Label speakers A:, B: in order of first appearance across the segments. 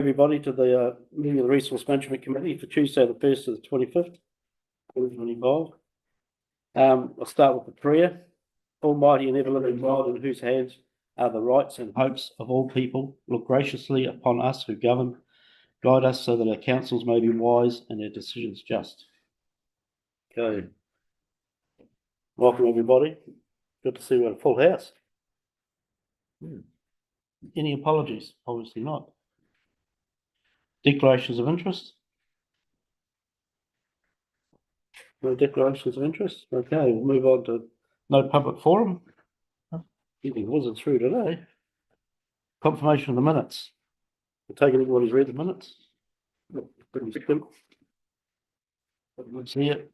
A: Everybody to the meeting of the Resource Management Committee for Tuesday, the 1st to the 25th, 2025. I'll start with the prayer. Almighty and ever living God, in whose hands are the rights and hopes of all people, look graciously upon us who govern, guide us so that our counsels may be wise and our decisions just. Okay. Welcome, everybody. Good to see we've got a full house. Any apologies? Obviously not. Declarations of interest? No declarations of interest? Okay, we'll move on to no public forum. Anything wasn't through today. Confirmation of the minutes. We'll take anybody's read the minutes. Pretty simple. See it.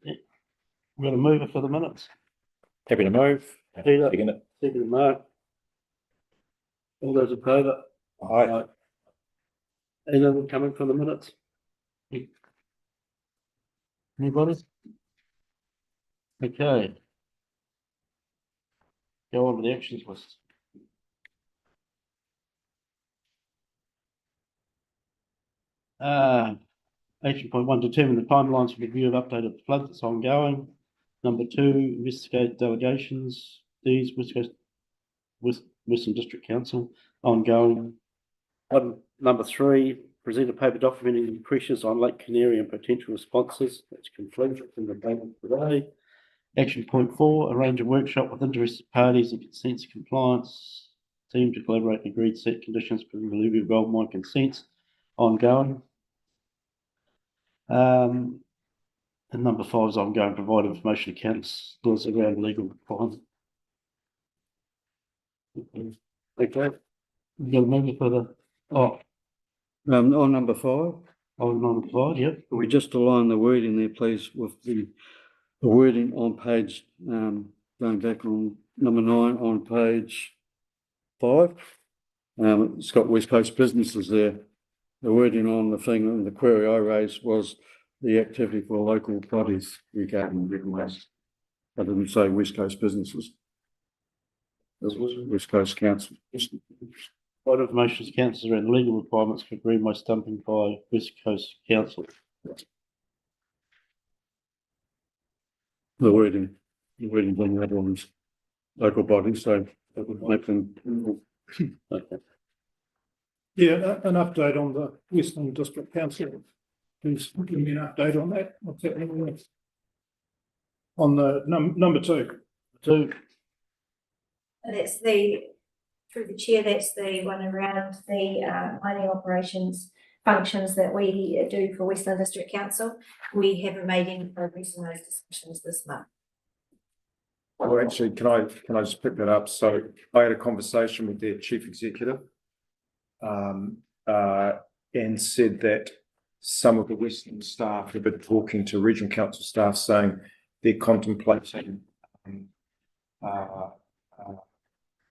A: We're going to move it for the minutes.
B: Happy to move.
A: Peter,
B: Second
A: second Mark. All those in favour?
B: Aye.
A: Anything coming from the minutes? Anybody? Okay. Go on to the actions list. Action point 1, determine the timelines for review of updated flood that's ongoing. Number 2, investigate delegations. These Western District Council ongoing. Number 3, present a paper documenting the pressures on Lake Canary and potential responses. That's completed in the paper today. Action point 4, arrange a workshop with interested parties and consents compliance team to collaborate and agreed set conditions for the alluvial gold mine consents ongoing. And number 5 is ongoing, provide information to councillors around legal requirements. Okay. We're going to move it for the
C: on number 5.
A: On number 5, yep.
C: Can we just align the wording there, please, with the wording on page, going back on number 9 on page 5. It's got West Coast businesses there. The wording on the thing, and the query I raised was the activity for local bodies regarding reclamation. I didn't say West Coast businesses. It was West Coast Council.
A: What information is councillors around legal requirements for green waste dumping by West Coast Council?
C: The wording on the other ones, local bodies, so that would make them.
A: Okay.
D: Yeah, an update on the Western District Council. Please give me an update on that. What's happening with? On the number 2.
A: 2.
E: That's through the chair, that's the one around the mining operations functions that we do for Western District Council. We haven't made any progress in those discussions this month.
B: Well, actually, can I just pick that up? So I had a conversation with their chief executive, and said that some of the Western staff have been talking to regional council staff saying they're contemplating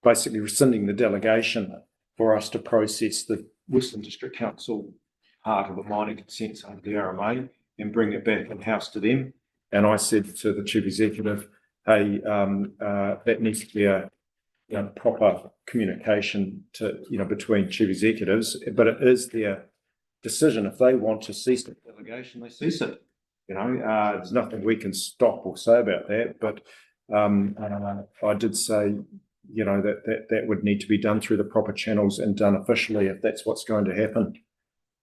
B: basically rescinding the delegation for us to process the Western District Council part of the mining consents under the RMA and bring it back in-house to them. And I said to the chief executive, hey, that needs to be a proper communication to, between chief executives, but it is their decision. If they want to cease the delegation, they cease it. There's nothing we can stop or say about that, but I did say, that would need to be done through the proper channels and done officially if that's what's going to happen.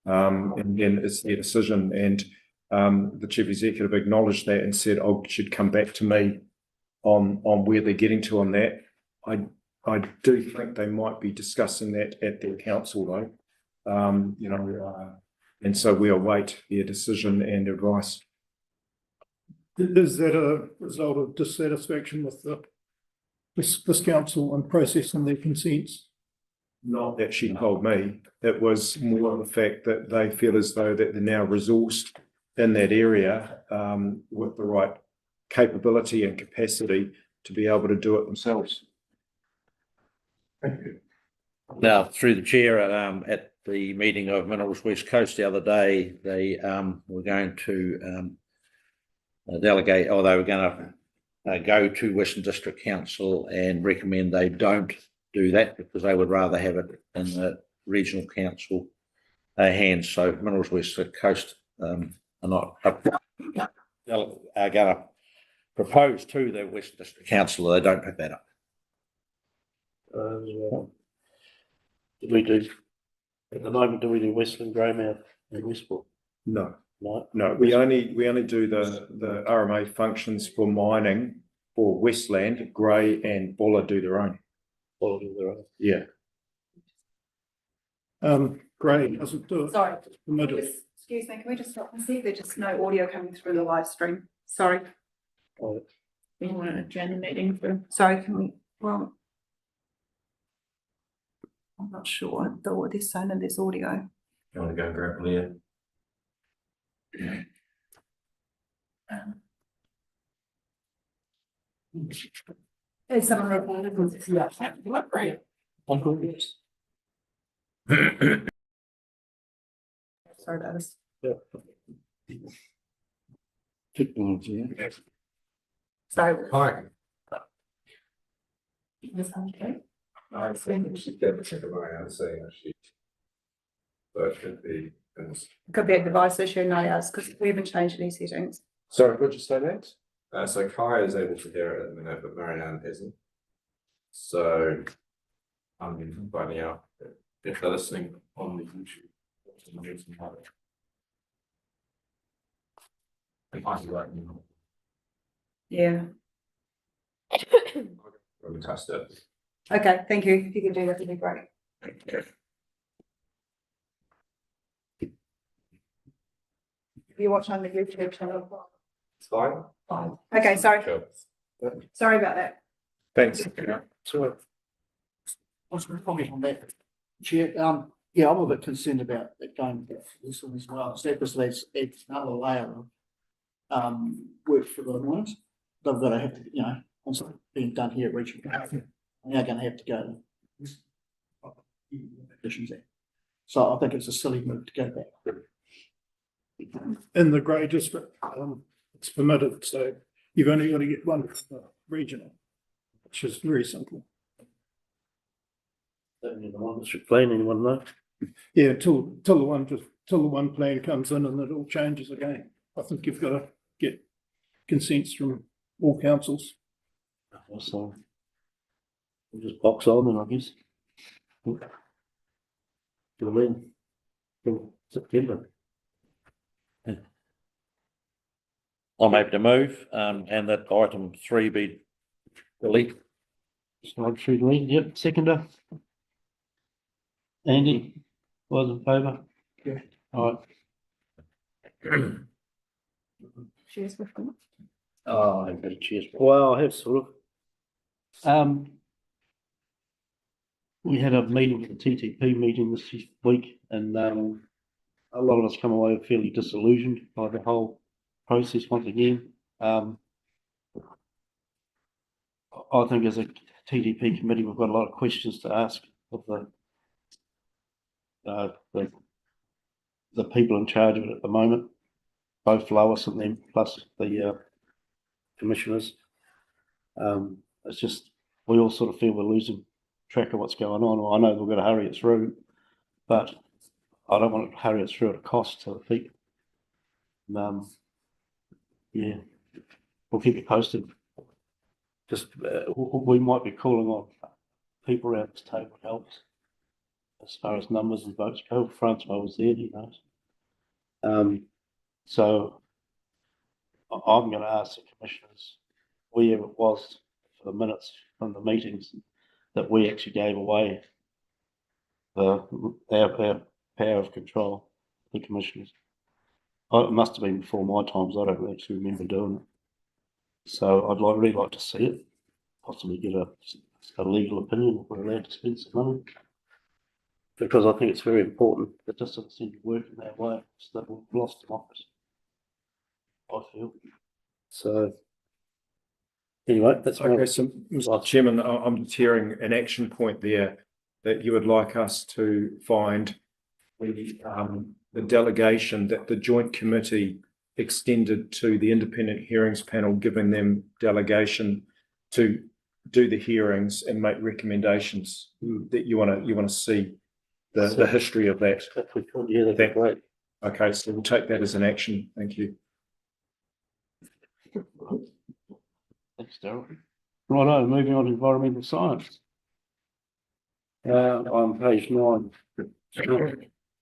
B: And then it's their decision. And the chief executive acknowledged that and said, should come back to me on where they're getting to on that. I do think they might be discussing that at their council though, and so we await their decision and advice.
D: Is that a result of dissatisfaction with this council and processing their consents?
B: Not that she told me. It was more the fact that they feel as though that they're now resourced in that area with the right capability and capacity to be able to do it themselves.
D: Thank you.
F: Now, through the chair, at the meeting of Minerals West Coast the other day, they were going to delegate, or they were going to go to Western District Council and recommend they don't do that because they would rather have it in the regional council hands, so Minerals West Coast are not are going to propose to the Western District Council that they don't pick that up.
A: Did we do, at the moment, do we do Westland, Greymouth and Westport?
B: No,
A: No,
B: no, we only do the RMA functions for mining for Westland. Grey and Buller do their own.
A: all of their own.
B: Yeah.
D: Grey doesn't do it.
G: Sorry,
D: Permitted.
G: excuse me, can we just stop and see? There's just no audio coming through the live stream. Sorry.
A: Oh.
G: We want to adjourn the meeting for, sorry, can we, well. I'm not sure, though, this sound and this audio.
H: You want to go and grab Leah?
G: Is someone recording? Yeah. Right. Sorry about this.
C: Technology, yeah.
G: Sorry.
H: Hi.
G: Is that okay?
H: I think she did check my answer, actually. So it should be.
G: Could be a device issue, not ours, because we haven't changed any settings.
B: Sorry, what'd you say next?
H: So Kai is able to hear it at the minute, but Marianne isn't. So I'm finding out if they're listening on the YouTube. If I right now.
G: Yeah.
H: We'll test it.
G: Okay, thank you. If you could do that, that'd be great. If you watch on the YouTube channel.
H: It's fine.
G: Fine. Okay, sorry.
H: Sure.
G: Sorry about that.
B: Thanks.
C: So, what's the comment on that? Chair, yeah, I'm a bit concerned about it going back to this one as well. So because it's another layer of work for the mines. They've got to have, on something being done here at regional. They're going to have to go. Additions there. So I think it's a silly move to go back.
D: In the Grey district, it's permitted, so you've only got to get one regional, which is very simple.
A: Certainly the one that should plan, anyone know?
D: Yeah, till the one plan comes in and it all changes again. I think you've got to get consents from all councils.
A: So we'll just box on then, I guess. Till when? Till September.
F: I'm able to move, and that item 3 be deleted.
A: Slide through the lead, yep, seconder. Andy, was in favour?
D: Yeah.
A: All right.
G: Cheers, Griffin.
A: Oh, I've got a cheers. Well, I have sort of. We had a meeting with the TTP meeting this week, and a lot of us come away fairly disillusioned by the whole process once again. I think as a TDP committee, we've got a lot of questions to ask of the people in charge of it at the moment, both Lois and them, plus the commissioners. It's just, we all sort of feel we're losing track of what's going on. Well, I know we've got to hurry it through, but I don't want to hurry it through at a cost to the people. Yeah, we'll keep you posted. Just we might be calling on people around this table to help us as far as numbers and votes go. Francois was there, he knows. So I'm going to ask the commissioners where it was for the minutes from the meetings that we actually gave away our power of control, the commissioners. It must have been before my times. I don't actually remember doing it. So I'd really like to see it, possibly get a legal opinion if we're allowed to spend some money. Because I think it's very important. It just doesn't seem to work in that way. So that we've lost democracy, I feel. So anyway, that's
B: Okay, so Mr. Chairman, I'm hearing an action point there that you would like us to find the delegation that the joint committee extended to the independent hearings panel, giving them delegation to do the hearings and make recommendations that you want to see the history of that.
A: If we could, yeah, that'd be great.
B: Okay, so we'll take that as an action. Thank you.
A: Thanks, Darryl. Righto, moving on to environmental science. On page 9.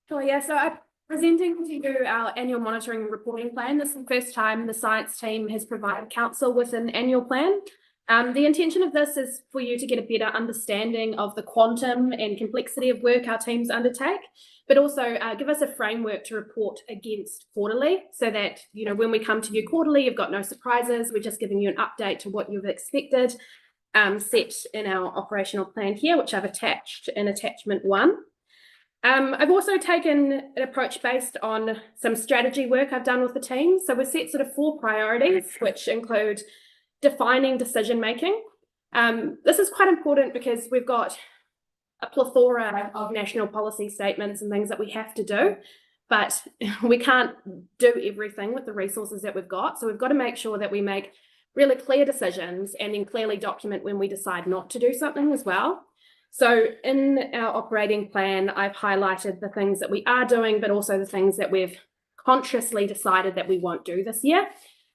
I: Sure, yeah, so I'm presenting to you our annual monitoring and reporting plan. This is the first time the science team has provided council with an annual plan. The intention of this is for you to get a better understanding of the quantum and complexity of work our teams undertake, but also give us a framework to report against quarterly so that, you know, when we come to you quarterly, you've got no surprises. We're just giving you an update to what you've expected, set in our operational plan here, which I've attached in attachment 1. I've also taken an approach based on some strategy work I've done with the team. So we've set sort of 4 priorities, which include defining decision making. This is quite important because we've got a plethora of national policy statements and things that we have to do, but we can't do everything with the resources that we've got. So we've got to make sure that we make really clear decisions and then clearly document when we decide not to do something as well. So in our operating plan, I've highlighted the things that we are doing, but also the things that we've consciously decided that we won't do this year,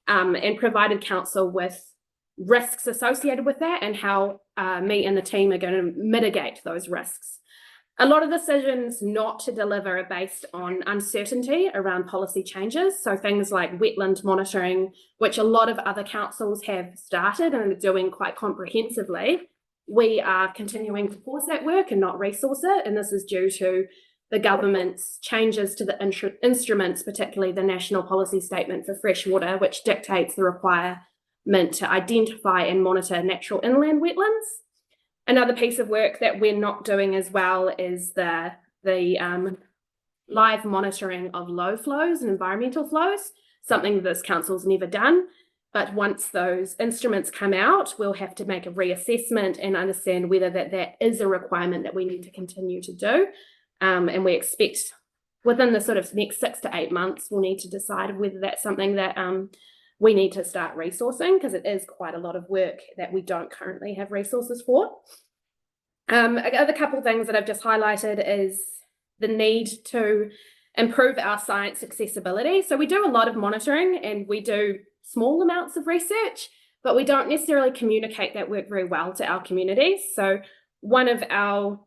I: and provided council with risks associated with that and how me and the team are going to mitigate those risks. A lot of decisions not to deliver are based on uncertainty around policy changes. So things like wetland monitoring, which a lot of other councils have started and are doing quite comprehensively. We are continuing to pause that work and not resource it. And this is due to the government's changes to the instruments, particularly the National Policy Statement for Freshwater, which dictates the requirement to identify and monitor natural inland wetlands. Another piece of work that we're not doing as well is the live monitoring of low flows and environmental flows, something this council's never done. But once those instruments come out, we'll have to make a reassessment and understand whether that is a requirement that we need to continue to do. And we expect within the sort of next 6 to 8 months, we'll need to decide whether that's something that we need to start resourcing, because it is quite a lot of work that we don't currently have resources for. Other couple of things that I've just highlighted is the need to improve our science accessibility. So we do a lot of monitoring and we do small amounts of research, but we don't necessarily communicate that work very well to our communities. So one of our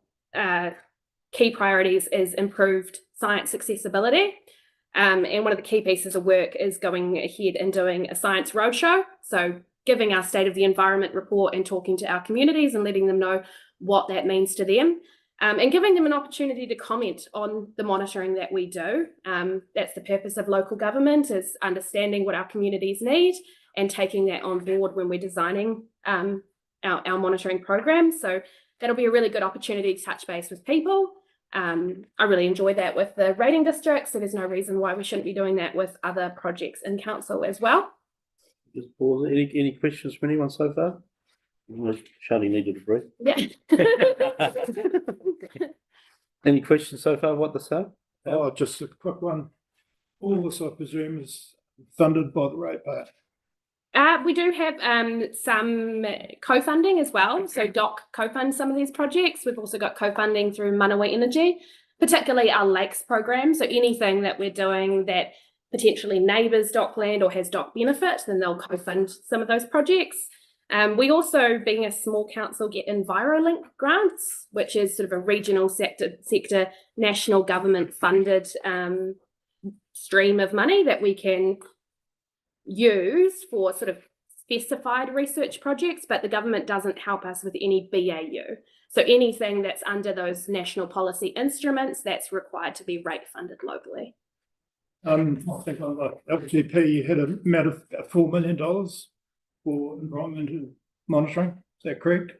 I: key priorities is improved science accessibility. And one of the key pieces of work is going ahead and doing a science roadshow. So giving our state of the environment report and talking to our communities and letting them know what that means to them, and giving them an opportunity to comment on the monitoring that we do. That's the purpose of local government, is understanding what our communities need and taking that on board when we're designing our monitoring programs. So that'll be a really good opportunity to touch base with people. I really enjoy that with the rating district, so there's no reason why we shouldn't be doing that with other projects in council as well.
A: Just pause. Any questions from anyone so far? Charlie needed a breath.
I: Yeah.
A: Any questions so far? What to say?
D: Oh, just a quick one. All this, I presume, is funded by the ratepayer.
I: We do have some co-funding as well. So DOC co-funds some of these projects. We've also got co-funding through Manawa Energy, particularly our lakes program. So anything that we're doing that potentially neighbours DOC land or has DOC benefit, then they'll co-fund some of those projects. We also, being a small council, get EnviroLink grants, which is sort of a regional sector national government funded stream of money that we can use for sort of specified research projects, but the government doesn't help us with any BAU. So anything that's under those national policy instruments, that's required to be rate funded locally.
D: I think on the LGP you had a amount of about $4 million for environmental monitoring. Is that correct?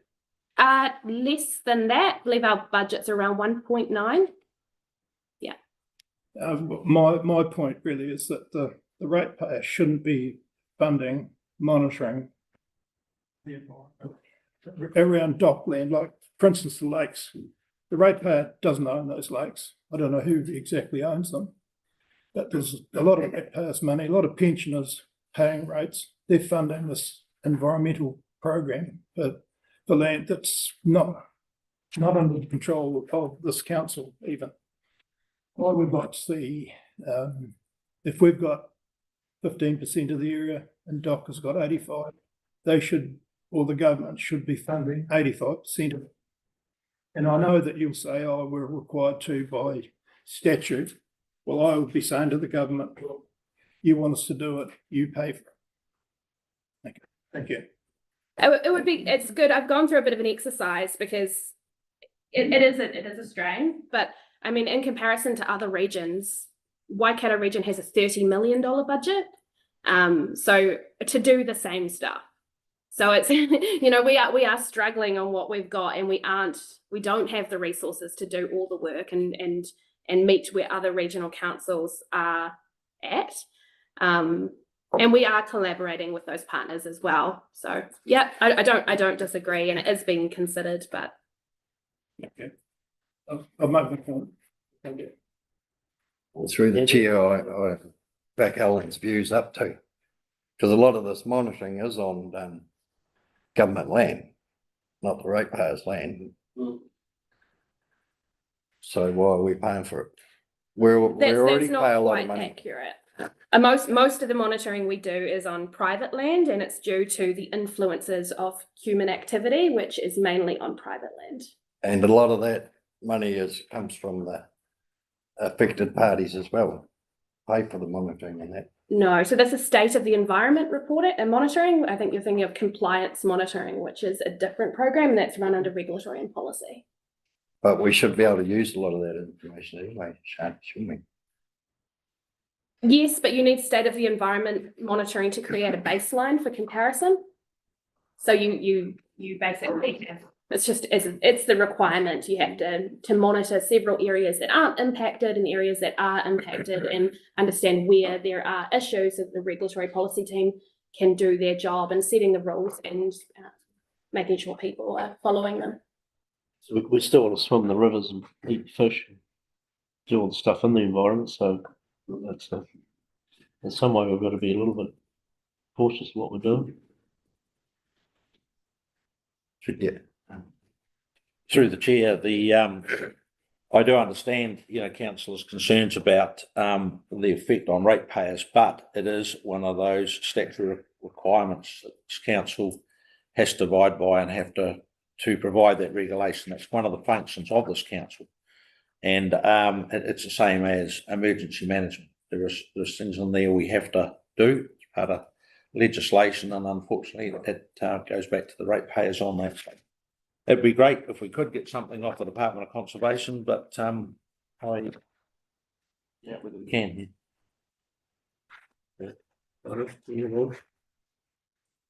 I: Less than that. I believe our budget's around 1.9. Yeah.
D: My point really is that the ratepayer shouldn't be funding monitoring the environment around DOC land, like for instance the lakes. The ratepayer doesn't own those lakes. I don't know who exactly owns them, but there's a lot of ratepayers' money, a lot of pensioners paying rates. They're funding this environmental program for land that's not not under the control of this council even. I would like to see, if we've got 15% of the area and DOC has got 85, they should, or the government should be funding 85% of it. And I know that you'll say, oh, we're required to by statute. Well, I would be saying to the government, well, you want us to do it, you pay for it. Thank you.
I: It would be, it's good. I've gone through a bit of an exercise because it is a strain, but I mean, in comparison to other regions, Waikato region has a $30 million budget. So to do the same stuff. So it's, you know, we are struggling on what we've got, and we don't have the resources to do all the work and meet where other regional councils are at. And we are collaborating with those partners as well. So yeah, I don't disagree, and it is being considered, but.
D: Okay. I'll make my point. Thank you.
C: Through the chair, I back Alan's views up too. Because a lot of this monitoring is on government land, not the ratepayers' land. So why are we paying for it? We already
I: That's
C: pay a
I: not
C: lot of
I: quite
C: money.
I: accurate. Most of the monitoring we do is on private land, and it's due to the influences of human activity, which is mainly on private land.
C: And a lot of that money comes from the affected parties as well. Pay for the monitoring and that.
I: No, so that's a state of the environment reporting and monitoring. I think you're thinking of compliance monitoring, which is a different program that's run under regulatory and policy.
C: But we should be able to use a lot of that information anyway, shouldn't we?
I: Yes, but you need state of the environment monitoring to create a baseline for comparison. So you basically have, it's the requirement. You have to monitor several areas that aren't impacted and areas that are impacted, and understand where there are issues, so the regulatory policy team can do their job in setting the rules and making sure people are following them.
A: So we still want to swim the rivers and eat fish, and do all the stuff in the environment. So that's in some way we've got to be a little bit cautious of what we're doing.
C: Yeah.
F: Through the chair, I do understand, you know, councillors' concerns about the effect on ratepayers, but it is one of those statutory requirements that this council has to abide by and have to provide that regulation. That's one of the functions of this council, and it's the same as emergency management. There's things in there we have to do as part of legislation, and unfortunately it goes back to the ratepayers on that. It'd be great if we could get something off the Department of Conservation, but whether we can.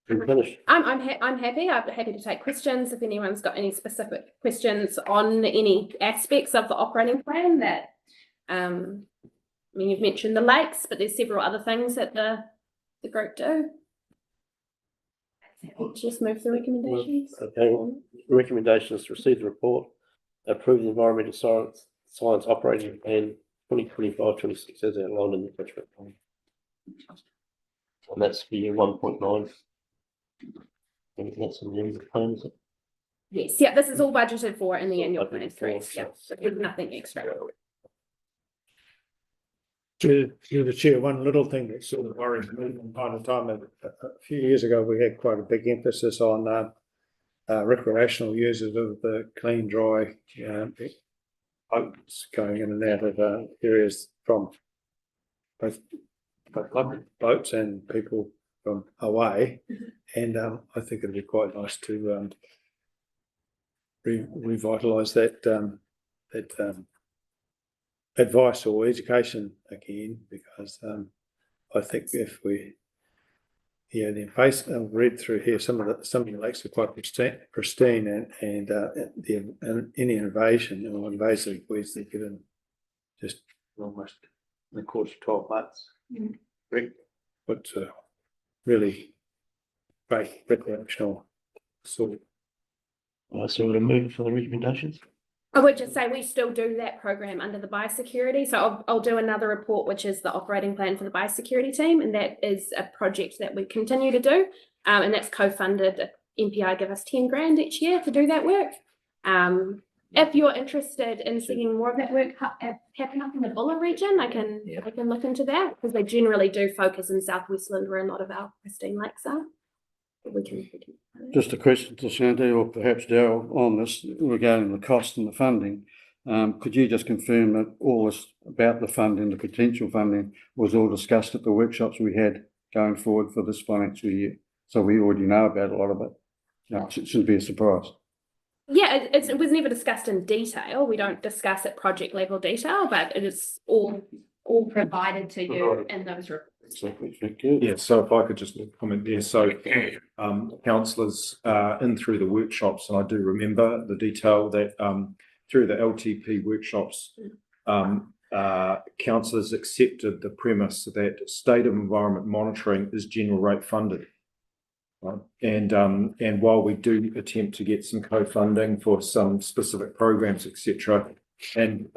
A: Finished.
I: I'm happy. I'm happy to take questions if anyone's got any specific questions on any aspects of the operating plan that. I mean, you've mentioned the lakes, but there's several other things that the group do. Just move the recommendations.
A: Okay, the recommendation is to receive the report, approve the environmental science operating plan 2025-26 as outlined in the attachment. And that's for year 1.9. And that's in the end of the plan, is it?
I: Yes, yeah, this is all budgeted for in the annual plan,
A: Budgeted for,
I: correct? Yeah, so there's nothing extra.
J: To the chair, one little thing that sort of worries me from time to time. A few years ago, we had quite a big emphasis on recreational users of the clean, dry boats going in and out of areas from both boats and people from away. And I think it'd be quite nice to revitalise that advice or education again, because I think if we, the face I've read through here, some of the lakes are quite pristine, and any invasion or invasive weeds that get in just almost in the course of 12 months. But really great recreational sort.
A: So we're going to move for the recommendations.
I: I would just say we still do that program under the biosecurity. So I'll do another report, which is the operating plan for the biosecurity team. And that is a project that we continue to do. And that's co-funded. MPI give us 10 grand each year to do that work. if you're interested in seeing more of that work happen up in the Buller region, I can look into that, because they generally do focus in South Westland where a lot of our pristine lakes are. We can.
C: Just a question to Shanti or perhaps Daryl on this regarding the cost and the funding. Could you just confirm that all this about the funding, the potential funding, was all discussed at the workshops we had going forward for this financial year? So we already know about a lot of it. No, it shouldn't be a surprise.
I: Yeah, it was never discussed in detail. We don't discuss at project level detail, but it is all provided to you in those reports.
C: Exactly, thank you.
B: Yeah, so if I could just comment there, so councillors in through the workshops, and I do remember the detail that through the LTP workshops, councillors accepted the premise that state of environment monitoring is general rate funded. Right? And while we do attempt to get some co-funding for some specific programs, etc., and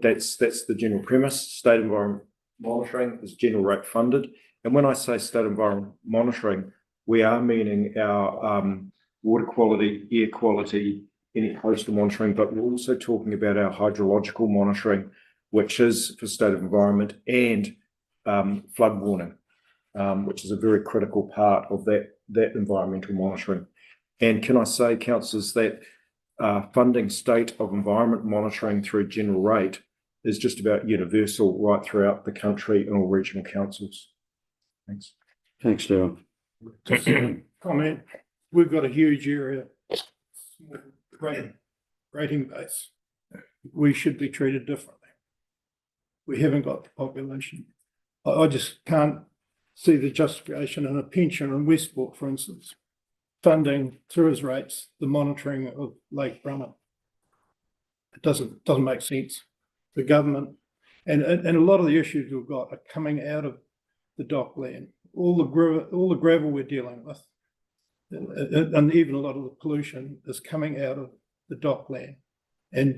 B: that's the general premise, state environment monitoring is general rate funded. And when I say state environment monitoring, we are meaning our water quality, air quality, any coastal monitoring, but we're also talking about our hydrological monitoring, which is for state of environment, and flood warning, which is a very critical part of that environmental monitoring. And can I say, councillors, that funding state of environment monitoring through general rate is just about universal right throughout the country and all regional councils. Thanks.
C: Thanks, Daryl.
D: Comment, we've got a huge area, rating base. We should be treated differently. We haven't got the population. I just can't see the justification in a pension in Westport, for instance, funding through his rates, the monitoring of Lake Brummer. It doesn't make sense. The government and a lot of the issues we've got are coming out of the dockland. All the gravel we're dealing with, and even a lot of the pollution is coming out of the dockland. And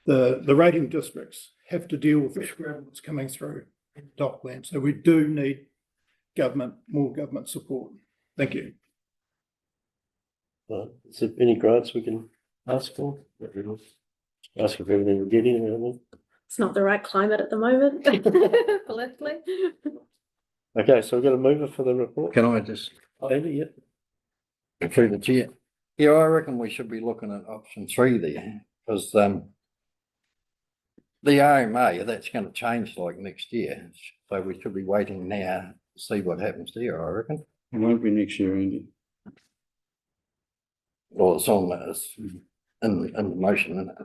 D: the rating districts have to deal with the gravel that's coming through dockland. So we do need more government support. Thank you.
A: Is there any grants we can ask for? Ask for everything we're getting around
I: It's not the right climate at the moment, politically.
A: there. Okay, so we've got a mover for the report.
C: Can I just,
A: Andy, yeah.
C: through the chair? Yeah, I reckon we should be looking at option 3 there, because the AMA, that's going to change like next year. So we should be waiting now to see what happens there, I reckon. It won't be next year, Andy. Well, it's on this, in the motion, isn't it?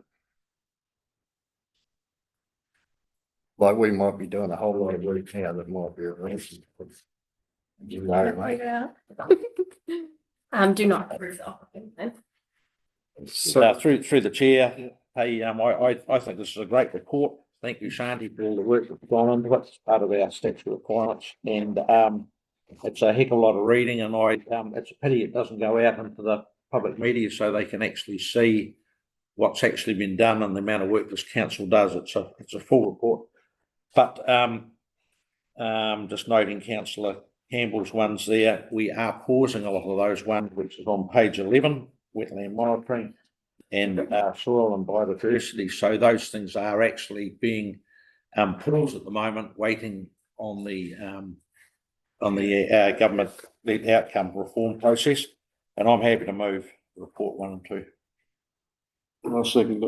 C: Like we might be doing a whole lot of work now that might be a reason. You know, mate.
I: Do not approve the option then.
F: So through the chair, hey, I think this is a great report. Thank you, Shanti, for all the work that's gone into it. It's part of our statutory requirements, and it's a heck of a lot of reading. And it's a pity it doesn't go out into the public media so they can actually see what's actually been done and the amount of work this council does. It's a full report. But just noting Councillor Campbell's ones there, we are pausing a lot of those ones, which is on page 11, wetland monitoring and soil and biodiversity. So those things are actually being paused at the moment, waiting on the government the outcome reform process. And I'm happy to move report 1 and 2.
C: I'll second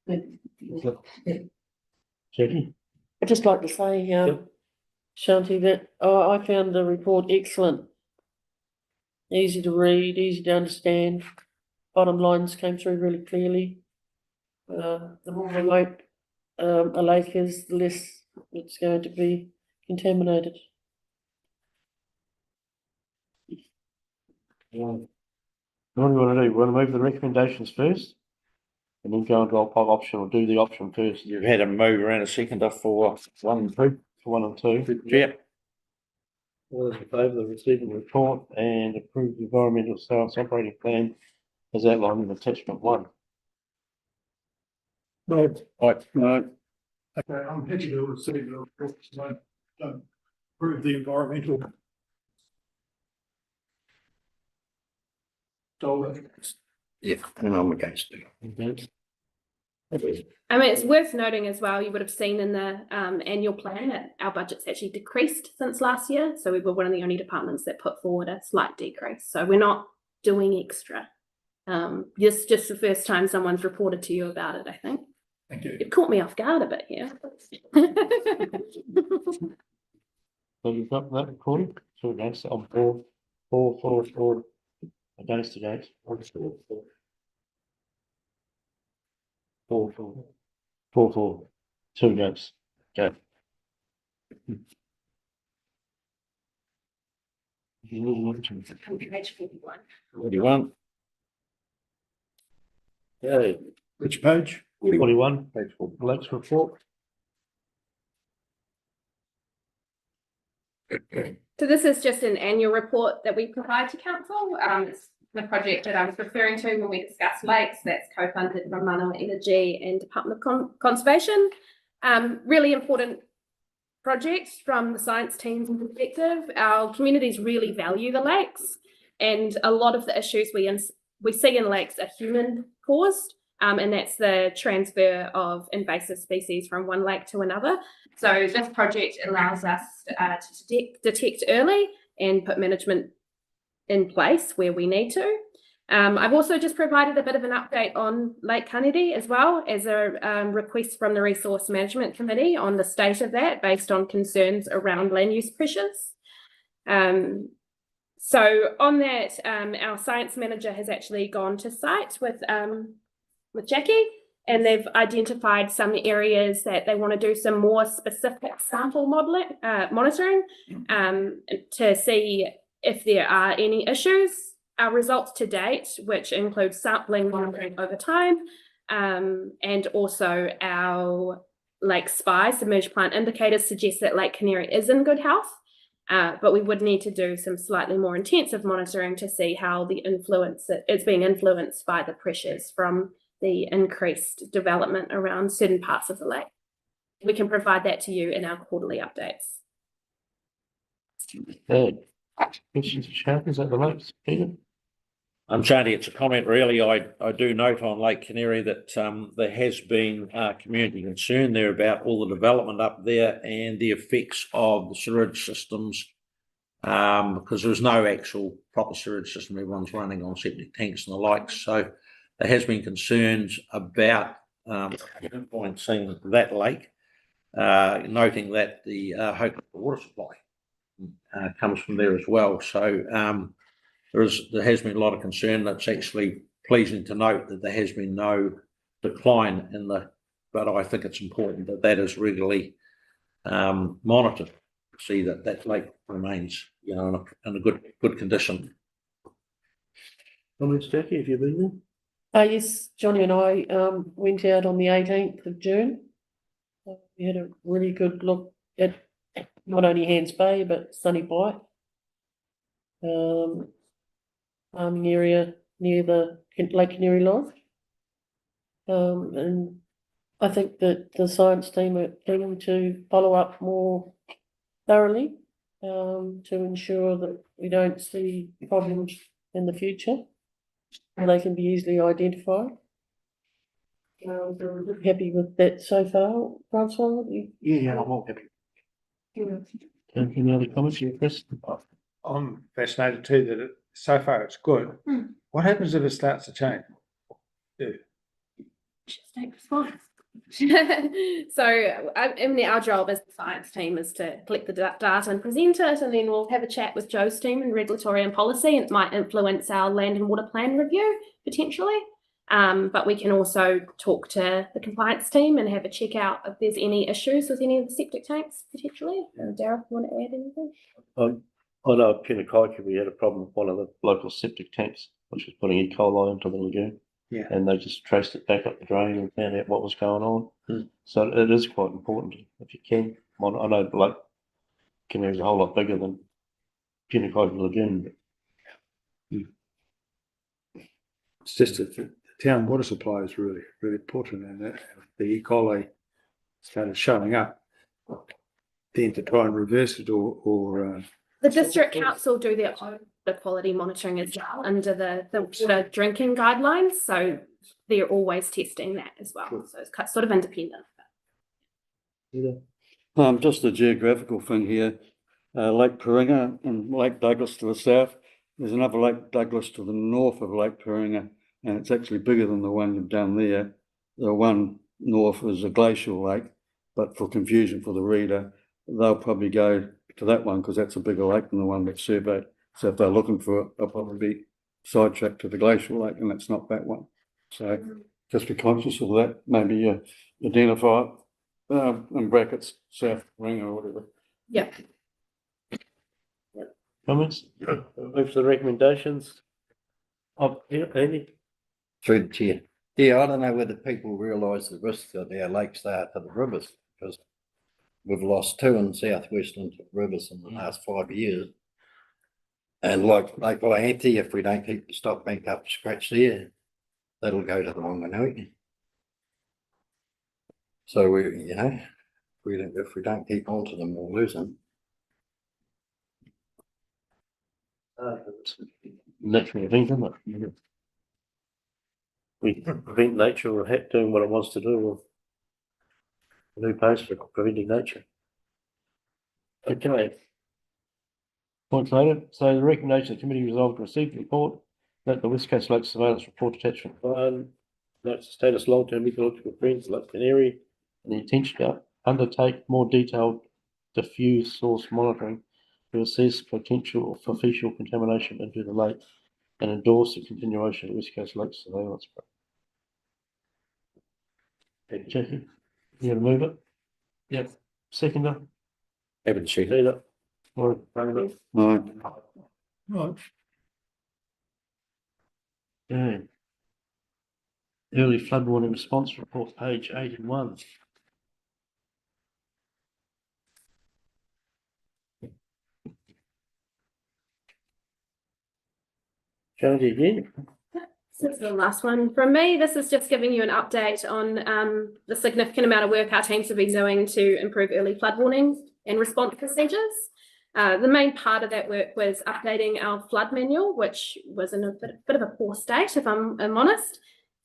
C: it.
A: Jackie?
K: I'd just like to say, Shanti, that I found the report excellent. Easy to read, easy to understand. Bottom lines came through really clearly. The more remote a lake is, the less it's going to be contaminated.
A: What do you want to do? You want to move the recommendations first? And then go into our option, or do the option first?
F: You've had a move around a seconder for 1 and 2.
A: For 1 and 2.
F: Yeah.
A: All those in favour of the receiving report and approve the environmental science operating plan as outlined in attachment 1.
D: No,
F: Right.
C: No,
D: okay, I'm happy to receive the report. Don't prove the environmental.
F: Yeah, and I'm against it.
I: I mean, it's worth noting as well, you would have seen in the annual plan that our budget's actually decreased since last year. So we were one of the only departments that put forward a slight decrease. So we're not doing extra. Just the first time someone's reported to you about it, I think.
D: Thank you.
I: It caught me off guard a bit here.
A: So you've got that recorded, so against it on four, against, four, two against, okay.
I: Page 41.
F: What do you want?
A: Okay,
D: Which page?
A: 41, Lakes report.
I: So this is just an annual report that we provide to council. It's the project that I was referring to when we discussed lakes. That's co-funded from Manawa Energy and Department of Conservation. Really important project from the science team's perspective. Our communities really value the lakes, and a lot of the issues we see in lakes are human caused. And that's the transfer of invasive species from one lake to another. So this project allows us to detect early and put management in place where we need to. I've also just provided a bit of an update on Lake Kaniri as well as a request from the Resource Management Committee on the state of that based on concerns around land use pressures. So on that, our science manager has actually gone to site with Jackie, and they've identified some areas that they want to do some more specific sample monitoring to see if there are any issues. Our results to date, which include sampling monitoring over time, and also our Lake Spy submerged plant indicators suggest that Lake Kaniri is in good health, but we would need to do some slightly more intensive monitoring to see how it's being influenced by the pressures from the increased development around certain parts of the lake. We can provide that to you in our quarterly updates.
A: Questions for Shanti, is that the lakes, Peter?
F: Shanti, it's a comment really. I do note on Lake Kaniri that there has been community concern there about all the development up there and the effects of the sewage systems, because there's no actual proper sewage system. Everyone's running on septic tanks and the like. So there has been concerns about influencing that lake, noting that the Hokianga water supply comes from there as well. So there has been a lot of concern. That's actually pleasing to note that there has been no decline but I think it's important that is regularly monitored to see that lake remains, in a good condition.
A: Comments, Jackie, have you been there?
K: Yes, Johnny and I went out on the 18th of June. We had a really good look at not only Hans Bay but Sunny Bight, farming area near the Lake Kaniri Lodge. And I think that the science team are keen to follow up more thoroughly to ensure that we don't see problems in the future. And they can be easily identified. We're happy with that so far, Francois.
A: Yeah, I'm all happy. Any other comments, Chris?
J: I'm fascinated too that so far it's good. What happens if it starts to change?
I: Just don't respond. So our job as the science team is to collect the data and present it, and then we'll have a chat with Joe's team in regulatory and policy, and it might influence our land and water plan review potentially. But we can also talk to the compliance team and have a check out if there's any issues with any of the septic tanks potentially. Darryl, you want to add anything?
A: I know at Pinnacoika we had a problem with one of the local septic tanks, which was putting E. coli into the lagoon.
J: Yeah.
A: And they just traced it back up the drain and found out what was going on. So it is quite important if you can. I know Lake Kaniri is a whole lot bigger than Pinnacoika Lagoon.
J: It's just that the town water supply is really, really important, and that the E. coli started showing up, then to try and reverse it or
I: The district council do their own the quality monitoring as well under the water drinking guidelines. So they're always testing that as well. So it's sort of independent.
C: Just a geographical thing here, Lake Paringa and Lake Douglas to the south. There's another Lake Douglas to the north of Lake Paringa, and it's actually bigger than the one down there. The one north is a glacial lake, but for confusion for the reader, they'll probably go to that one because that's a bigger lake than the one that's surveyed. So if they're looking for it, they'll probably be sidetracked to the glacial lake, and that's not that one. So just be conscious of that. Maybe identify it in brackets, South Paringa or whatever.
I: Yeah.
A: Comments? Move to the recommendations. Andy?
F: Through the chair. Yeah, I don't know whether people realise the risks that our lakes are to the rivers, because we've lost 2 in southwestern rivers in the last 5 years. And like Ianthe, if we don't keep the stock bank up to scratch there, that'll go to the Wanganui. So if we don't keep on to them, we'll lose them.
A: Natural event, isn't it? We prevent nature or doing what it wants to do, or a new post for preventing nature. Okay. Points noted. So the recommendation of the committee resolved to receive the report that the West Coast Lake Surveillance Report attachment 1 notes the status long-term ecological trends of Lake Canary and the intention to undertake more detailed diffuse source monitoring to assess potential for facial contamination into the lake and endorse the continuation of the West Coast Lake Surveillance Program. Okay, Jackie, you gonna move it? Yep. Seconder?
F: Haven't seen it.
A: Peter? Or favour?
C: Right.
D: Right.
A: Okay. Early flood warning response report, page 81. Jody, again.
I: This is the last one from me. This is just giving you an update on the significant amount of work our teams have been doing to improve early flood warning and response procedures. The main part of that work was updating our flood manual, which was in a bit of a poor state, if I'm honest.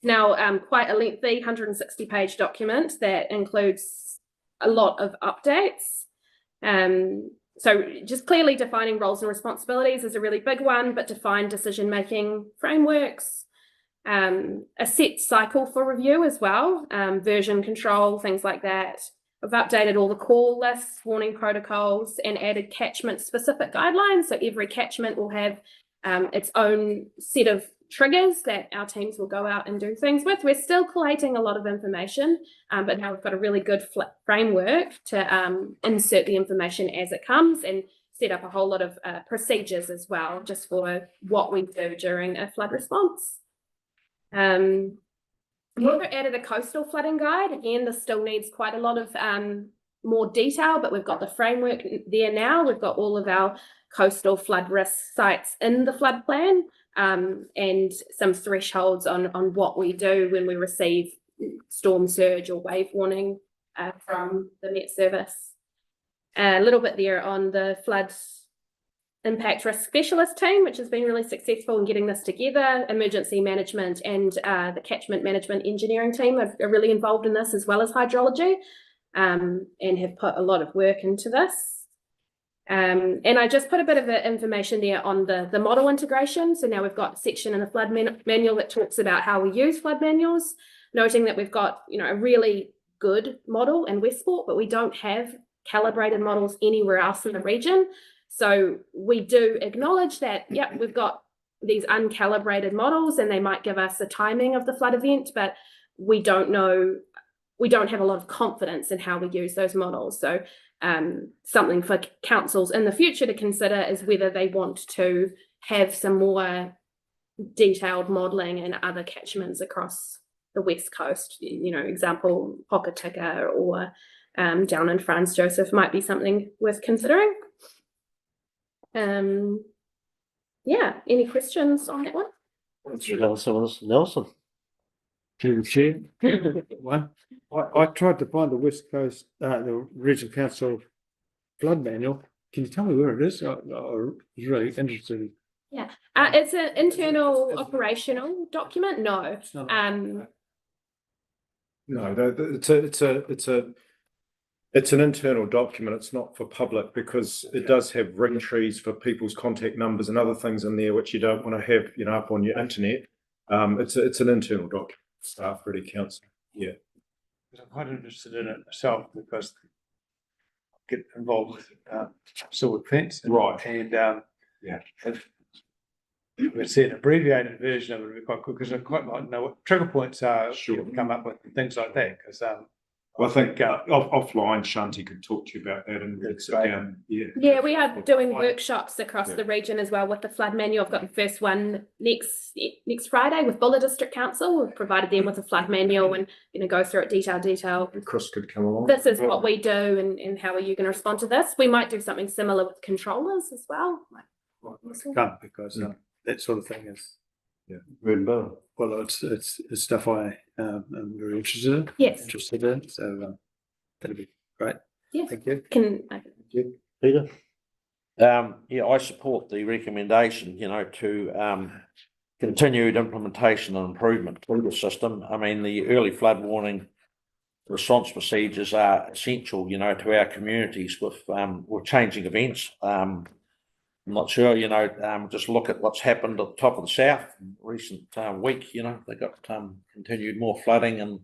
I: Now, quite a lengthy 160-page document that includes a lot of updates. So just clearly defining roles and responsibilities is a really big one, but define decision-making frameworks, a set cycle for review as well, version control, things like that. I've updated all the call lists, warning protocols, and added catchment-specific guidelines. So every catchment will have its own set of triggers that our teams will go out and do things with. We're still collating a lot of information, but now we've got a really good framework to insert the information as it comes and set up a whole lot of procedures as well, just for what we do during a flood response. We also added a coastal flooding guide. Again, this still needs quite a lot of more detail, but we've got the framework there now. We've got all of our coastal flood risk sites in the flood plan, and some thresholds on what we do when we receive storm surge or wave warning from the Met Service. A little bit there on the flood impact risk specialist team, which has been really successful in getting this together. Emergency management and the catchment management engineering team are really involved in this, as well as hydrology, and have put a lot of work into this. And I just put a bit of information there on the model integration. So now we've got a section in the flood manual that talks about how we use flood manuals, noting that we've got, a really good model in Westport, but we don't have calibrated models anywhere else in the region. So we do acknowledge that, we've got these uncalibrated models and they might give us the timing of the flood event, but we don't have a lot of confidence in how we use those models. So something for councils in the future to consider is whether they want to have some more detailed modelling in other catchments across the West Coast. Example, Hokitika or down in Franz Joseph might be something worth considering. Any questions on that one?
A: Nelson.
J: To the chair. One, I tried to find the West Coast, the Regional Council flood manual. Can you tell me where it is? I was really interested.
I: It's an internal operational document, no.
B: No, it's an internal document. It's not for public because it does have ring trees for people's contact numbers and other things in there which you don't want to have, up on your internet. It's an internal document. Staff Ready Council. Yeah.
J: I'm quite interested in it myself because I get involved with civil defence.
B: Right.
J: And
B: Yeah.
J: if we see an abbreviated version of it would be quite good because I quite like to know what trigger points are.
B: Sure.
J: Come up with things like that because
B: Well, I think offline, Shanti could talk to you about that and
J: That's
B: sit
J: great.
B: down. Yeah.
I: Yeah, we are doing workshops across
B: Yeah.
I: the region as well with the flood manual. I've got the first one next Friday with Buller District Council. We've provided them with a flood manual and go through it detail.
B: And Chris could come along.
I: This is what we do and how are you going to respond to this? We might do something similar with controllers as well.
J: come because
B: Yeah.
J: that sort of thing is,
C: Red and butter.
J: well, it's stuff I am very interested
I: Yes,
J: in. So that'd be great.
I: Yeah.
J: Thank you.
A: Peter?
F: I support the recommendation, to continued implementation and improvement to the system. I mean, the early flood warning response procedures are essential, to our communities with changing events. I'm not sure, just look at what's happened at the top of the south in recent week, they got continued more flooding and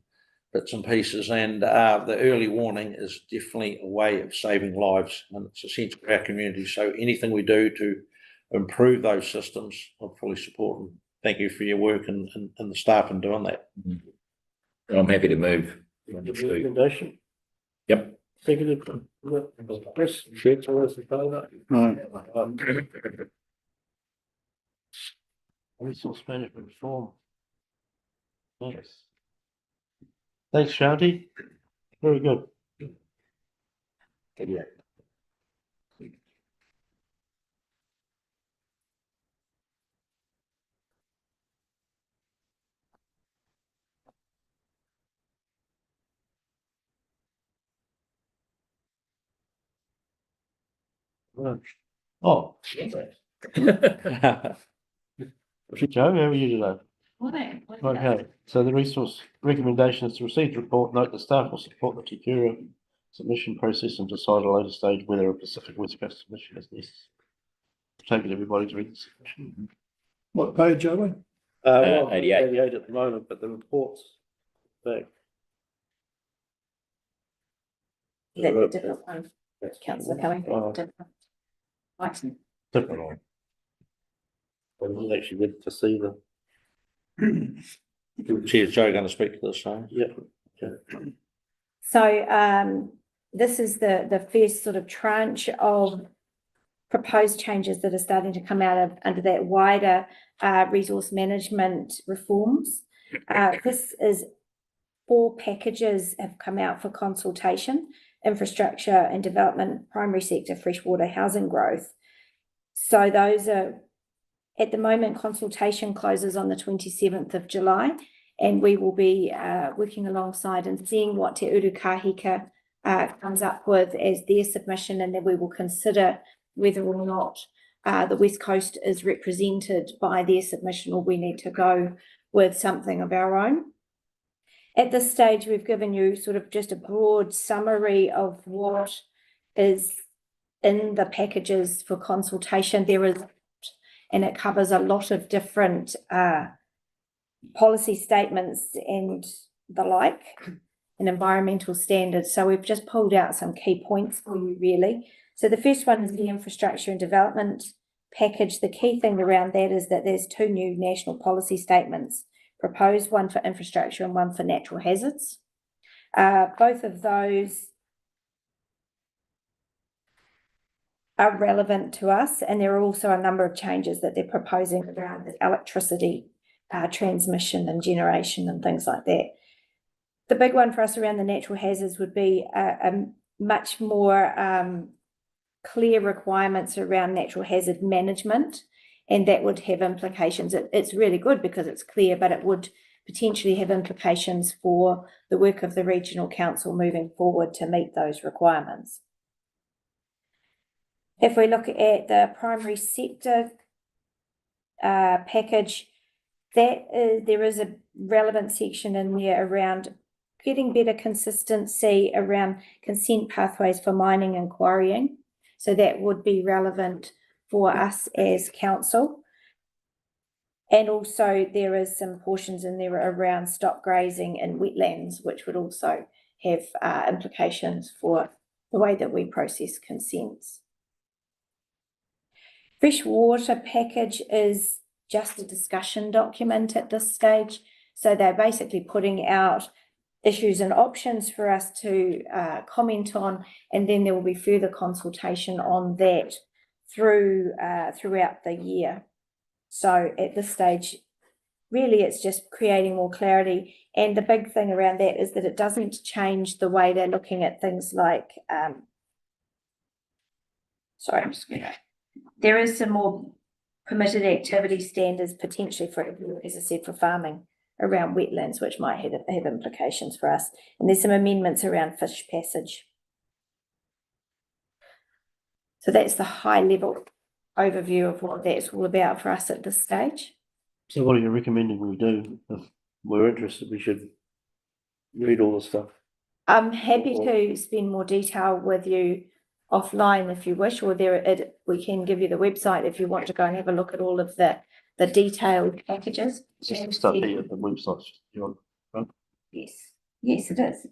F: bits and pieces, and the early warning is definitely a way of saving lives, and it's essential for our community. So anything we do to improve those systems, I fully support, and thank you for your work and the staff in doing that.
L: I'm happy to move.
A: Recommendation?
L: Yep.
A: Seconded. Chris, Chris, all those in favour? Resource management reform. Yes. Thanks, Shanti. Very good.
L: Yeah.
A: Oh. Joe, how are you today? Okay, so the resource recommendation is to receive the report, note the staff will support the Tikura submission process and decide at a later stage whether a Pacific West Coast submission is necessary. Take it everybody to read the submission.
D: What page are we?
A: Well,
L: 88.
A: 88 at the moment, but the report's back.
E: That's a different one. Councillor coming.
A: Oh.
E: Different.
A: Different one. I was actually ready to see the.
F: Chair Joe going to speak to this, so.
A: Yeah.
E: So this is the first sort of tranche of proposed changes that are starting to come out of under that wider resource management reforms. This is 4 packages have come out for consultation: infrastructure and development, primary sector, freshwater, housing growth. So those are, at the moment, consultation closes on the 27th of July, and we will be working alongside and seeing what Te Uru Kahika comes up with as their submission, and then we will consider whether or not the West Coast is represented by their submission, or we need to go with something of our own. At this stage, we've given you sort of just a broad summary of what is in the packages for consultation. There is, and it covers a lot of different policy statements and the like, and environmental standards. So we've just pulled out some key points for you, really. So the first one is the infrastructure and development package. The key thing around that is that there's 2 new national policy statements proposed, one for infrastructure and one for natural hazards. Both of those are relevant to us, and there are also a number of changes that they're proposing around the electricity transmission and generation and things like that. The big one for us around the natural hazards would be a much more clear requirements around natural hazard management, and that would have implications. It's really good because it's clear, but it would potentially have implications for the work of the regional council moving forward to meet those requirements. If we look at the primary sector package, there is a relevant section in there around getting better consistency around consent pathways for mining and quarrying. So that would be relevant for us as council. And also there is some portions in there around stop grazing in wetlands, which would also have implications for the way that we process consents. Freshwater package is just a discussion document at this stage. So they're basically putting out issues and options for us to comment on, and then there will be further consultation on that throughout the year. So at this stage, really it's just creating more clarity. And the big thing around that is that it doesn't change the way they're looking at things like, there is some more permitted activity standards potentially for, as I said, for farming around wetlands, which might have implications for us. And there's some amendments around fish passage. So that's the high level overview of what that's all about for us at this stage.
A: So what are you recommending we do? If we're interested, we should read all the stuff.
E: I'm happy to spend more detail with you offline if you wish, or we can give you the website if you want to go and have a look at all of the detailed packages.
A: It's just the stuff here at the website.
E: Yes, it is.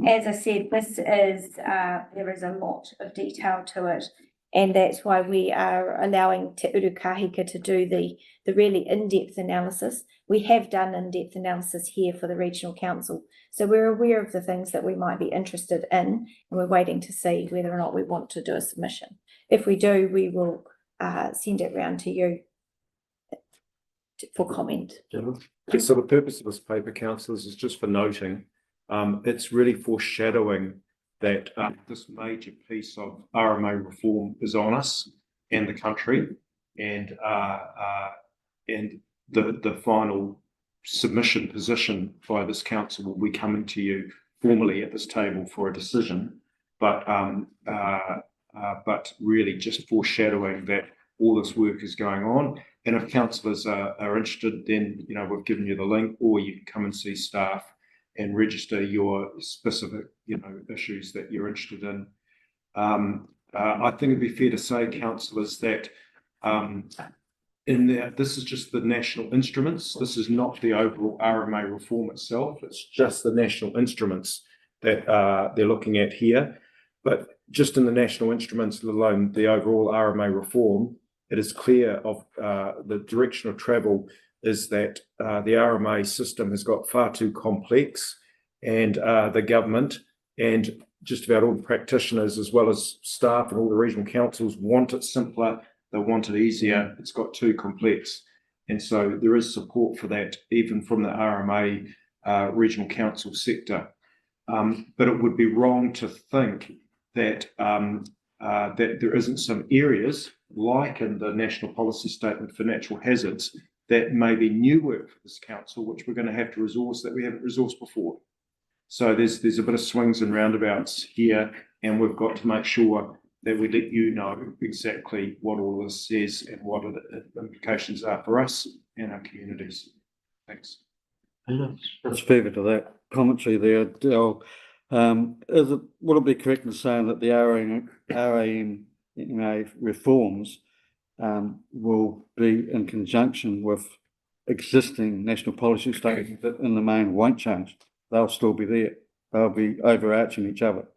E: As I said, this is there is a lot of detail to it, and that's why we are allowing Te Uru Kahika to do the really in-depth analysis. We have done in-depth analysis here for the Regional Council, so we're aware of the things that we might be interested in, and we're waiting to see whether or not we want to do a submission. If we do, we will send it round to you for comment.
B: So the purpose of this paper, councillors, is just for noting, it's really foreshadowing that this major piece of RMA reform is on us and the country, and the final submission position by this council will be coming to you formally at this table for a decision, but really just foreshadowing that all this work is going on. And if councillors are interested, then we've given you the link, or you can come and see staff and register your specific issues that you're interested in. I think it'd be fair to say, councillors, that this is just the national instruments. This is not the overall RMA reform itself. It's just the national instruments that they're looking at here. But just in the national instruments, let alone the overall RMA reform, it is clear of the direction of travel is that the RMA system has got far too complex, and the government and just about all the practitioners, as well as staff and all the regional councils, want it simpler. They want it easier. It's got too complex. And so there is support for that, even from the RMA regional council sector. But it would be wrong to think that that there isn't some areas, like in the National Policy Statement for Natural Hazards, that may be new work for this council, which we're going to have to resource that we haven't resourced before. So there's a bit of swings and roundabouts here, and we've got to make sure that we let you know exactly what all this says and what the implications are for us and our communities. Thanks.
C: Just further to that commentary there, Dale, would it be correct in saying that the RAMA reforms will be in conjunction with existing national policy statements that in the main won't change? They'll still be there. They'll be overarching each other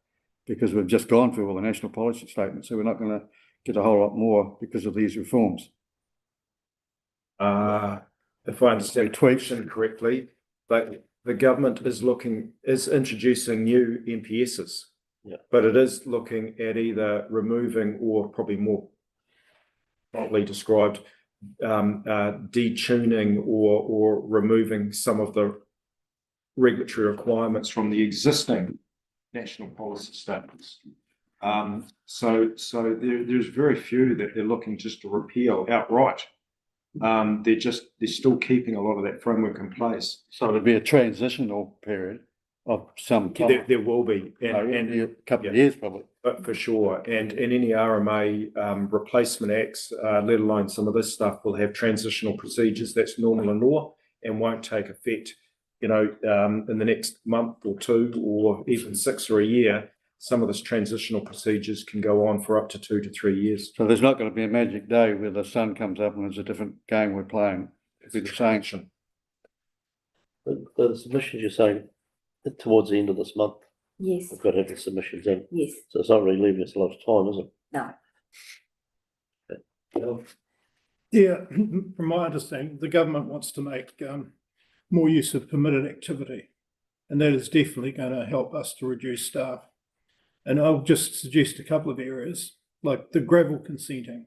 C: because we've just gone through all the national policy statements. So we're not going to get a whole lot more because of these reforms.
B: If I understand the question correctly, but the government is introducing new NPSs, but it is looking at either removing or probably more properly described, detuning or removing some of the regulatory requirements from the existing national policy statements. So there's very few that they're looking just to repeal outright. They're still keeping a lot of that framework in place.
C: So it'll be a transitional period. of some
B: There,
C: time.
B: there will be, and
C: A couple of
B: yeah.
C: years probably.
B: but for sure, and any RMA replacement acts, let alone some of this stuff, will have transitional procedures. That's normal in law and won't take effect, in the next month or two, or even 6 or a year. Some of this transitional procedures can go on for up to 2 to 3 years.
C: So there's not going to be a magic day where the sun comes up and it's a different game we're playing.
B: It's
C: It'll be
B: a
C: the same.
B: transition.
A: The submissions you're saying towards the end of this month,
E: Yes,
A: we've got to have the submissions in.
E: yes,
A: So it's not really leaving us a lot of time, is it?
E: no.
D: Yeah, from my understanding, the government wants to make more use of permitted activity. And that is definitely going to help us to reduce staff. And I'll just suggest a couple of areas, like the gravel consenting.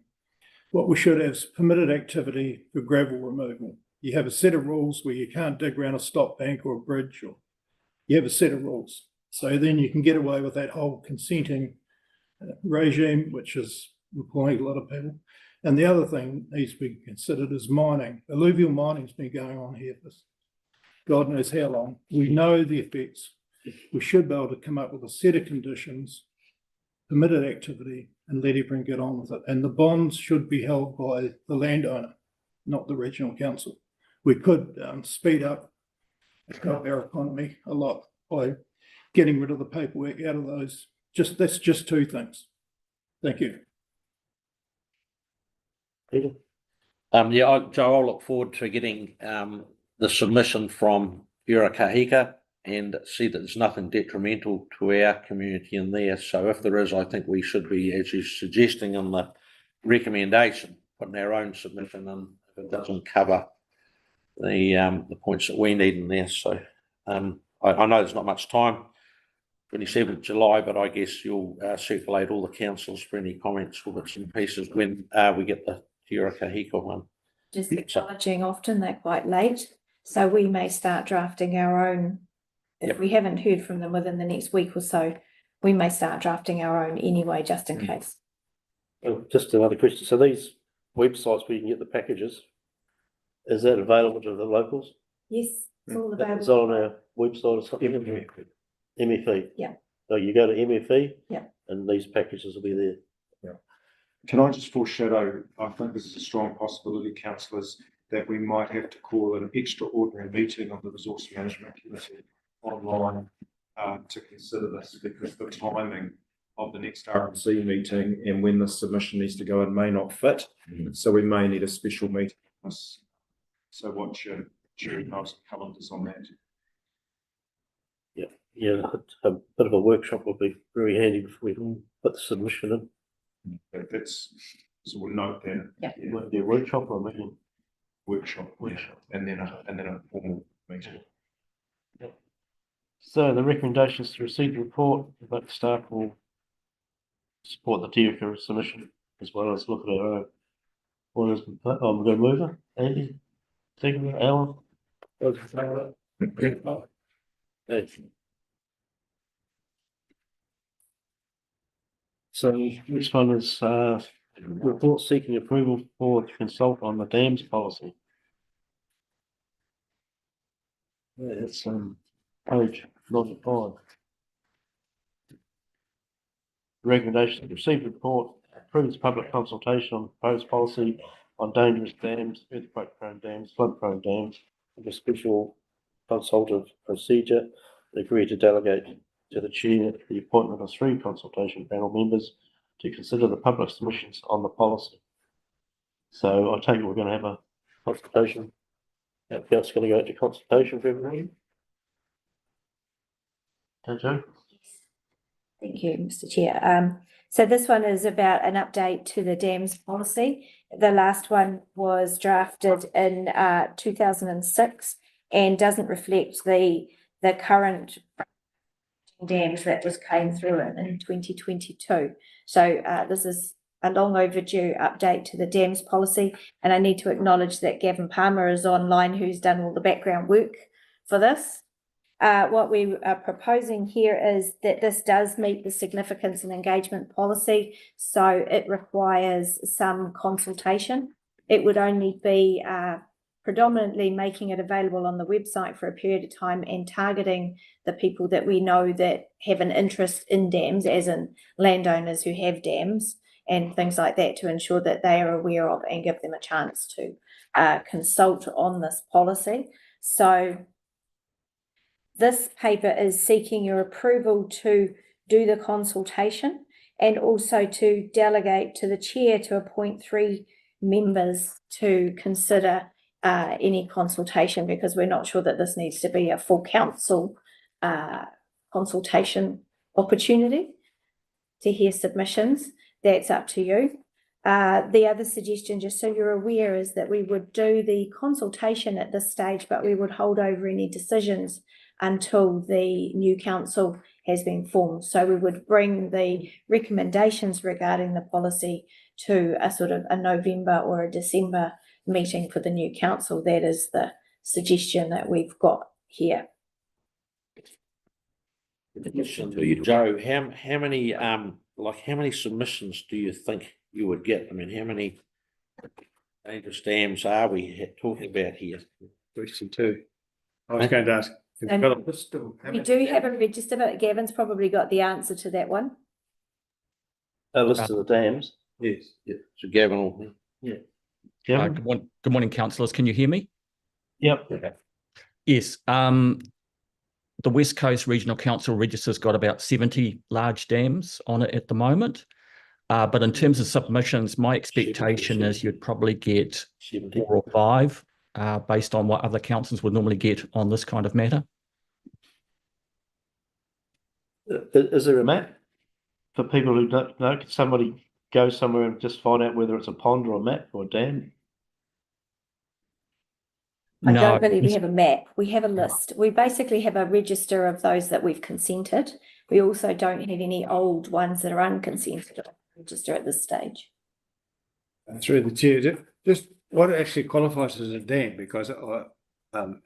D: What we should have is permitted activity for gravel removal. You have a set of rules where you can't dig around a stop bank or a bridge, or you have a set of rules. So then you can get away with that whole consenting regime, which is employing a lot of people. And the other thing needs to be considered is mining. Alluvial mining's been going on here for God knows how long. We know the effects. We should be able to come up with a set of conditions, permitted activity, and let everyone get on with it. And the bonds should be held by the landowner, not the regional council. We could speed up our economy a lot by getting rid of the paperwork out of those. That's just 2 things. Thank you.
A: Peter?
F: Joe, I'll look forward to getting the submission from Yurakahika and see that there's nothing detrimental to our community in there. So if there is, I think we should be, as you're suggesting in the recommendation, putting our own submission in if it doesn't cover the points that we need in there. So I know there's not much time, 27th July, but I guess you'll circulate all the councils for any comments or bits and pieces when we get the Yurakahika one.
E: Just acknowledging often they're quite late, so we may start drafting our own. If we haven't heard from them within the next week or so, we may start drafting our own anyway, just in case.
A: Just another question. So these websites where you can get the packages, is that available to the locals?
E: Yes, it's all
A: Is that
E: available.
A: on our website or something? MFE?
E: Yeah.
A: So you go to MFE?
E: Yeah.
A: And these packages will be there.
B: Can I just foreshadow, I think this is a strong possibility, councillors, that we might have to call an extraordinary meeting of the Resource Management Committee online to consider this, because the timing of the next RMC meeting and when the submission needs to go in may not fit. So we may need a special meeting. So watch your calendars on that.
A: Yeah, a bit of a workshop would be very handy before we can put the submission in.
B: So we'll note that.
E: Yeah.
A: Might be a workshop or a meeting.
B: Workshop, and then a formal meeting.
A: So the recommendations to receive the report, but staff will support the TUCA submission as well as look at our own. What is, I'm going to move it. Andy, second, Alan. Okay. So this one is report seeking approval for to consult on the dams policy. Yeah, it's page 95. Recommendation to receive the report, approves public consultation on proposed policy on dangerous dams, earthquake-prone dams, flood-prone dams, with a special consultative procedure, and agree to delegate to the chair the appointment of 3 consultation panel members to consider the public submissions on the policy. So I take it we're going to have a consultation. That's going to go to consultation for everybody. Okay, Joe?
E: Thank you, Mr. Chair. So this one is about an update to the dams policy. The last one was drafted in 2006 and doesn't reflect the current dams that came through in 2022. So this is a long overdue update to the dams policy, and I need to acknowledge that Gavin Palmer is online, who's done all the background work for this. What we are proposing here is that this does meet the significance and engagement policy, so it requires some consultation. It would only be predominantly making it available on the website for a period of time and targeting the people that we know that have an interest in dams, as in landowners who have dams and things like that, to ensure that they are aware of and give them a chance to consult on this policy. So this paper is seeking your approval to do the consultation and also to delegate to the chair to appoint 3 members to consider any consultation, because we're not sure that this needs to be a full council consultation opportunity to hear submissions. That's up to you. The other suggestion, just so you're aware, is that we would do the consultation at this stage, but we would hold over any decisions until the new council has been formed. So we would bring the recommendations regarding the policy to a sort of a November or a December meeting for the new council. That is the suggestion that we've got here.
F: Joe, how many how many submissions do you think you would get? I mean, how many dangerous dams are we talking about here?
J: 2. I was going to ask.
E: We do have a register, but Gavin's probably got the answer to that one.
A: A list of the dams.
J: Yes.
F: Yeah. So Gavin will, yeah.
A: Gavin?
M: Good morning, councillors. Can you hear me?
A: Yep.
F: Okay.
M: Yes. The West Coast Regional Council register's got about 70 large dams on it at the moment. But in terms of submissions, my expectation is you'd probably get 4 or 5 based on what other councils would normally get on this kind of matter.
A: Is there a map for people who don't know? Could somebody go somewhere and just find out whether it's a pond or a map or a dam?
E: I don't believe we have a map. We have a list. We basically have a register of those that we've consented. We also don't have any old ones that are unconsented on the register at this stage.
J: Through the chair, just what actually qualifies as a dam? Because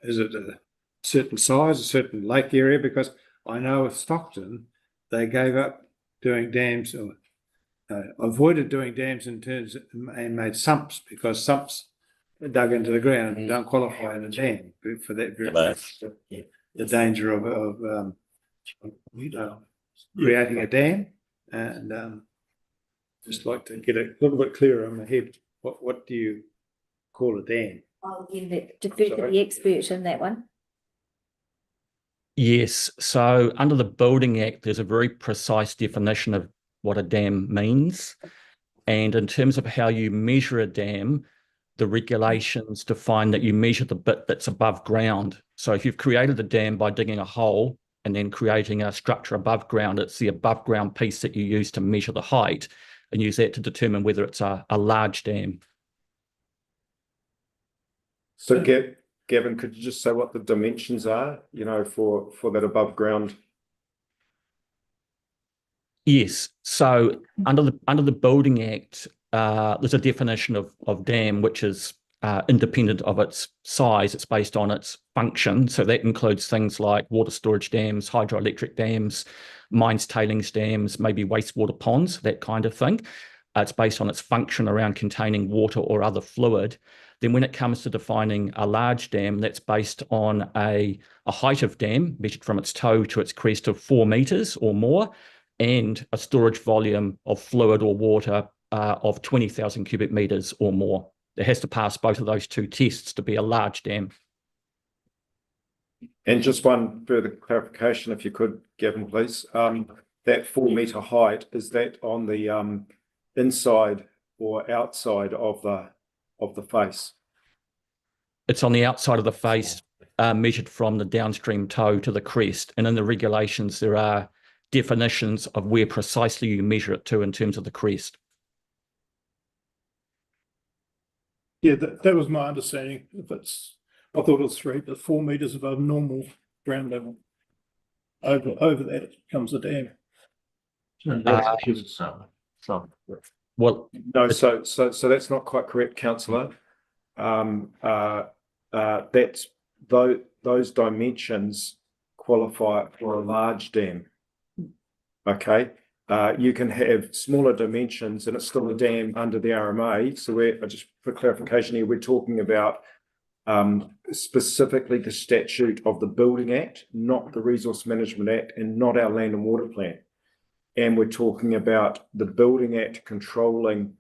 J: is it a certain size, a certain lake area? Because I know with Stockton, they gave up doing dams or avoided doing dams in terms and made sumps, because sumps dug into the ground and don't qualify in a dam for that very the danger of creating a dam. And just like to get a little bit clearer on my head, what do you call a dam?
E: I'll give it to the expert in that one.
M: Yes. So under the Building Act, there's a very precise definition of what a dam means. And in terms of how you measure a dam, the regulations define that you measure the bit that's above ground. So if you've created a dam by digging a hole and then creating a structure above ground, it's the above ground piece that you use to measure the height and use that to determine whether it's a large dam.
B: So Gavin, could you just say what the dimensions are, for that above ground?
M: Yes. So under the Building Act, there's a definition of dam which is independent of its size. It's based on its function. So that includes things like water storage dams, hydroelectric dams, mines tailings dams, maybe wastewater ponds, that kind of thing. It's based on its function around containing water or other fluid. Then when it comes to defining a large dam, that's based on a height of dam measured from its toe to its crest of 4 meters or more, and a storage volume of fluid or water of 20,000 cubic meters or more. It has to pass both of those 2 tests to be a large dam.
B: And just one further clarification, if you could, Gavin, please. That 4 meter height, is that on the inside or outside of the face?
M: It's on the outside of the face, measured from the downstream toe to the crest. And in the regulations, there are definitions of where precisely you measure it to in terms of the crest.
D: Yeah, that was my understanding. I thought it was 3, but 4 meters above normal ground level. Over that it becomes a dam.
M: Well,
B: no, so that's not quite correct, councillor. That's those dimensions qualify for a large dam. Okay, you can have smaller dimensions and it's still a dam under the RMA. So just for clarification here, we're talking about specifically the statute of the Building Act, not the Resource Management Act, and not our Land and Water Plan. And we're talking about the Building Act controlling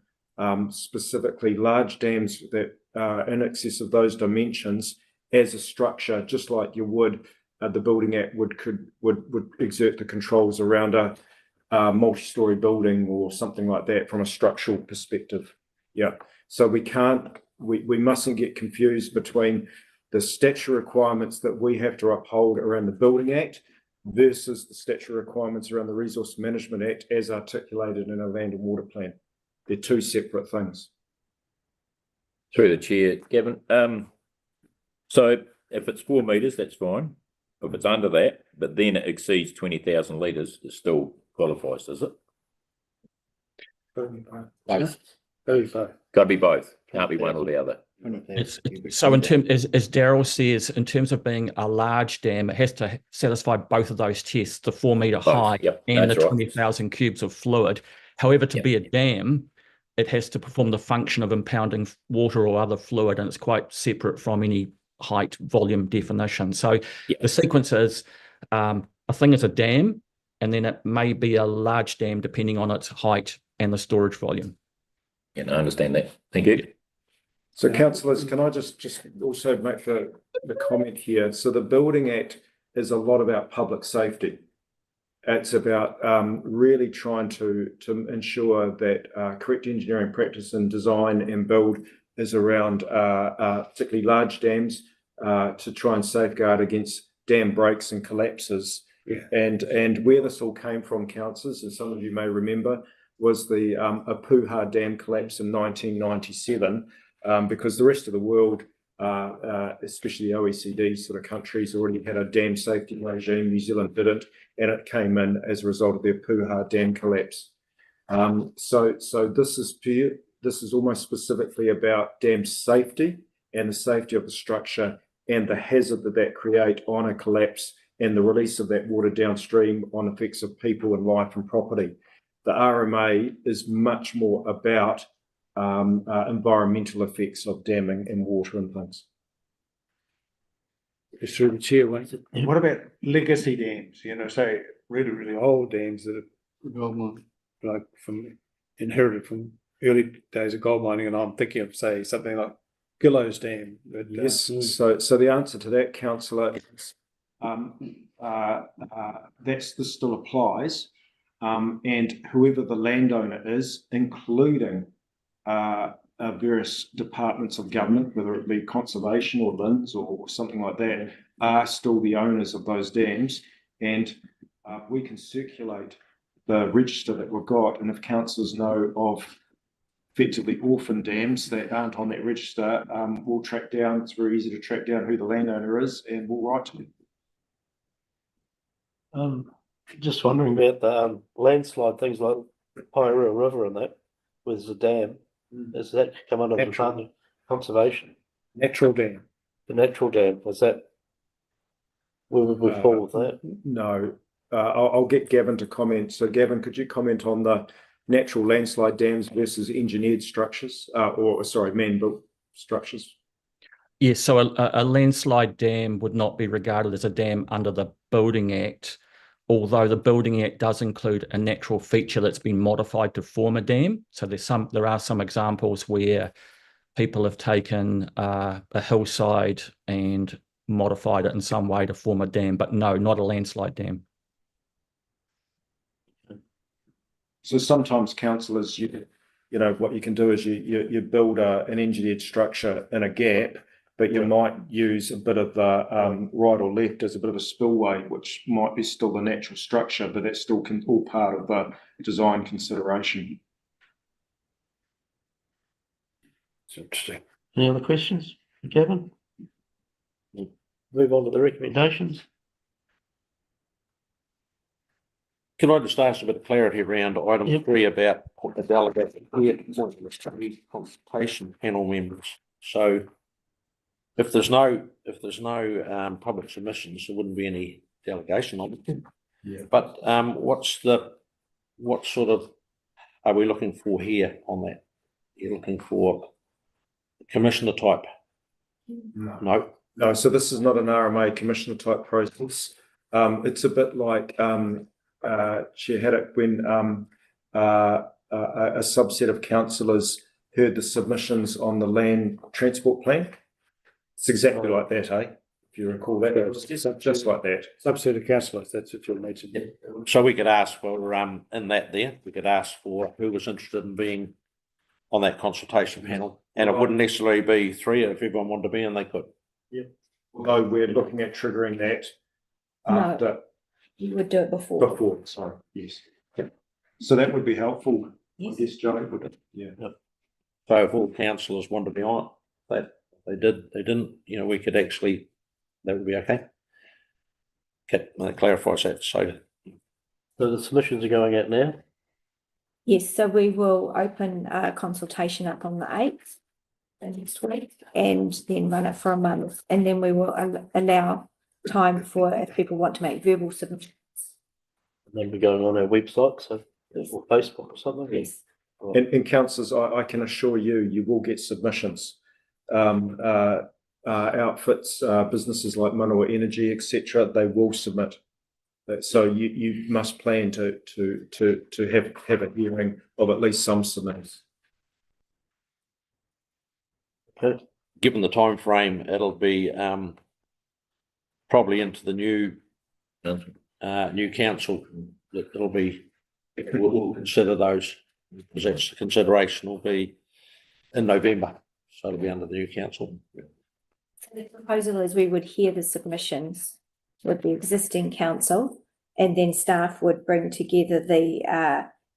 B: specifically large dams that are in excess of those dimensions as a structure, just like you would, the Building Act would exert the controls around a multi-story building or something like that from a structural perspective. Yeah, so we mustn't get confused between the statutory requirements that we have to uphold around the Building Act versus the statutory requirements around the Resource Management Act as articulated in our Land and Water Plan. They're two separate things.
L: Through the chair, Gavin. So if it's 4 metres, that's fine. If it's under that, but then it exceeds 20,000 litres, it still qualifies, does it?
F: Both.
L: Got to be both. Can't be one or the other.
M: So in terms, as Daryl says, in terms of being a large dam, it has to satisfy both of those tests, the 4 metre height and the 20,000 cubes of fluid. However, to be a dam, it has to perform the function of impounding water or other fluid, and it's quite separate from any height volume definition. So the sequence is a thing is a dam, and then it may be a large dam depending on its height and the storage volume.
L: Yeah, I understand that. Thank you.
B: So councillors, can I just also make the comment here? So the Building Act is a lot about public safety. It's about really trying to ensure that correct engineering practice and design and build is around particularly large dams to try and safeguard against dam breaks and collapses. Yeah. And where this all came from, councillors, as some of you may remember, was the Apuha Dam collapse in 1997, because the rest of the world, especially the OECD sort of countries, already had a dam safety regime. New Zealand didn't, and it came in as a result of the Apuha Dam collapse. So this is almost specifically about dam safety and the safety of the structure and the hazard that create on a collapse and the release of that water downstream on effects of people and life and property. The RMA is much more about environmental effects of damming and water and things.
J: It's through the chair, what about legacy dams? You know, say really, really old dams that are like inherited from early days of gold mining, and I'm thinking of, say, something like Gillows Dam.
B: Yes. So the answer to that, councillor, is this still applies, and whoever the landowner is, including various departments of government, whether it be conservation or LINZ or something like that, are still the owners of those dams, and we can circulate the register that we've got, and if councillors know of effectively orphan dams that aren't on that register, we'll track down, it's very easy to track down who the landowner is, and we'll write to them.
A: Just wondering about the landslide, things like Pyro River and that, where there's a dam. Does that come under the Department of Conservation?
J: Natural dam.
A: The natural dam, was that, where would we fall with that?
B: No, I'll get Gavin to comment. So Gavin, could you comment on the natural landslide dams versus engineered structures, man-built structures?
M: Yes, so a landslide dam would not be regarded as a dam under the Building Act, although the Building Act does include a natural feature that's been modified to form a dam. So there are some examples where people have taken a hillside and modified it in some way to form a dam, but no, not a landslide dam.
B: So sometimes councillors, you know, what you can do is you build an engineered structure in a gap, but you might use a bit of the right or left as a bit of a spillway, which might be still the natural structure, but that's still all part of the design consideration.
A: It's interesting. Any other questions, Gavin? Move on to the recommendations.
F: Can I just ask a bit of clarity around item 3 about the delegate consultation panel members? So if there's no public submissions, there wouldn't be any delegation on it.
B: Yeah.
F: But what sort of are we looking for here on that? You're looking for commissioner type No,
B: No, so this is not an RMA commissioner type process. It's a bit like, Chair Haddock, when, a subset of councillors heard the submissions on the land transport plan. It's exactly like that, eh? If you recall that, it was just like that.
J: Subset of councillors, that's what you'll need to do.
F: so we could ask for, in that there, we could ask for who was interested in being on that consultation panel. And it wouldn't necessarily be three, if everyone wanted to be in, they could.
B: Although we're looking at triggering that after,
E: You would do it before.
B: sorry, yes. So that would be helpful, I guess, Joe, would it? Yeah.
F: So if all councillors want to be on it, they didn't, we could actually, that would be okay. Okay, that clarifies that, so.
A: So the submissions are going out now?
E: Yes, so we will open a consultation up on the 8th next week and then run it for a month. And then we will allow time for if people want to make verbal submissions.
A: And then we're going on our website, so or Facebook or something?
E: Yes.
B: And councillors, I can assure you, you will get submissions. Outfits, businesses like Manawa Energy, etc., they will submit. So you must plan to have a hearing of at least some submitters.
A: Okay.
F: Given the time frame, it'll be probably into the new council. It'll be, we'll consider those, because that's the consideration will be in November, so it'll be under the new council.
E: So the proposal is we would hear the submissions with the existing council, and then staff would bring together the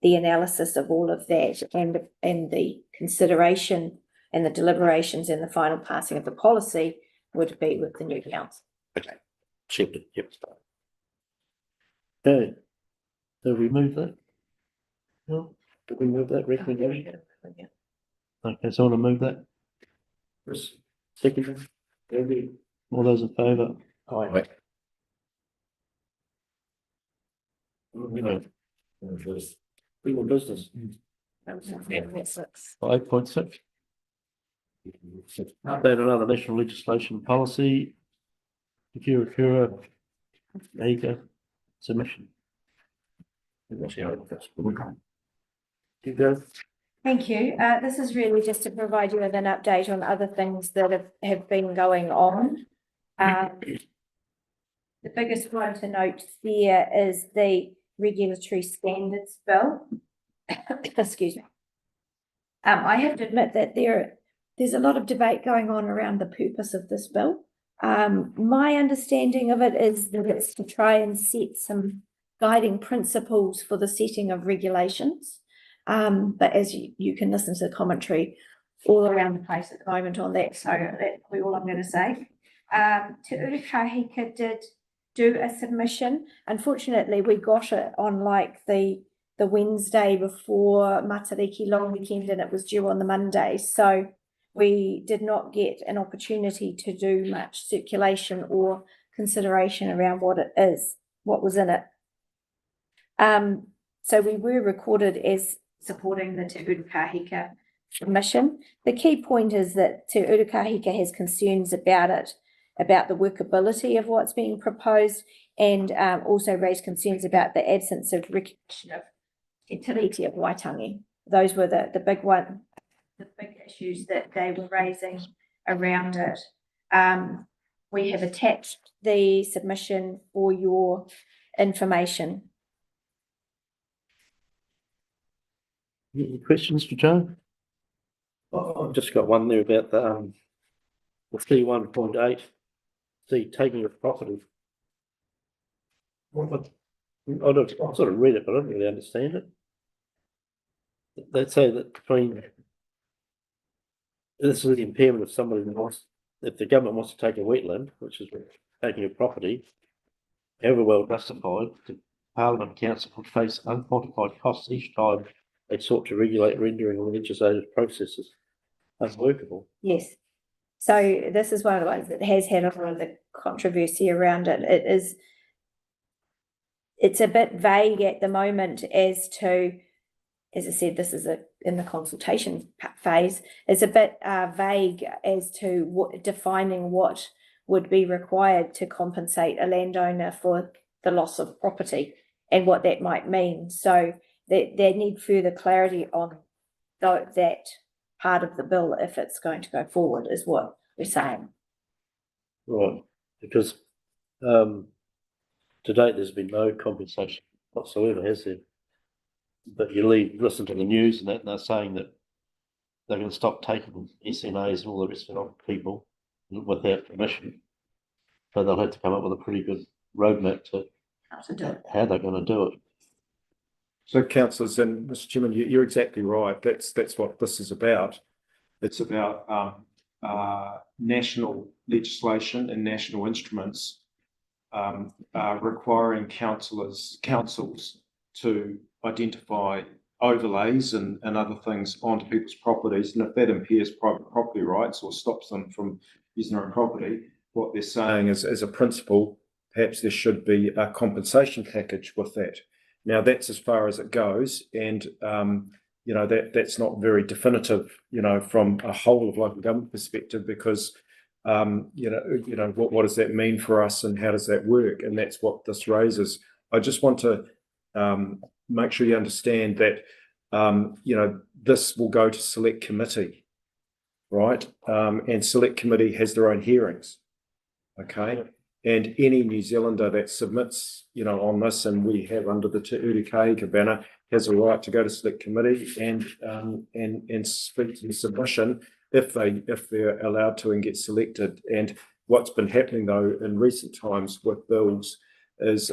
E: analysis of all of that and the consideration and the deliberations and the final passing of the policy would be with the new council.
F: Okay, accepted, yep.
A: Okay. So we move that? No? Did we move that recommendation? Okay, so I want to move that? Second. All those in favour?
L: Aye.
A: Legal business. 5.6. Update on other national legislation policy. Kura AGA submission. You go.
E: Thank you. This is really just to provide you with an update on other things that have been going on. The biggest one to note there is the regulatory standards bill. Excuse me. I have to admit that there's a lot of debate going on around the purpose of this bill. My understanding of it is that it's to try and set some guiding principles for the setting of regulations. But as you can listen to the commentary all around the place at the moment on that, so that's probably all I'm going to say. Te Urukahika did do a submission. Unfortunately, we got it on like the Wednesday before Matariki long weekend, and it was due on the Monday. So we did not get an opportunity to do much circulation or consideration around what it is, what was in it. So we were recorded as supporting the Te Urukahika submission. The key point is that Te Urukahika has concerns about it, about the workability of what's being proposed, and also raised concerns about the absence of recognition of Te Tiriti of Waitangi. Those were the big issues that they were raising around it. We have attached the submission for your information.
A: Any questions for Joe? I've just got one there about the C1.8, taking of property. I sort of read it, but I don't really understand it. They say that this is the impairment of somebody who wants, if the government wants to take a wetland, which is taking a property, however well justified, the Parliament and Council could face unquantified costs each time they sought to regulate rendering legislative processes unworkable.
E: Yes. So this is one of the ones that has had a lot of the controversy around it. It's a bit vague at the moment as to as I said, this is in the consultation phase. It's a bit vague as to defining what would be required to compensate a landowner for the loss of property and what that might mean. So they need further clarity on that part of the bill if it's going to go forward, is what we're saying.
A: Right, because to date, there's been no compensation whatsoever, has there? But you listen to the news and that, and they're saying that they're going to stop taking SNAs and all the rest of it off people without permission. So they'll have to come up with a pretty good roadmap to how they're going to do it.
B: So councillors and Mr Chairman, you're exactly right. That's what this is about. It's about national legislation and national instruments requiring councils to identify overlays and other things onto people's properties. And if that impairs private property rights or stops them from using their own property, what they're saying is, as a principle, perhaps there should be a compensation package with that. Now, that's as far as it goes. And, you know, that's not very definitive, you know, from a whole of local government perspective, because, you know, what does that mean for us and how does that work? And that's what this raises. I just want to make sure you understand that, you know, this will go to select committee, right? And select committee has their own hearings, okay? And any New Zealander that submits, you know, on this, and we have under the Te Urikahi Cabana, has a right to go to select committee and speak to the submission if they're allowed to and get selected. And what's been happening though in recent times with bills is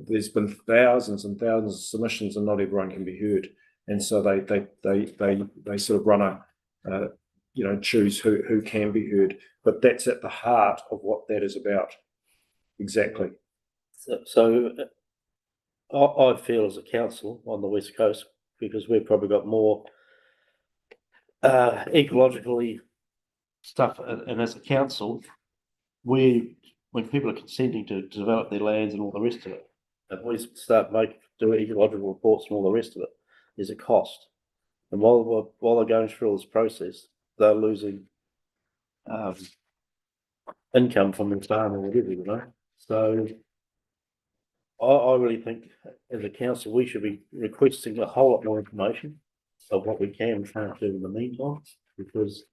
B: there's been thousands and thousands of submissions and not everyone can be heard. And so they sort of run a you know, choose who can be heard. But that's at the heart of what that is about. Exactly.
A: So I feel as a council on the West Coast, because we've probably got more ecologically stuff, and as a council, when people are consenting to develop their lands and all the rest of it, and we start doing ecological reports and all the rest of it, there's a cost. And while they're going through all this process, they're losing income from their farm or whatever, you know. So I really think as a council we should be requesting a whole lot more information of what we can and can't do in the meantime, because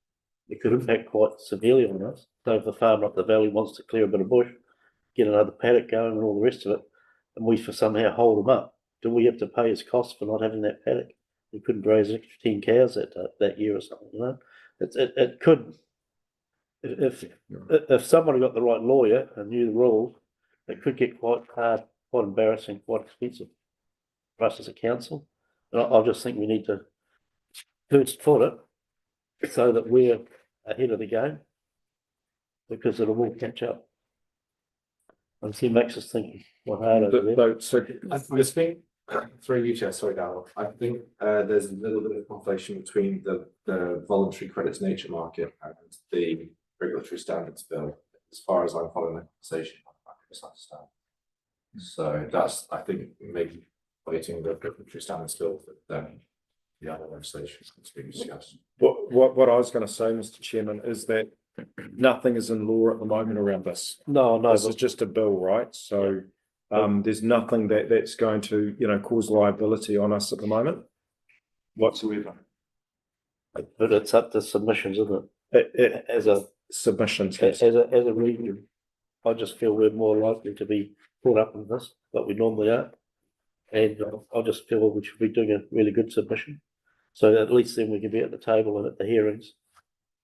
A: it could impact quite severely on us. So if the farmer up the valley wants to clear a bit of bush, get another paddock going and all the rest of it, and we for somehow hold them up, do we have to pay his cost for not having that paddock? We couldn't raise an extra 10 cows that year or something, you know. It could, if somebody got the right lawyer and knew the rules, it could get quite hard, quite embarrassing, quite expensive for us as a council. And I just think we need to first foot it so that we're ahead of the game, because it'll all catch up. And see, makes us think what hard over there.
B: So
H: I think through you, Chair, sorry, Darryl. I think there's a little bit of conflation between the voluntary credits nature market and the regulatory standards bill. As far as I'm following the conversation, I can misunderstand. So that's, I think, maybe waiting the regulatory standards bill, but then the other legislation is being discussed.
B: what I was going to say, Mr Chairman, is that nothing is in law at the moment around this.
A: No,
B: This is just a bill, right? So there's nothing that's going to, you know, cause liability on us at the moment whatsoever.
A: but it's up to submissions, isn't it? As a
B: Submissions.
A: as a region, I just feel we're more likely to be caught up in this, but we normally are. And I just feel we should be doing a really good submission. So at least then we can be at the table and at the hearings.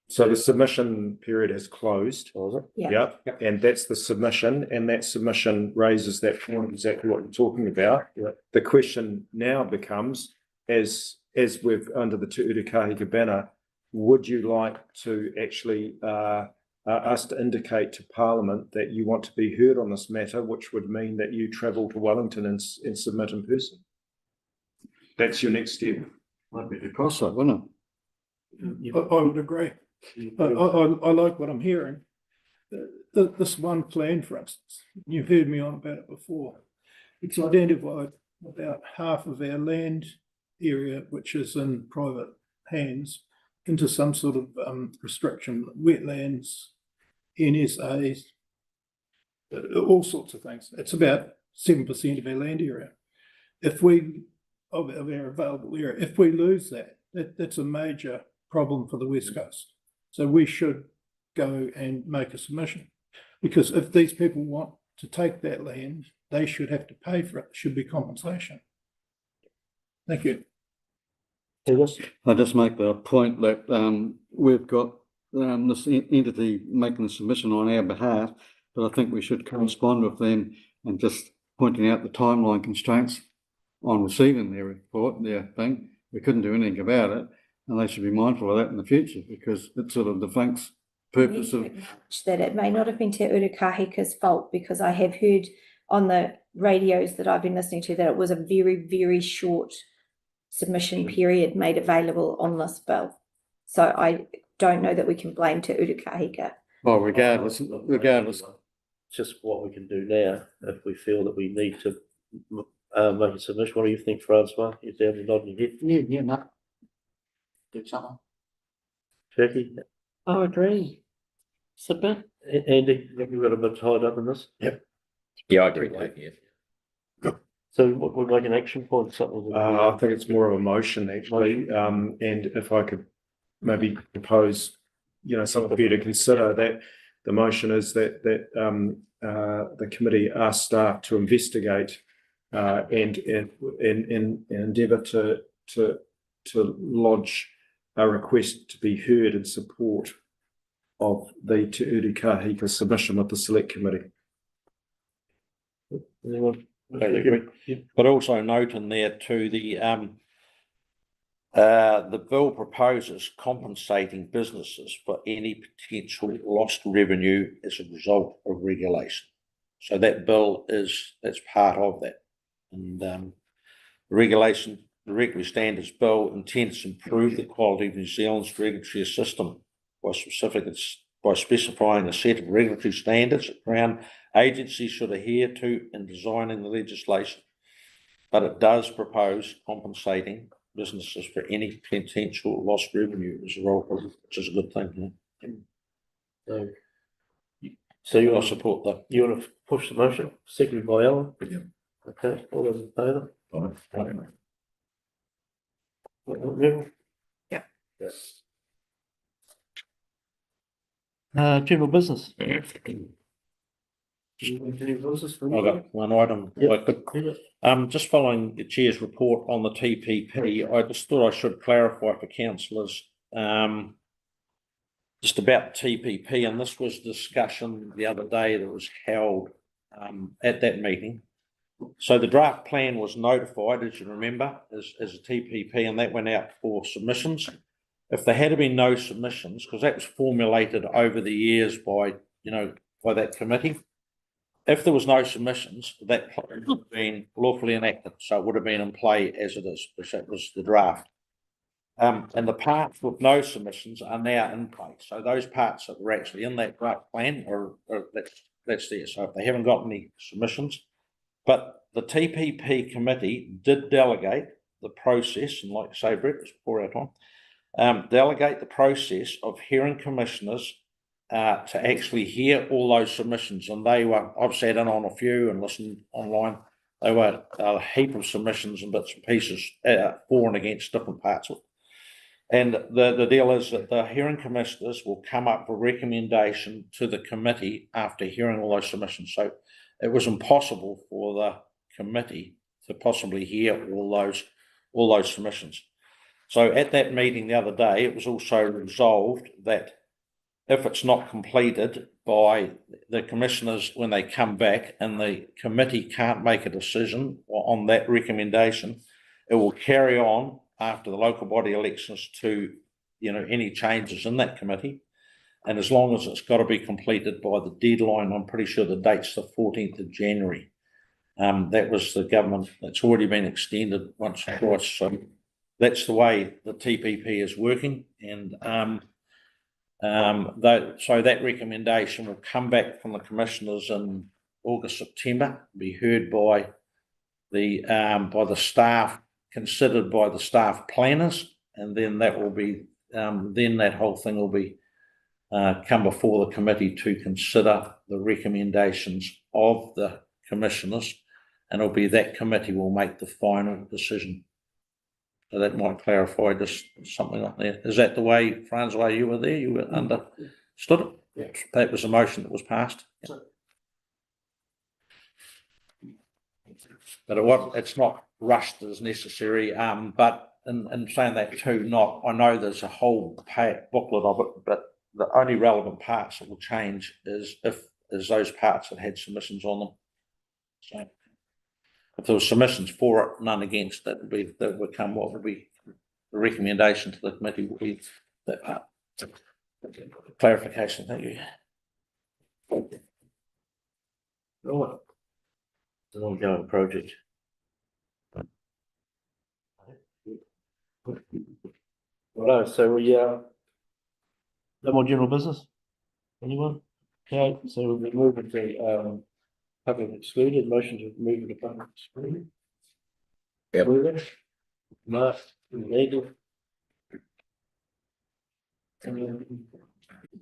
B: So the submission period has closed.
A: Was it?
E: Yeah.
B: Yep. And that's the submission, and that submission raises that point, exactly what you're talking about.
A: Yeah.
B: The question now becomes, as we've under the Te Urikahi Cabana, would you like to actually us to indicate to Parliament that you want to be heard on this matter, which would mean that you travel to Wellington and submit in person? That's your next step.
C: Might be a crossover, wouldn't it?
D: I would agree. I like what I'm hearing. This one plan, for instance, you've heard me on about it before. It's identified about half of our land area which is in private hands into some sort of restriction, wetlands, NSAs, all sorts of things. It's about 7% of our land area. If we, of our available area, if we lose that's a major problem for the West Coast. So we should go and make a submission, because if these people want to take that land, they should have to pay for it. There should be compensation. Thank you.
C: I just make the point that we've got this entity making the submission on our behalf, but I think we should correspond with them and just pointing out the timeline constraints on receiving their report, their thing. We couldn't do anything about it, and they should be mindful of that in the future, because it sort of defeats purpose of.
E: That it may not have been Te Urukahika's fault, because I have heard on the radios that I've been listening to that it was a very, very short submission period made available on this bill. So I don't know that we can blame Te Urukahika.
C: Well, regardless,
A: Just what we can do now, if we feel that we need to make a submission. What do you think, Francois? You're down nodding your head.
M: Yeah, no. Do something.
A: Jackie,
K: I agree. Submit.
A: Andy, have you got a bit tied up in this?
B: Yep.
L: Yeah, I agree, Dave, yeah.
A: So what would like an action point, something?
B: I think it's more of a motion actually, and if I could maybe propose, some of you to consider that the motion is that the committee ask staff to investigate and endeavour to lodge a request to be heard in support of the Te Urukahika submission with the select committee.
A: Anyone?
F: But also note in there too, the bill proposes compensating businesses for any potential lost revenue as a result of regulation. So that bill that's part of that. And the Regulatory Standards Bill intends to improve the quality of New Zealand's regulatory system by specifying a set of regulatory standards that Crown agencies should adhere to in designing the legislation. But it does propose compensating businesses for any potential lost revenue as a result, which is a good thing.
A: So you want to support that? You want to push the motion? Seconded by Alan?
B: Yep.
A: Okay, all those in favour?
G: Yeah.
A: Yes. General business. Any business for
F: I've got one item.
A: Yep.
F: Just following the chair's report on the TPP, I just thought I should clarify for councillors just about TPP, and this was discussion the other day that was held at that meeting. So the draft plan was notified, as you remember, as a TPP, and that went out for submissions. If there had been no submissions, because that was formulated over the years by that committee, if there was no submissions, that plan would have been lawfully enacted, so it would have been in play as it is, because that was the draft. And the parts with no submissions are now in place. So those parts that were actually in that draft plan that's there. So if they haven't got any submissions, but the TPP committee did delegate the process, and like I say, Brett, it's before our time, delegate the process of hearing commissioners to actually hear all those submissions. And I've sat in on a few and listened online. They were a heap of submissions and bits and pieces for and against different parts of it. And the deal is that the hearing commissioners will come up with a recommendation to the committee after hearing all those submissions. So it was impossible for the committee to possibly hear all those submissions. So at that meeting the other day, it was also resolved that if it's not completed by the commissioners when they come back and the committee can't make a decision on that recommendation, it will carry on after the local body elections to, any changes in that committee. And as long as it's got to be completed by the deadline, I'm pretty sure the date's the 14th of January. That was the government, that's already been extended once or twice. So that's the way the TPP is working. And so that recommendation will come back from the commissioners in August, September, be heard by the staff considered by the staff planners, and then that will be, then that whole thing will be come before the committee to consider the recommendations of the commissioners, and it'll be that committee will make the final decision. So that might clarify just something up there. Is that the way, Francois, you were there? You were understood it?
B: Yeah.
F: That was the motion that was passed. But it's not rushed as necessary. But in saying that too, I know there's a whole booklet of it, but the only relevant parts that will change is those parts that had submissions on them. So if there were submissions for it, none against, that would come what would be the recommendation to the committee will be that part. Clarification, thank you. Right. It's an ongoing project. Right, so we no more general business? Anyone? Okay, so we'll be moving to public excluded, motion to move to public excluded.
L: Yep.
F: Mark, legal.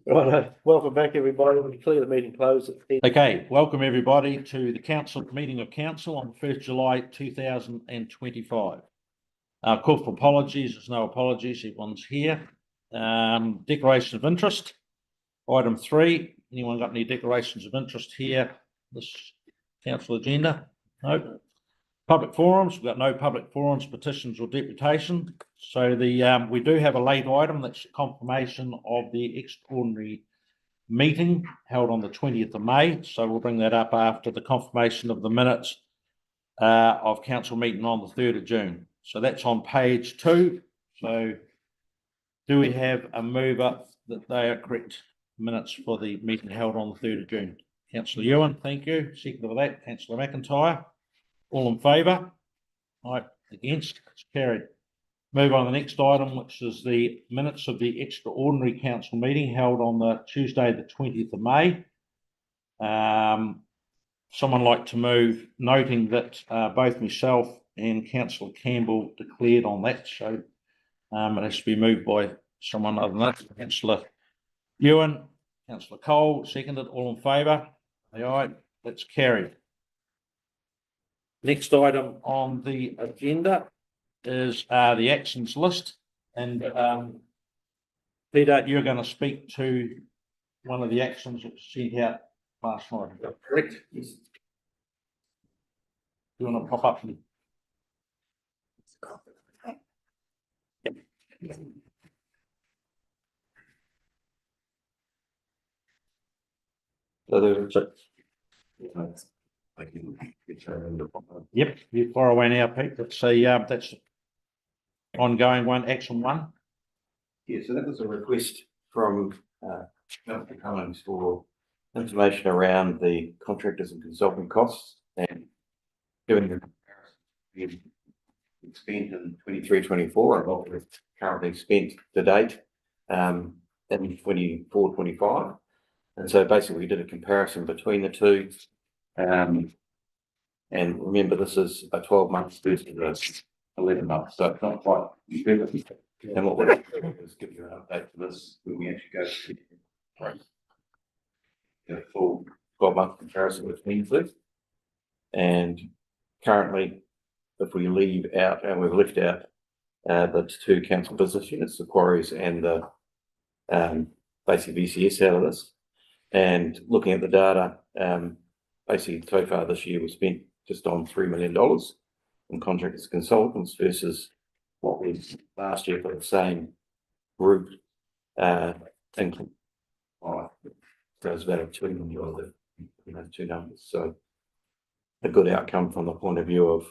F: Right, welcome back, everybody. We'll declare the meeting closed. Okay, welcome everybody to the council meeting of council on 1st July 2025. Call for apologies. There's no apologies. Everyone's here. Declaration of interest. Item 3. Anyone got any declarations of interest here? This council agenda? No. Public forums. We've got no public forums, petitions or deputation. So we do have a late item. That's confirmation of the extraordinary meeting held on the 20th of May. So we'll bring that up after the confirmation of the minutes of council meeting on the 3rd of June. So that's on page 2. So do we have a mover that they are correct minutes for the meeting held on the 3rd of June? Councillor Ewan, thank you. Second for that, Councillor McIntyre. All in favour? Aye. Against? It's carried. Move on to the next item, which is the minutes of the extraordinary council meeting held on the Tuesday, the 20th of May. Someone like to move, noting that both myself and Councillor Campbell declared on that, so it has to be moved by someone other than that. Councillor Ewan, Councillor Cole, seconded. All in favour? Aye. That's carried. Next item on the agenda is the actions list, and Peter, you're going to speak to one of the actions that was sent out last night. Is that correct? Yes. You want to pop up? Yep. Yep, you're far away now, Pete. That's that's ongoing one, action 1.
N: Yeah, so that was a request from Councillor Cummings for information around the contractors and consulting costs, and doing the comparison spent in 23-24 and what we've currently spent to date in 24-25. And so basically we did a comparison between the two. And remember, this is a 12 months versus 11 months, so it's not quite perfect. And what we're doing is give you an update for this when we actually go to the full 12-month comparison between the two. And currently, if we leave out, and we've left out the two council business units, the quarries and the basically VCS out of this, and looking at the data, basically so far this year we spent just on $3 million on contractors consultants versus what was last year for the same group income. So it's about a $2 million in those two numbers. So a good outcome from the point of view of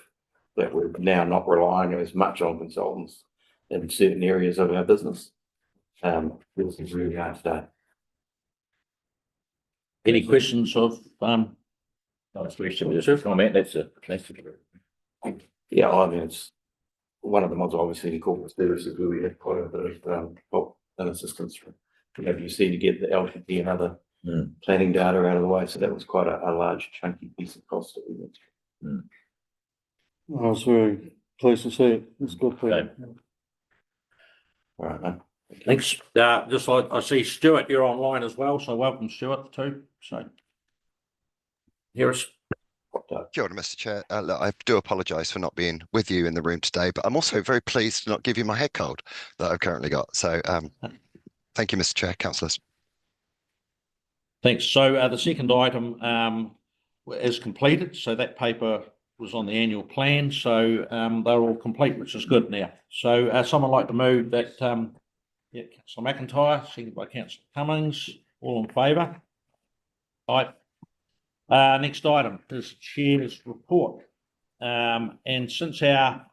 N: that we're now not relying as much on consultants in certain areas of our business. This is really hard today.
F: Any questions of
L: Question, just a comment. That's a
N: yeah, I mean, it's one of the mods obviously in corporate services where we had quite a bit of help and assistance from PwC to get the LTP and other planning data out of the way. So that was quite a large chunky piece of cost that we went through.
C: I was very Pleased to see it. It's good, Peter.
L: Okay.
N: All right, man.
F: Thanks. Just like I see Stuart, you're online as well, so welcome Stuart too. So. Harris.
O: Kia ora, Mr. Chair. Look, I do apologise for not being with you in the room today, but I'm also very pleased to not give you my head cold that I've currently got. So thank you, Mr. Chair, councillors.
F: Thanks. So the second item is completed. So that paper was on the annual plan. So they're all complete, which is good now. So someone like to move that, yeah, Councillor McIntyre, seconded by Councillor Cummings, all in favour? Aye. Next item is Chair's report. And since our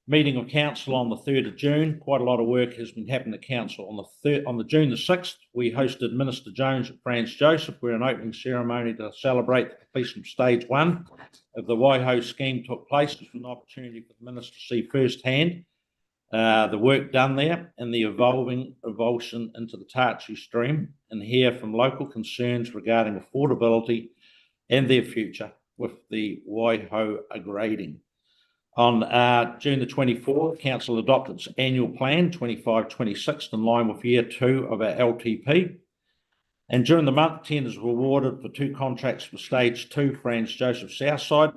F: meeting of council on the 3rd of June, quite a lot of work has been happening at council. On the June the 6th, we hosted Minister Jones at Franz Joseph, where an opening ceremony to celebrate the completion of stage 1 of the Waiho scheme took place. It was an opportunity for the minister to see firsthand the work done there and the evulsion into the Tachu stream, and hear from local concerns regarding affordability and their future with the Waiho grading. On June the 24th, Council adopted its annual plan 25-26 in line with year 2 of our LTP. And during the month, tenders were awarded for 2 contracts for stage 2 Franz Joseph Southside,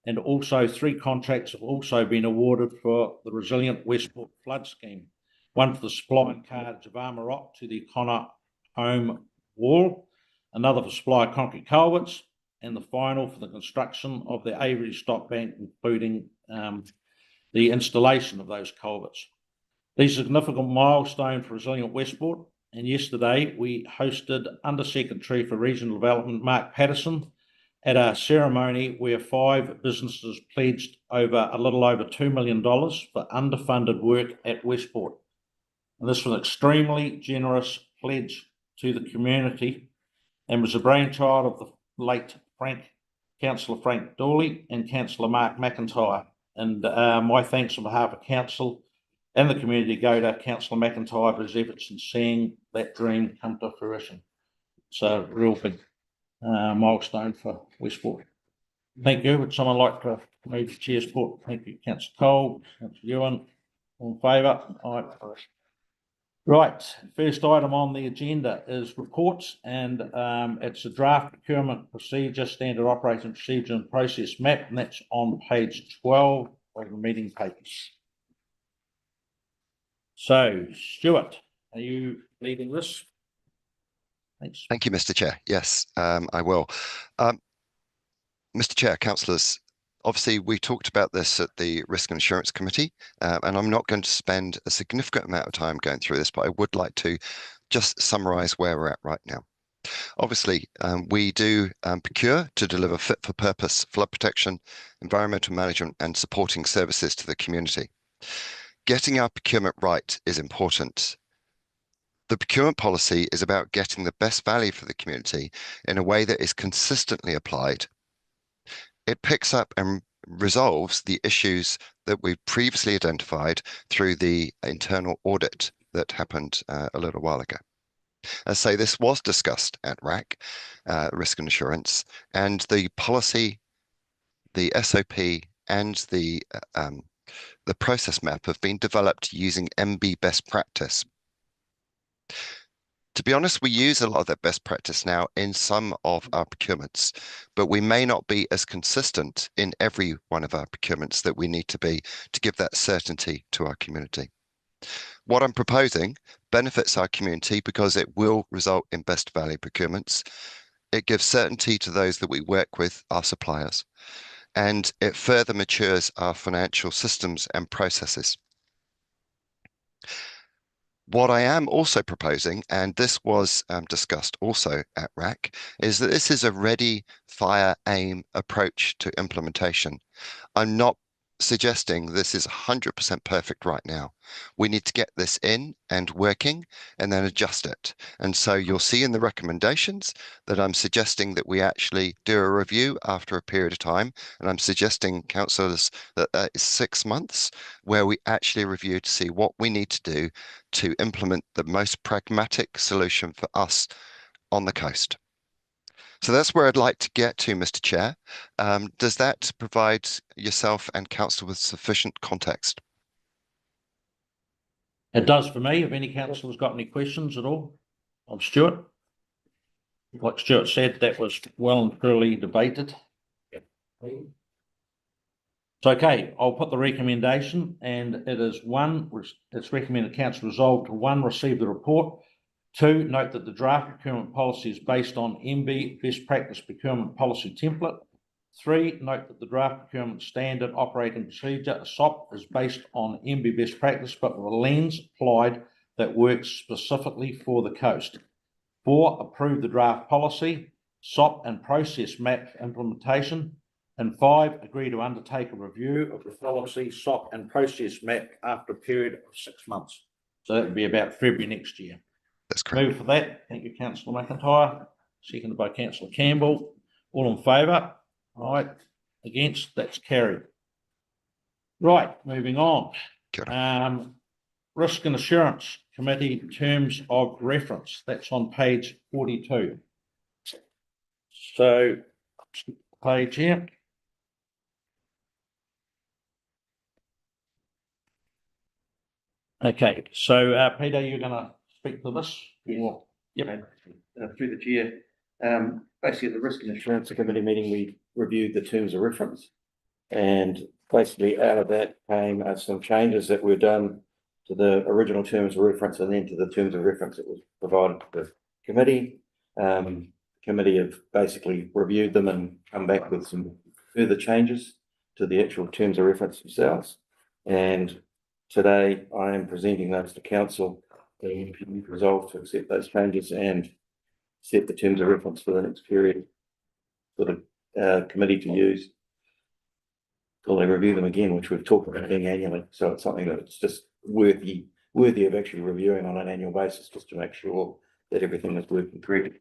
F: and also 3 contracts have also been awarded for the Resilient Westport Flood Scheme. One for the supply of Javama rock to the Connor Home Wall, another for supply of concrete culverts, and the final for the construction of the Avery Stock Bank, including the installation of those culverts. These are a significant milestone for Resilient Westport, and yesterday we hosted Under Secretary for Regional Development Mark Patterson at a ceremony where 5 businesses pledged a little over $2 million for underfunded work at Westport. And this was an extremely generous pledge to the community and was a brainchild of the late Councillor Frank Dooley and Councillor Mark McIntyre. And my thanks on behalf of Council and the community go to Councillor McIntyre for his efforts in seeing that dream come to fruition. It's a real big milestone for Westport. Thank you. Would someone like to move the Chair's report? Thank you, Councillor Cole, Councillor Ewan. All in favour? Aye. Right, first item on the agenda is reports, and it's a draft procurement procedure, standard operating procedure and process map, and that's on page 12 of the meeting papers. So, Stuart, are you leading this? Thanks.
O: Thank you, Mr. Chair. Yes, I will. Mr. Chair, councillors, obviously we talked about this at the Risk and Insurance Committee, and I'm not going to spend a significant amount of time going through this, but I would like to just summarise where we're at right now. Obviously, we do procure to deliver fit-for-purpose flood protection, environmental management and supporting services to the community. Getting our procurement right is important. The procurement policy is about getting the best value for the community in a way that is consistently applied. It picks up and resolves the issues that we previously identified through the internal audit that happened a little while ago. As I say, this was discussed at RAC, Risk and Insurance, and the policy, the SOP, and the process map have been developed using MB best practice. To be honest, we use a lot of that best practice now in some of our procurements, but we may not be as consistent in every one of our procurements that we need to be to give that certainty to our community. What I'm proposing benefits our community because it will result in best value procurements. It gives certainty to those that we work with, our suppliers, and it further matures our financial systems and processes. What I am also proposing, and this was discussed also at RAC, is that this is a ready, fire, aim approach to implementation. I'm not suggesting this is 100% perfect right now. We need to get this in and working and then adjust it. And so you'll see in the recommendations that I'm suggesting that we actually do a review after a period of time. And I'm suggesting, councillors, that that is 6 months where we actually review to see what we need to do to implement the most pragmatic solution for us on the coast. So that's where I'd like to get to, Mr. Chair. Does that provide yourself and council with sufficient context?
F: It does for me. Have any councillors got any questions at all of Stuart? Like Stuart said, that was well and truly debated. It's okay. I'll put the recommendation, and it is one, it's recommended council resolve to one, receive the report. Two, note that the draft procurement policy is based on MB best practice procurement policy template. Three, note that the draft procurement standard operating procedure, SOP, is based on MB best practice, but with a lens applied that works specifically for the coast. Four, approve the draft policy, SOP and process map implementation. And five, agree to undertake a review of the policy, SOP and process map after a period of 6 months. So that would be about February next year.
O: That's correct.
F: Move for that. Thank you, Councillor McIntyre. Seconded by Councillor Campbell. All in favour? All right. Against? That's carried. Right, moving on. Risk and Assurance Committee Terms of Reference. That's on page 42. So, page here. Okay, so Peter, you're going to speak to this?
N: Yes.
F: Yep.
N: Through the chair, basically at the Risk and Assurance Committee meeting, we reviewed the terms of reference. And basically out of that came some changes that were done to the original terms of reference and then to the terms of reference that was provided to the committee. Committee have basically reviewed them and come back with some further changes to the actual terms of reference themselves. And today I am presenting those to council. The resolve to accept those changes and set the terms of reference for the next period for the committee to use till they review them again, which we've talked about doing annually. So it's something that it's just worthy of actually reviewing on an annual basis, just to make sure that everything is working correctly.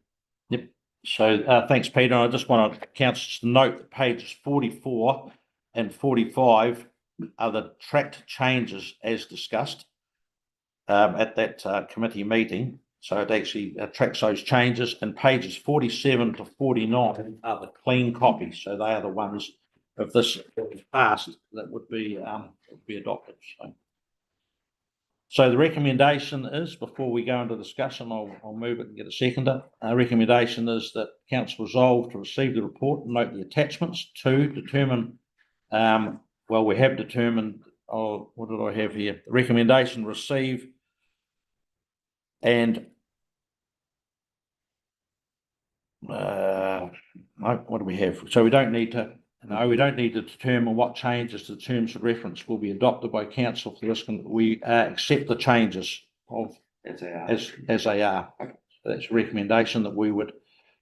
F: Yep. So thanks, Peter. I just want councillors to note that pages 44 and 45 are the tracked changes as discussed at that committee meeting. So it actually tracks those changes, and pages 47 to 49 are the clean copies. So they are the ones of this passed that would be adopted. So the recommendation is, before we go into discussion, I'll move it and get a seconder. Recommendation is that council resolve to receive the report and note the attachments. To determine, well, we have determined, what did I have here? The recommendation receive and what do we have? So we don't need to determine what changes to the terms of reference will be adopted by council for this. We accept the changes of as they are. So that's a recommendation that we would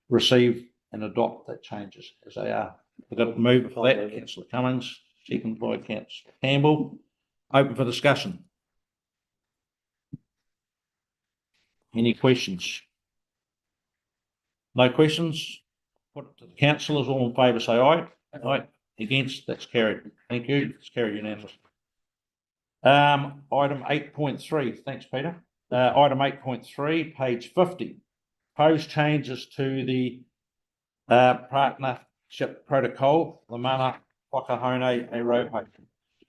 F: receive and adopt that changes as they are. We've got to move for that. Councillor Cummings, second by Councillor Campbell. Open for discussion. Any questions? No questions? Put it to the councillors. All in favour say aye. Aye. Against? That's carried. Thank you. It's carried unanimously. Item 8.3. Thanks, Peter. Item 8.3, page 50. Proposed changes to the partnership protocol, the Mana Whakahone Eirope.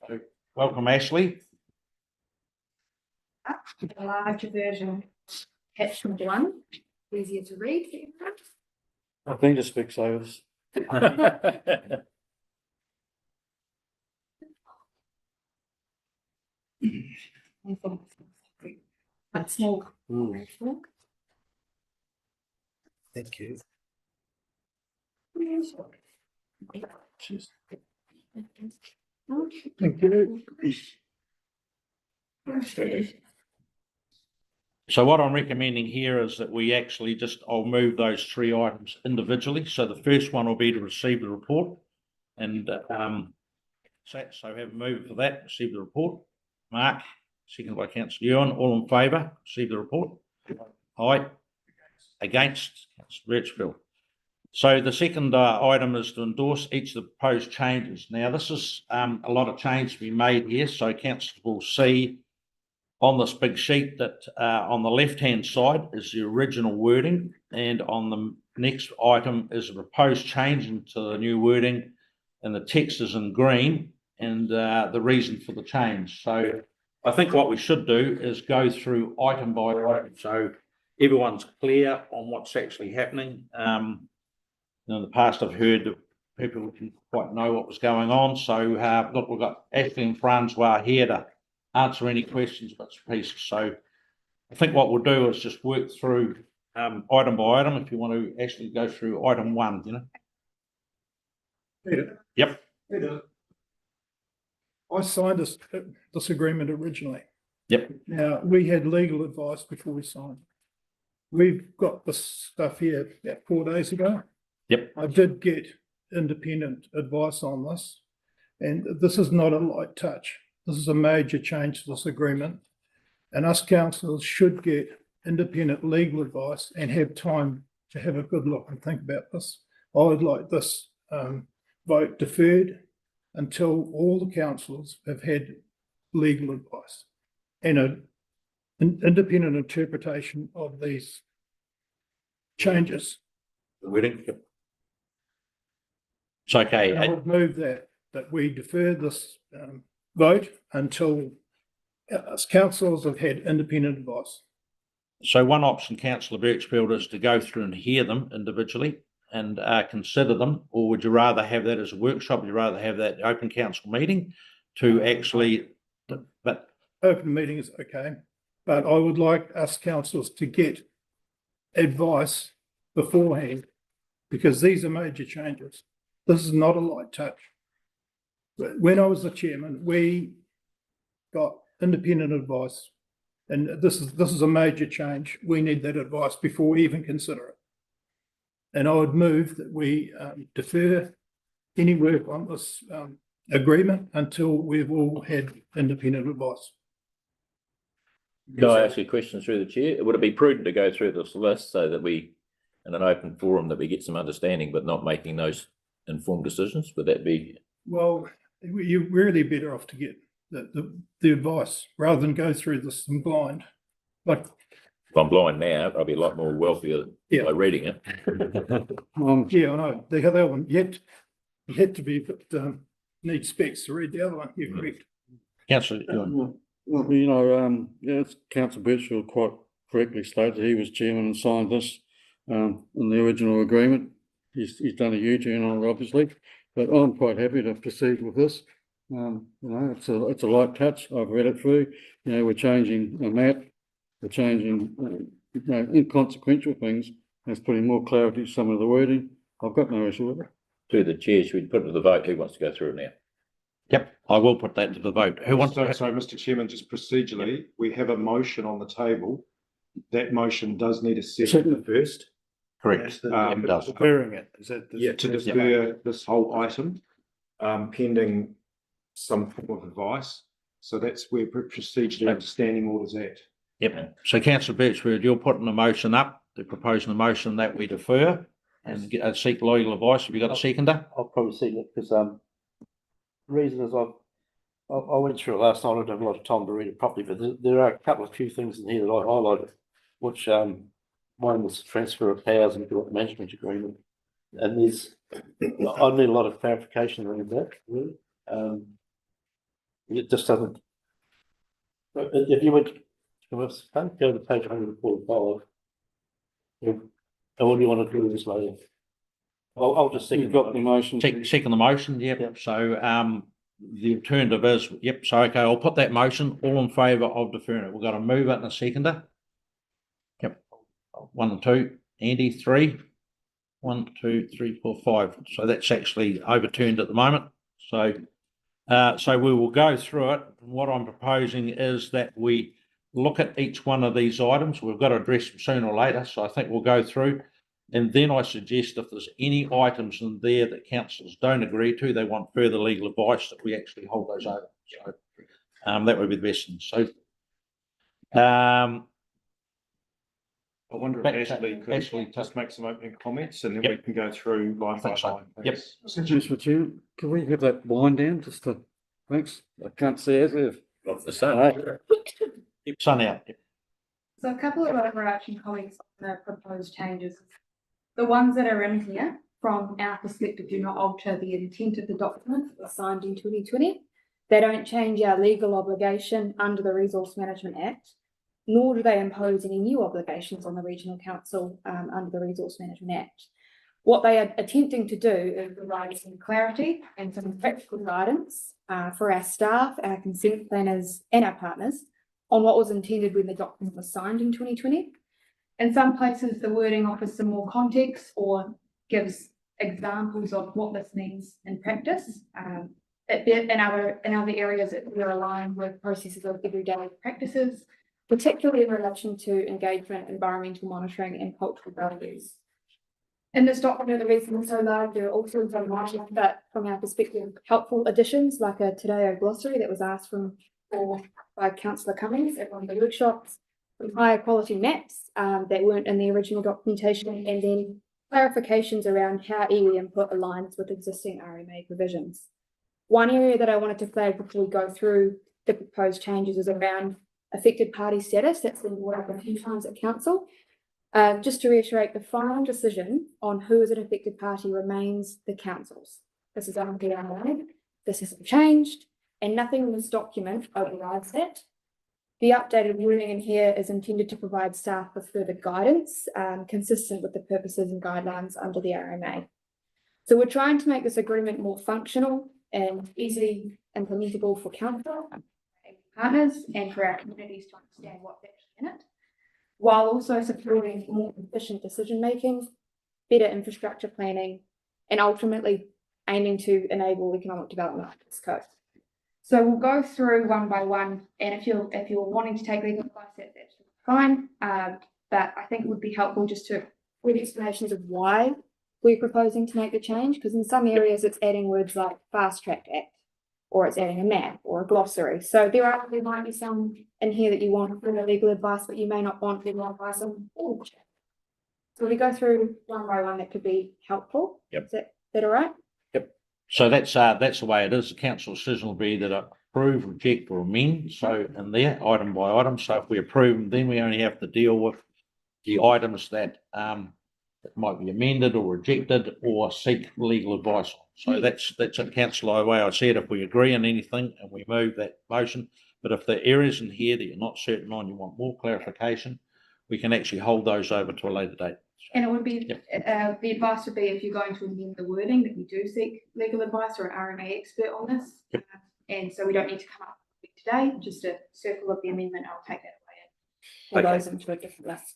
F: So, welcome, Ashley.
G: A larger version, attachment 1, easier to read.
C: I think it speaks overs.
G: That's small.
J: Thank you.
D: Thank you.
F: So what I'm recommending here is that we actually I'll move those 3 items individually. So the first one will be to receive the report, and so have a move for that. Receive the report. Mark, second by Councillor Ewan. All in favour? Receive the report. Aye. Against? Councillor Birchfield. So the second item is to endorse each of the proposed changes. Now this is a lot of change to be made here. So councillors will see on this big sheet that on the left-hand side is the original wording, and on next item is a proposed change into the new wording, and the text is in green, and the reason for the change. So I think what we should do is go through item by item, so everyone's clear on what's actually happening. In the past, I've heard that people didn't quite know what was going on. So look, we've got Ashley and Francois here to answer any questions about the piece. So I think what we'll do is just work through item by item. If you want to actually go through item 1, you know.
D: Peter,
F: Yep.
D: Peter, I signed this agreement originally.
F: Yep.
D: Now, we had legal advice before we signed. We've got this stuff here about 4 days ago.
F: Yep.
D: I did get independent advice on this, and this is not a light touch. This is a major change to this agreement, and us councillors should get independent legal advice and have time to have a good look and think about this. I would like this vote deferred until all the councillors have had legal advice and an independent interpretation of these changes.
F: The wording. Yep. It's okay.
D: I would move that we defer this vote until us councillors have had independent advice.
F: So one option, councillor Birchfield, is to go through and hear them individually and consider them, or would you rather have that as a workshop? Would you rather have that open council meeting to actually, but
D: open meeting is okay, but I would like us councillors to get advice beforehand, because these are major changes. This is not a light touch. When I was the chairman, we got independent advice, and this is a major change. We need that advice before we even consider it. And I would move that we defer any work on this agreement until we've all had independent advice.
L: Can I ask you a question through the chair? Would it be prudent to go through this list so that we, in an open forum, that we get some understanding, but not making those informed decisions? Would that be?
D: Well, you're really better off to get the advice rather than go through this in blind. Like,
L: If I'm blind now, I'll be a lot more wealthier by reading it.
D: yeah, I know. The other one yet to be, but need specs to read the other one. You're correct.
F: Councillor,
C: Well, you know, yes, Councillor Birchfield quite correctly stated he was chairman and signed this in the original agreement. He's done a U-turn on it, obviously, but I'm quite happy to proceed with this. You know, it's a light touch. I've read it through. You know, we're changing a map, we're changing you know, inconsequential things. It's putting more clarity to some of the wording. I've got no issue with it.
L: Through the chair, should we put it to the vote? Who wants to go through it now?
F: Yep, I will put that to the vote. Who wants to?
B: So, Mr. Chairman, just procedurally, we have a motion on the table. That motion does need a second first.
F: Correct.
B: It
F: does.
J: Deferring it, is that?
B: Yeah, to defer this whole item, pending some form of advice. So that's where procedurally standing orders at.
F: Yep. So Councillor Birchfield, you're putting the motion up, they're proposing a motion that we defer and seek legal advice. Have you got a seconder?
A: I'll probably see it because the reason is I went through it last night. I don't have a lot of time to read it properly, but there are a couple of few things in here that I highlighted, which one was the transfer of powers into a management agreement, and there's I need a lot of clarification around that. Really, it just doesn't. If you went, go to page 145. And what do you want to do with this later? I'll just second.
C: You've got the motion.
F: Second the motion, yep. So the alternative is, yep, so okay, I'll put that motion, all in favour of deferring it. We've got a mover and a seconder. Yep, 1 and 2, Andy, 3. 1, 2, 3, 4, 5. So that's actually overturned at the moment. So so we will go through it. What I'm proposing is that we look at each one of these items. We've got to address them sooner or later, so I think we'll go through. And then I suggest if there's any items in there that councillors don't agree to, they want further legal advice, that we actually hold those over. So that would be the best thing. So
B: I wonder if Ashley could just make some opening comments and then we can go through line by line.
F: Yep.
C: Mr. Chair, can we have that wind down just to, thanks, I can't see it if.
L: Off the sun.
F: Keep sun out.
G: So a couple of overarching comments on the proposed changes. the ones that are in here, from our perspective, do not alter the intent of the document that was signed in 2020. They don't change our legal obligation under the Resource Management Act, nor do they impose any new obligations on the Regional Council under the Resource Management Act. What they are attempting to do is provide some clarity and some practical guidance for our staff, our consent planners and our partners on what was intended when the document was signed in 2020. In some places, the wording offers some more context or gives examples of what this means in practice. In other areas, we're aligned with processes of everyday practices, particularly in relation to engagement, environmental monitoring and cultural values. In this document, the reason it's so large, there are also some minor, but from our perspective, helpful additions like a Te glossary that was asked by Councillor Cummings at one of the workshops, some higher quality maps that weren't in the original documentation, and then clarifications around how iwi input aligns with existing RMA provisions. One area that I wanted to flag before we go through the proposed changes is around affected party status. That's been brought up a few times at council. Just to reiterate, the final decision on who is an affected party remains the council's. This is under the RMA. This hasn't changed, and nothing in this document overrides that. The updated wording in here is intended to provide staff with further guidance consistent with the purposes and guidelines under the RMA. So we're trying to make this agreement more functional and easily implementable for council and partners and for our communities to understand what's actually in it, while also supporting more efficient decision making, better infrastructure planning, and ultimately aiming to enable economic development of this coast. So we'll go through one by one, and if you're wanting to take legal advice, that's absolutely fine. But I think it would be helpful just to read explanations of why we're proposing to make the change, because in some areas it's adding words like fast track act, or it's adding a map or a glossary. So there might be some in here that you want for legal advice, but you may not want legal advice on all of it. So we go through one by one, that could be helpful.
F: Yep.
G: Is that all right?
F: Yep. So that's the way it is. The council decision will be that approve, reject or amend. So in there, item by item. So if we approve them, then we only have to deal with the items that might be amended or rejected or seek legal advice on. So that's a council way I see it. If we agree on anything and we move that motion, but if there are areas in here that you're not certain on, you want more clarification, we can actually hold those over to a later date.
G: And it would be, the advice would be, if you're going to amend the wording, that you do seek legal advice or an RMA expert on this.
F: Yep.
G: And so we don't need to come up with it today, just a circle of the amendment. I'll take that away and pull those into a different list.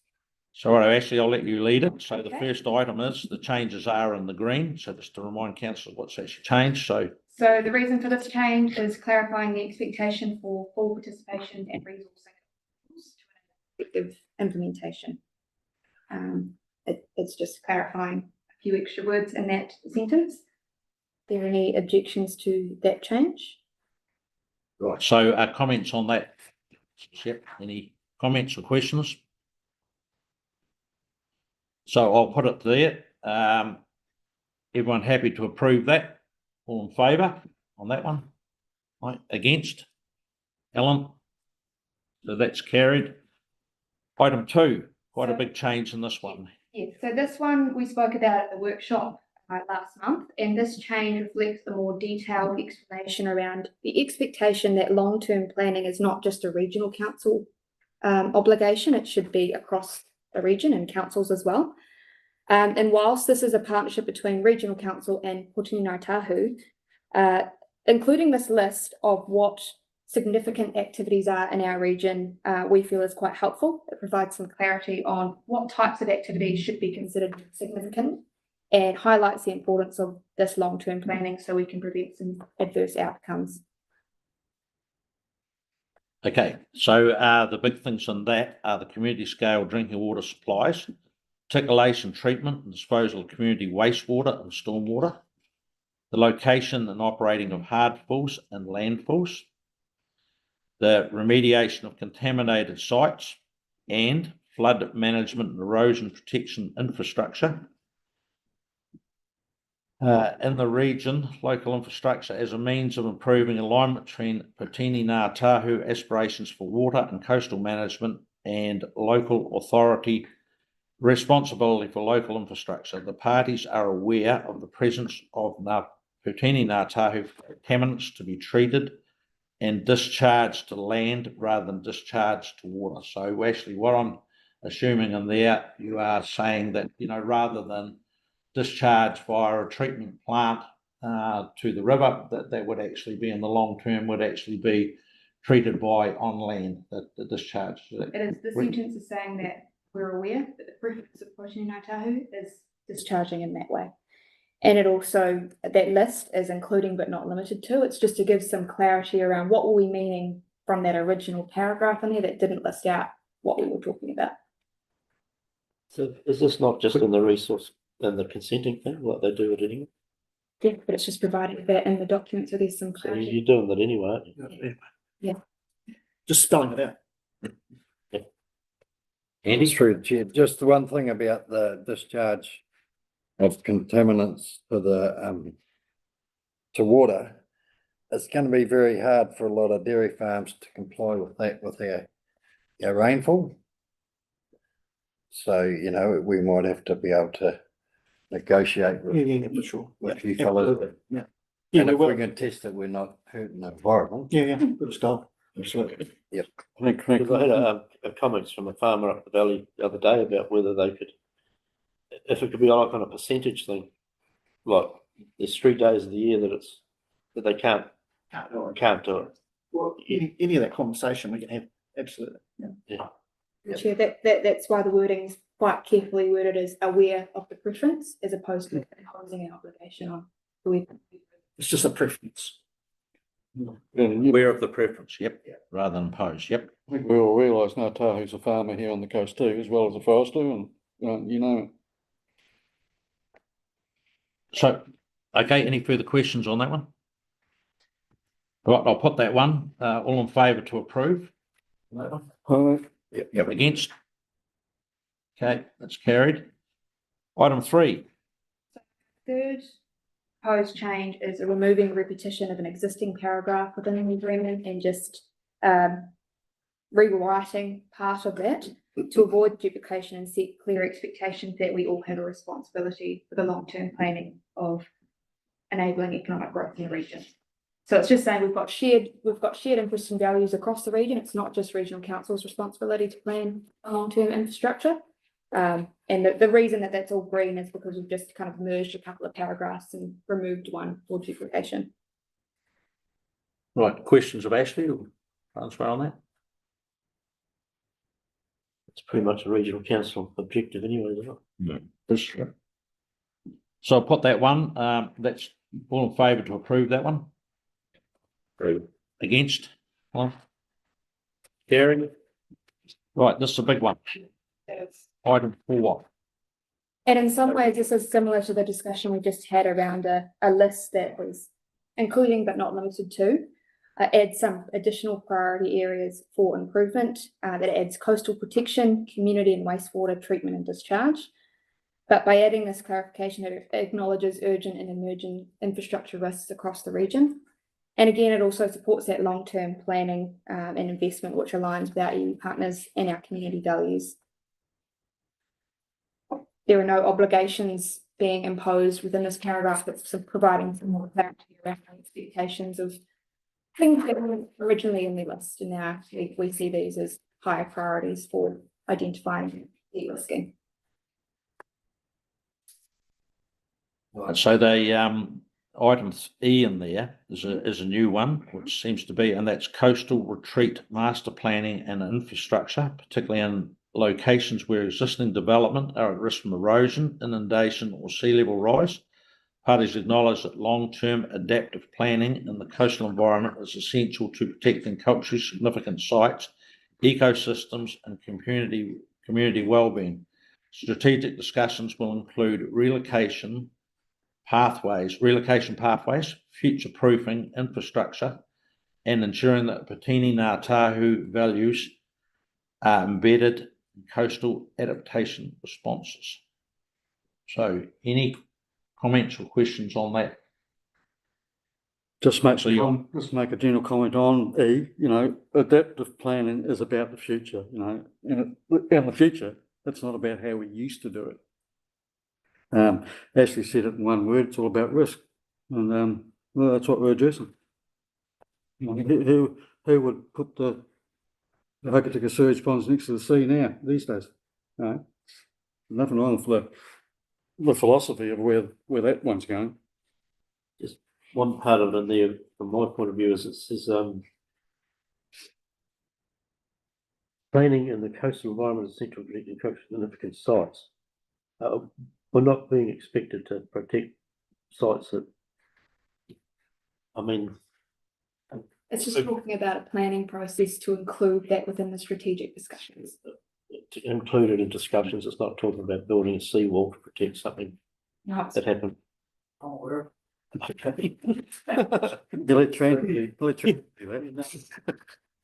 F: So Ashley, I'll let you lead it. So the first item is the changes are in the green. So just to remind council what's actually changed. So
G: the reason for this change is clarifying the expectation for full participation and resourcing to an effective implementation. It's just clarifying a few extra words in that sentence. Are there any objections to that change?
F: Right. So comments on that? Yep. Any comments or questions? So I'll put it there. Everyone happy to approve that? All in favour on that one? Right. Against? Ellen? So that's carried. Item 2, quite a big change in this one.
G: Yes, so this one we spoke about at the workshop last month, and this change reflects the more detailed explanation around the expectation that long-term planning is not just a regional council obligation, it should be across the region and councils as well. And whilst this is a partnership between Regional Council and Pōtini Ngāi Tahu, including this list of what significant activities are in our region, we feel is quite helpful. It provides some clarity on what types of activities should be considered significant and highlights the importance of this long-term planning so we can prevent some adverse outcomes.
F: Okay, so the big things in that are the community scale drinking water supplies, articulation, treatment and disposal of community wastewater and stormwater, the location and operating of hardfills and landfills, the remediation of contaminated sites and flood management and erosion protection infrastructure. In the region, local infrastructure as a means of improving alignment between Pōtini Ngāi Tahu aspirations for water and coastal management and local authority Responsibility for local infrastructure. The parties are aware of the presence of Putini Ngā Tahu contaminants to be treated and discharged to land rather than discharged to water. So actually what I'm assuming in there, you are saying that, you know, rather than discharge via a treatment plant to the river, that would actually be in the long term, would actually be treated by on land, the discharge.
G: It is, the sentence is saying that we're aware that the preference of Putini Ngā Tahu is discharging in that way. And it also, that list is including but not limited to, it's just to give some clarity around what were we meaning from that original paragraph in there that didn't list out what we were talking about.
A: So is this not just in the resource and the consenting thing, like they do it anyway?
G: Yeah, but it's just providing that in the document, so there's some
A: So
G: clarity.
A: you're doing that anyway, aren't you?
G: Yeah.
D: Just spelling it out.
C: Andy? Through the chair, just the one thing about the discharge of contaminants to the, to water. It's going to be very hard for a lot of dairy farms to comply with that with our rainfall. So, you know, we might have to be able to negotiate with,
D: For sure.
C: with you fellows.
D: Yeah.
C: And if we can test it, we're not hurting the environment.
D: Yeah, good stuff. Absolutely.
C: Yep.
A: Because I had a comments from a farmer up the valley the other day about whether they could, if it could be like on a percentage thing, like there's 3 days of the year that they can't do it.
D: Well, any of that conversation we can have, absolutely.
A: Yeah.
G: Chair, that's why the wording is quite carefully worded as aware of the preference as opposed to imposing an obligation on whoever.
D: It's just a preference.
F: Aware of the preference, yep, rather than impose, yep.
C: I think we all realise Ngā Tahu's a farmer here on the coast too, as well as a forester, and you know.
F: So, okay, any further questions on that one? Right, I'll put that one, all in favour to approve. That one? Yep. Against? Okay, that's carried. Item 3.
G: Third proposed change is removing repetition of an existing paragraph within the agreement and just rewriting part of that to avoid duplication and set clear expectations that we all have a responsibility for the long-term planning of enabling economic growth in the region. So it's just saying we've got shared interests and values across the region. It's not just regional council's responsibility to plan a long-term infrastructure. And the reason that that's all green is because we've just kind of merged a couple of paragraphs and removed one for duplication.
F: Right, questions of Ashley or answer on that?
A: It's pretty much a regional council objective anyway, isn't it?
F: So I'll put that one, that's all in favour to approve that one. Against? Well, carried. Right, this is a big one. Item 4.
G: And in some ways, this is similar to the discussion we just had around a list that was including but not limited to, add some additional priority areas for improvement that adds coastal protection, community and wastewater treatment and discharge. But by adding this clarification, it acknowledges urgent and emerging infrastructure risks across the region. And again, it also supports that long-term planning and investment, which aligns with our EU partners and our community values. There are no obligations being imposed within this paragraph, but providing some more clarity around expectations of things that were originally in the list. And now we see these as higher priorities for identifying de-risking.
F: So they item E in there is a new one, which seems to be, and that's coastal retreat master planning and infrastructure, particularly in locations where existing development are at risk from erosion, inundation, or sea level rise. Parties acknowledge that long-term adaptive planning in the coastal environment is essential to protecting culturally significant sites, ecosystems, and community well-being. Strategic discussions will include relocation pathways, future-proofing infrastructure, and ensuring that Putini Ngā Tahu values are embedded in coastal adaptation responses. So, any comments or questions on that?
C: Just make a general comment on E. You know, adaptive planning is about the future. You know, in the future, That's not about how we used to do it. Ashley said it in one word, it's all about risk. And, well, that's what we're addressing. Who would put the Hokitika sewage ponds next to the sea now, these days? No. Nothing wrong with the philosophy of where that one's going.
A: Just one part of it in there, from my point of view, is it says, planning in the coastal environment is central protecting significant sites. We're not being expected to protect sites that, I mean.
G: It's just talking about a planning process to include that within the strategic discussions.
A: To include it in discussions, it's not talking about building a seawall to protect something
G: No,
A: that happened.
K: Oh, we're
A: Okay.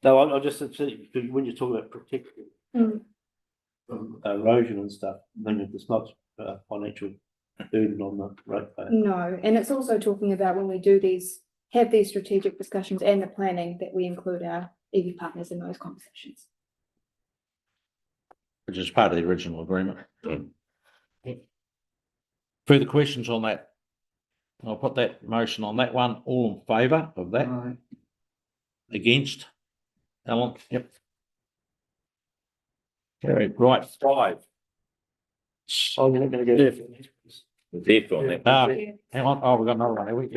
A: No, I just saying, when you talk about protecting from erosion and stuff, then it's not a financial burden on the ratepayer.
G: No, and it's also talking about when we do have these strategic discussions and the planning, that we include our EV partners in those conversations.
F: Which is part of the original agreement. Further questions on that? I'll put that motion on that one. All in favour of that?
C: Aye.
F: Against? Alan? Yep. Carried. Right, 5.
A: Oh, you're not going to go.
L: Deaf on that.
F: Hang on. Oh, we've got another one. Have we?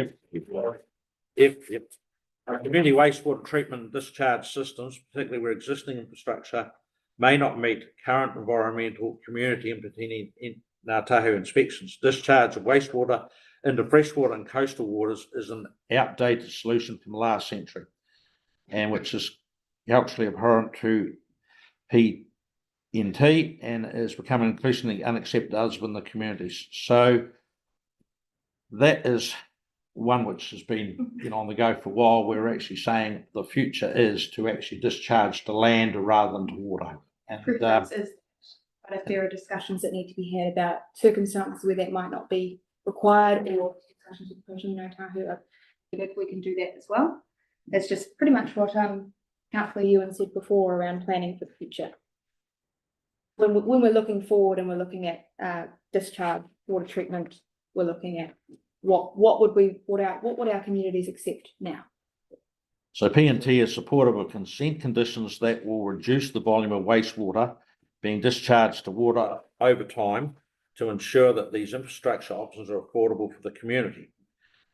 F: Yep. Community wastewater treatment and discharge systems, particularly where existing infrastructure may not meet current environmental, community and in Ngā Tahu inspections. Discharge of wastewater into freshwater and coastal waters is an outdated solution from the last century, and which is culturally abhorrent to PNT and is becoming increasingly unaccepted to others within the communities. So that is one which has been on the go for a while. We're actually saying the future is to actually discharge to land rather than to water. And
G: Preference is, but if there are discussions that need to be had about circumstances where that might not be required, or discussions with the person in Ngā Tahu, if we can do that as well. That's just pretty much what Councillor Ewan said before around planning for the future. When we're looking forward and we're looking at discharge, water treatment, we're looking at what would our communities accept now.
F: so PNT is supportive of consent conditions that will reduce the volume of wastewater being discharged to water over time to ensure that these infrastructure options are affordable for the community.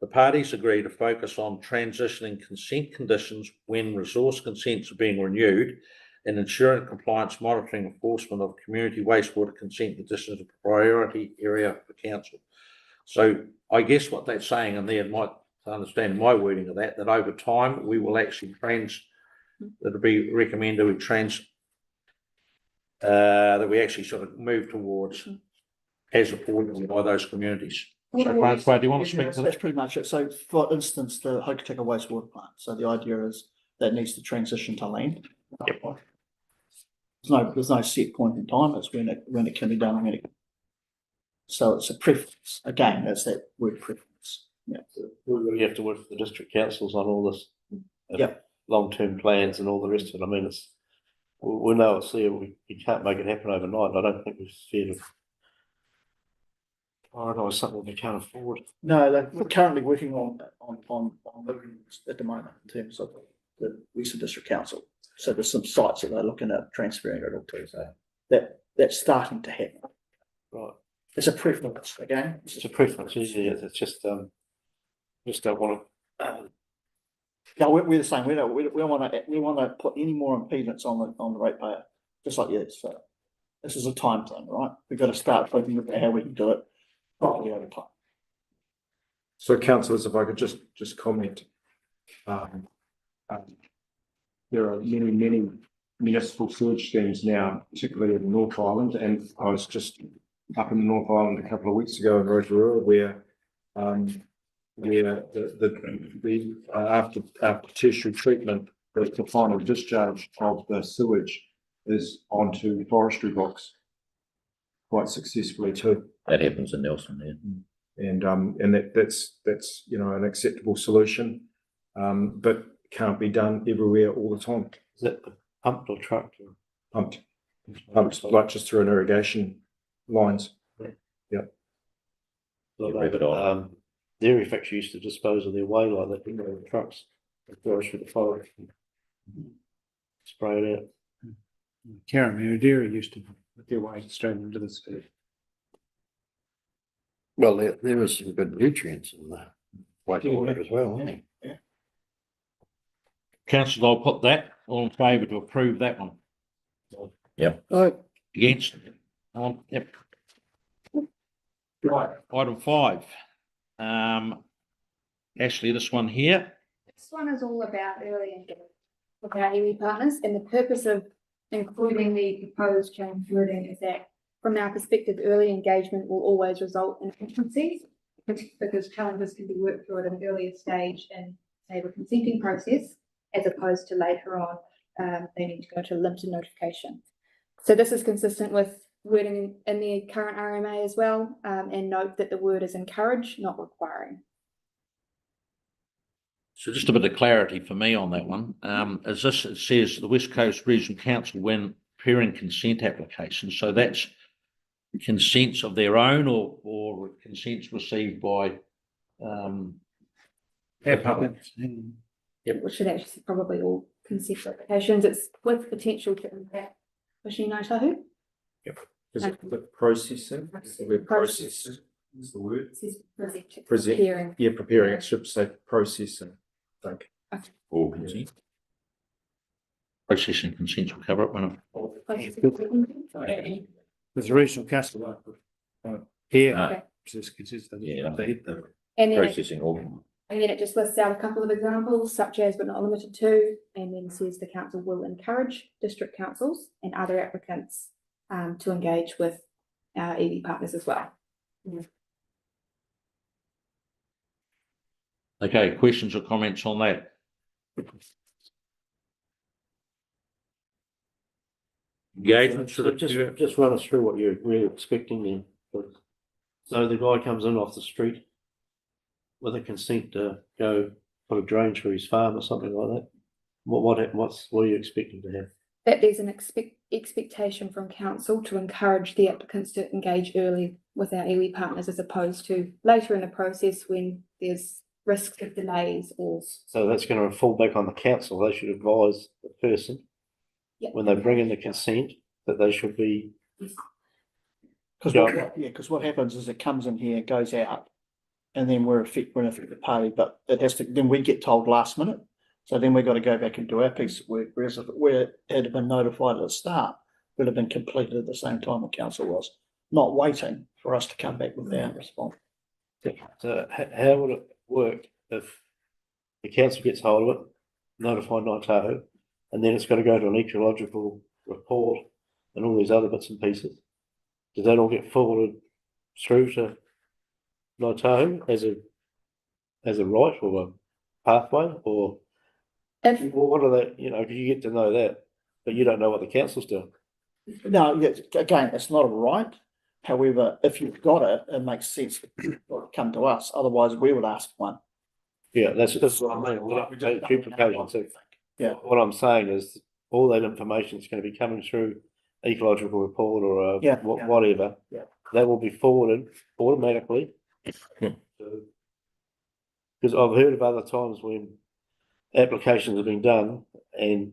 F: The parties agree to focus on transitioning consent conditions when resource consents are being renewed and ensuring compliance, monitoring, enforcement of community wastewater consent conditions is a priority area for council. So I guess what that's saying in there, might understand my wording of that over time we will actually that'll be recommended that we actually sort of move towards as affordable by those communities. So, Francois, do you want to speak to that?
P: That's pretty much it. So for instance, the Hokitika wastewater plant. So the idea is that needs to transition to land. There's no set point in time. It's when it can be done. So it's a preference. Again, that's that word preference. Yeah.
A: We really have to work with the district councils on all this.
P: Yep.
A: Long-term plans and all the rest of it. I mean, we know it's there. We can't make it happen overnight. I don't think it's fair to prioritise something we can't afford.
P: No, we're currently working on at the moment in terms of the Western District Council. So there's some sites that they're looking at transferring it all to. So that's starting to happen.
A: Right.
P: It's a preference again.
A: It's a preference. It's just don't want to.
P: No, we're the same. We don't want to put any more impediments on the ratepayer, just like this. So this is a time thing, right? We've got to start thinking about how we can do it properly over time.
B: So councillors, if I could just comment. There are many municipal sewage schemes now, particularly in the North Island, and I was just up in the North Island a couple of weeks ago in Rotorua, where after tertiary treatment, the final discharge of the sewage is onto forestry books quite successfully too.
L: That happens in Nelson, yeah.
B: And that's an acceptable solution, but can't be done everywhere all the time.
A: Is that pumped or trucked?
B: Pumped. pumps, like just through an irrigation lines.
A: Dairy factory used to dispose of their whey like that, didn't they, with trucks, that goes through the forest. Spray it out.
J: Carramere Dairy used to put their way straight into the sea.
F: Well, there was some good nutrients in the wastewater as well, wasn't there? Councillor, I'll put that, all in favour to approve that one.
L: Yep.
F: Against? Yep. Right, item 5. Ashley, this one here.
G: This one is all about early engagement with our iwi partners, and the purpose of including the proposed change wording is that from our perspective, early engagement will always result in efficiencies because challenges can be worked through at an earlier stage in, say, the consenting process, as opposed to later on, they need to go to limited notification. So this is consistent with wording in the current RMA as well, and note that the word is encourage, not requiring.
F: So just a bit of clarity for me on that one. As this, it says the West Coast Regional Council when preparing consent applications, so that's consents of their own or consents received by
J: Applicants.
G: Which should actually probably all consent applications. It's with potential to impact fishing Ngāi
B: Is it the processing? We're processing is the word.
G: Preparing.
B: Yeah, preparing. It should say processing, I think.
L: Or consent.
F: processing consent will cover it when
J: There's a regional council here.
L: Okay.
J: Yeah.
G: And then
L: Processing all.
G: and then it just lists out a couple of examples, such as but not limited to, and then says the council will encourage district councils and other applicants to engage with our EV partners as well.
F: Okay, questions or comments on that? Engagement,
A: So just run us through what you're really expecting then. So the guy comes in off the street with a consent to go put a drain through his farm or something like that. What are you expecting to have?
G: That there's an expectation from council to encourage the applicants to engage early with our iwi partners as opposed to later in the process when there's risks of delays or.
A: So that's going to fall back on the council. They should advise the person when they bring in the consent that they should be.
P: Because what happens is it comes in here, goes out, and then we're an affected party, but it has to, then we get told last minute. So then we've got to go back and do our piece of work, whereas if it had been notified at the start, it would have been completed at the same time the council was, not waiting for us to come back with our response.
A: So how would it work if the council gets hold of it, notify Ngāi Tahu, and then it's got to go to an ecological report and all these other bits and pieces? Does that all get forwarded through to Ngāi Tahu as a right or a pathway, or what are they? You know, you get to know that, but you don't know what the council's doing.
P: No, again, it's not a right. However, if you've got it, it makes sense for it to come to us. Otherwise, we would ask one.
A: Yeah, that's what I mean. Duplication. So yeah, what I'm saying is all that information is going to be coming through ecological report or whatever.
P: Yeah.
A: That will be forwarded automatically. Because I've heard of other times when applications have been done and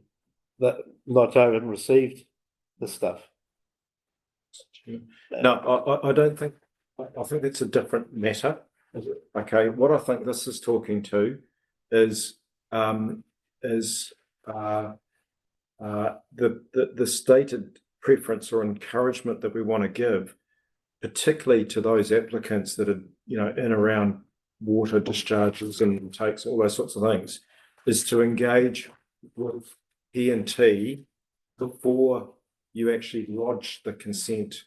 A: that Ngāi Tahu haven't received the stuff.
B: No, I don't think, I think it's a different matter. Okay, what I think this is talking to is the stated preference or encouragement that we want to give, particularly to those applicants that are, you know, in around water discharges and takes, all those sorts of things, is to engage with P&T before you actually lodge the consent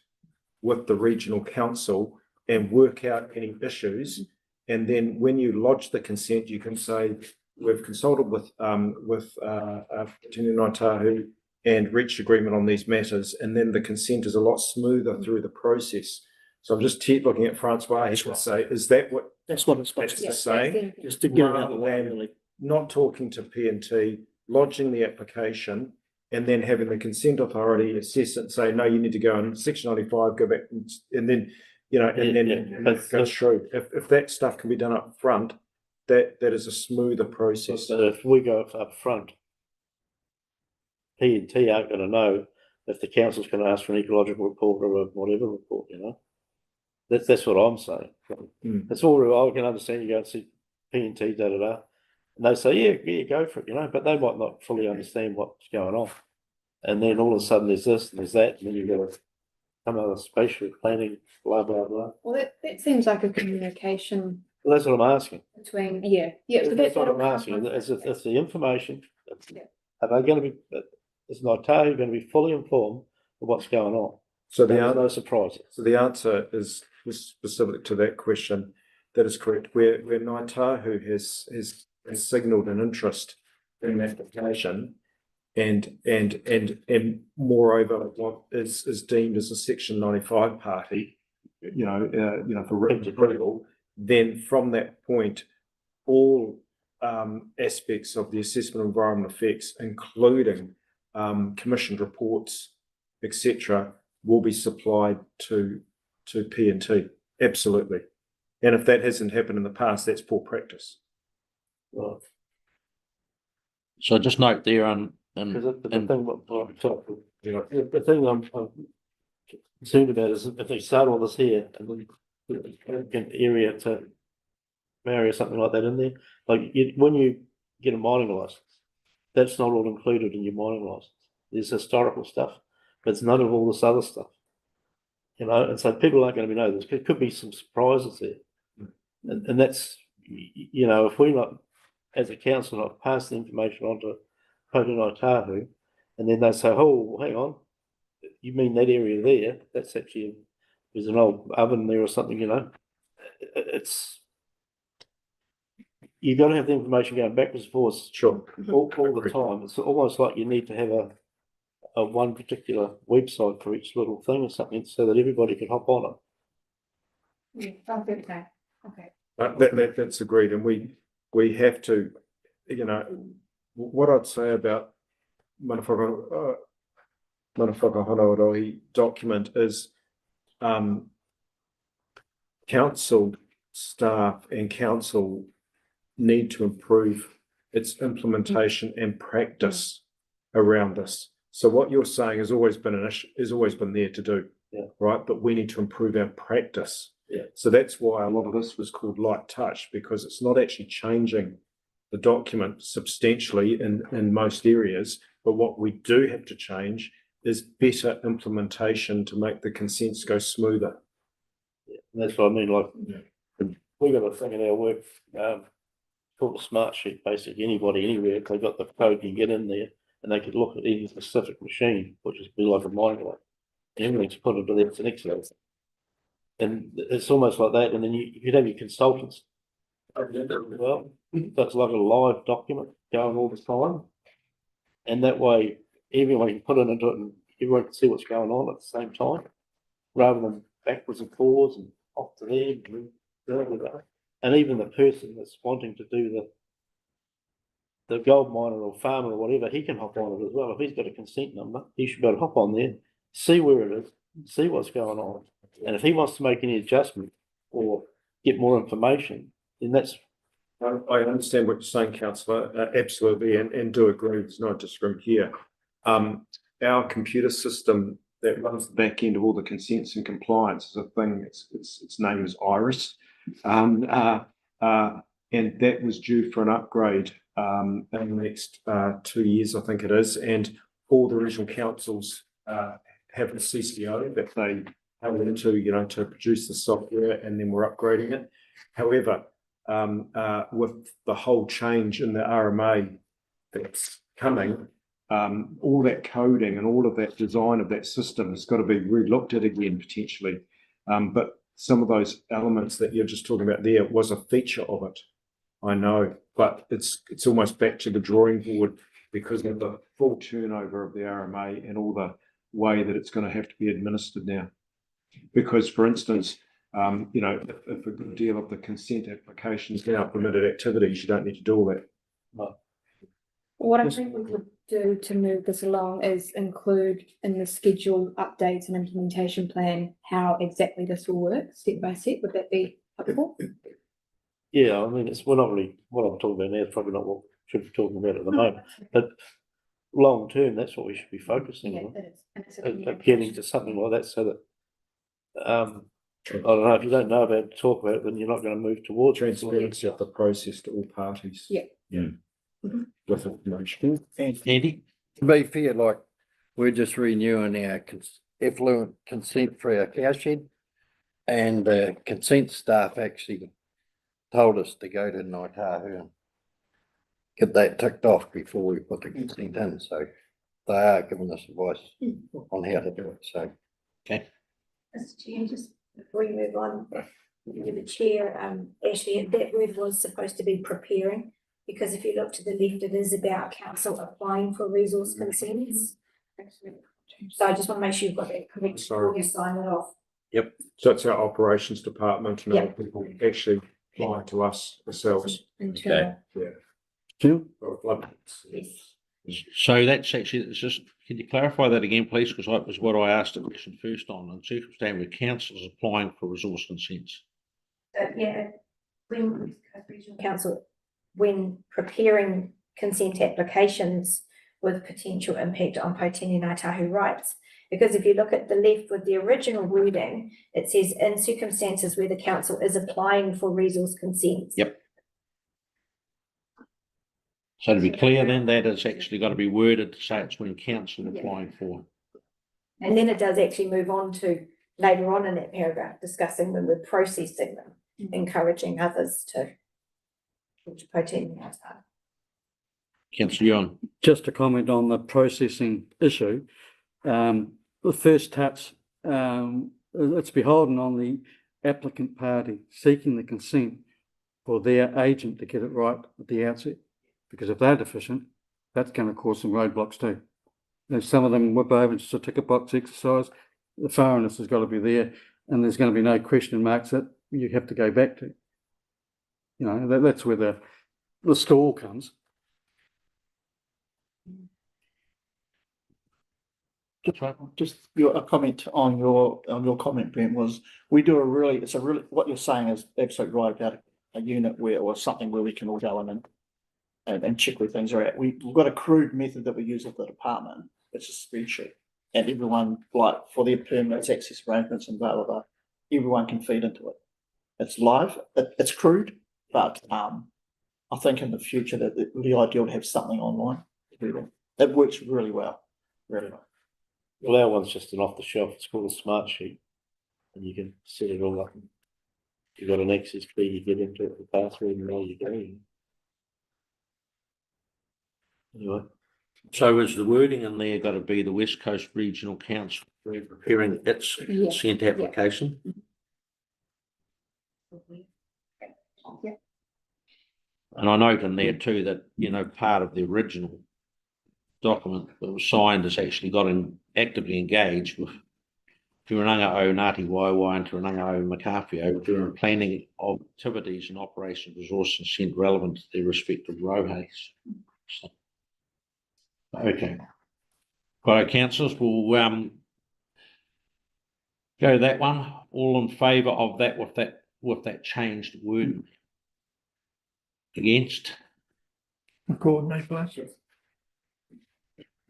B: with the regional council and work out any issues. And then when you lodge the consent, you can say, we've consulted with Te Ngāi Tahu and reached agreement on these matters. And then the consent is a lot smoother through the process. So I'm just looking at Francois, he would say, is that what?
P: That's what it's supposed to
B: say.
P: Just to get out the way, really.
B: Not talking to P&T, lodging the application, and then having the consent authority assess it and say, no, you need to go in section 95, go back and then, you know, and then it goes through. If that stuff can be done up front, that is a smoother process.
A: So if we go up front, P&T aren't going to know if the council's going to ask for an ecological report or a whatever report, you know. That's what I'm saying. That's all I can understand. You go and see P&T, and they say, yeah, go for it, you know, but they might not fully understand what's going on. And then all of a sudden there's this and there's that, and then you've got to come out of spatial planning, blah, blah, blah.
G: Well, that seems like a communication
A: Well, that's what I'm asking.
G: between, yeah. So
A: That's what
G: that'll
A: I'm
G: come
A: asking.
G: from-
A: Is the information, are they going to be, is Ngāi going to be fully informed of what's going on?
B: So
A: There's no surprises.
B: So the answer is specific to that question. That is correct. Where Ngāi Tahu has signalled an interest in that application, and moreover, what is deemed as a Section 95 party, for written approval, then from that point, all aspects of the assessment of environmental effects, including commissioned reports, etc., will be supplied to P&T. Absolutely. And if that hasn't happened in the past, that's poor practice.
A: Right.
F: So just note there
A: Because the thing I'm concerned about is if they start all this here and then an area to marry something like that in there, like when you get a mining license, that's not all included in your mining license. There's historical stuff, but it's none of all this other stuff. You know, and so people aren't going to know this. There could be some surprises there, and that's, you know, if we not as a council not pass the information on to Ngāi Tahu, and then they say, oh, hang on, you mean that area there? That's actually, there's an old oven there or something, you know. It's, you've got to have the information going backwards and forwards.
B: Sure.
A: All the time. It's almost like you need to have a one particular website for each little thing or something so that everybody can hop on it.
G: Yeah, sounds good, okay.
B: That's agreed, and we have to, you know, what I'd say about Manawhaka Honoaroi document is council staff and council need to improve its implementation and practice around this. So what you're saying has always been an issue, has always been there to do, right? But we need to improve our practice.
A: Yeah.
B: So that's why a lot of this was called light touch, because it's not actually changing the document substantially in most areas, but what we do have to change is better implementation to make the consents go smoother.
A: Yeah, and that's what I mean, like, we got a thing in our work called a smart sheet. Basically, anybody, anywhere, if they got the code, can get in there and they could look at any specific machine, which is be like a mining light. Everything's put into there, it's an Excel. And it's almost like that, and then you could have your consultants. Well, that's like a live document going all the time. And that way, everyone can put it into it and everyone can see what's going on at the same time, rather than backwards and forwards and off to there. And even the person that's wanting to do the gold miner or farmer or whatever, he can hop on it as well. If he's got a consent number, he should be able to hop on there, see where it is, see what's going on. And if he wants to make any adjustment or get more information, then that's.
B: I understand what you're saying, councillor, absolutely, and do agree. There's no disagreement here. Our computer system that runs the back end of all the consents and compliance is a thing. Its name is Iris, and that was due for an upgrade in the next 2 years, I think it is. And all the regional councils have a CCO that they held into, you know, to produce the software, and then we're upgrading it. However, with the whole change in the RMA that's coming, all that coding and all of that design of that system has got to be re-looked at again potentially. But some of those elements that you're just talking about there was a feature of it, I know, but it's almost back to the drawing board because of the full turnover of the RMA and all the way that it's going to have to be administered now. Because, for instance, you know, if a good deal of the consent applications now permitted activities, you don't need to do all that.
G: What I
C: Yes.
G: think we could do to move this along is include in the schedule updates and implementation plan, how exactly this will work, step by step. Would that be helpful?
A: Yeah, I mean, it's, we're not really, what I'm talking about now is probably not what we should be talking about at the moment, but long term, that's what we should be focusing
G: Yeah,
A: on.
G: it is. And it's a
A: Getting
G: communication.
A: to something like that so that, I don't know, if you don't know about it, talk about it, then you're not gonna move towards it.
B: Transparency of the process to all parties.
G: Yeah.
L: Yeah.
B: With information.
A: Andy?
C: To be fair, like, we're just renewing our effluent consent for our cowshed. And the consent staff actually told us to go to Naitahu and get that ticked off before we put the consent in, so they are giving us advice on how to do it, so.
A: Okay.
E: Mr. Chair, just before you move on, with the chair, actually, that word was supposed to be preparing, because if you look to the left, it is about council applying for resource consents. So I just want to make sure you've got that correct before you sign it off.
B: Yep. So it's our operations department and our
E: Yep.
B: people actually applying to us ourselves.
E: Internal.
B: Yeah.
C: Jim?
E: Yes.
F: So that's actually, it's just, can you clarify that again, please? Because that was what I asked the question first on, and circumstance where council is applying for resource consents.
E: Yeah, when regional council, when preparing consent applications with potential impact on Potini Ngāi rights. Because if you look at the left with the original wording, it says in circumstances where the council is applying for resource consents.
F: Yep. So to be clear then, that has actually got to be worded to say it's when council applying for.
E: And then it does actually move on to later on in that paragraph, discussing when we're processing them, encouraging others to Potini Ngāi.
F: Councillor Yuan.
C: Just to comment on the processing issue, the first touch, it's beholden on the applicant party seeking the consent for their agent to get it right at the outset. Because if they're deficient, that's going to cause some roadblocks too. And some of them whip over just a ticket box exercise. The thoroughness has got to be there, and there's going to be no question marks that you have to go back to. You know, that's where the stall comes.
P: Just a comment on your comment, Brent, was what you're saying is absolutely right about a unit where, or something where we can all go in and check where things are at. We've got a crude method that we use at the department. It's a spreadsheet, and everyone, like for their permits, access arrangements, and blah blah blah, everyone can feed into it. It's live. It's crude, but I think in the future that it would be ideal to have something online. It works really well, really well.
A: Well, our one's just an off the shelf, it's called a smart sheet, and you can set it all up. You've got an access key, you get into it, the password, and all you go. Anyway.
F: So is the wording in there got to be the West Coast Regional Council preparing its consent application?
G: Yeah.
F: And I note in there too that, you know, part of the original document that was signed has actually got actively engaged with Te Ranganga o Ngāti Waewae and Te Ranganga o Makawhio during planning of activities and operation resource consent relevant to their respective rohais. So, okay. Right, councillors, we'll go that one. All in favour of that with that changed word? Against?
D: Coordinate, please.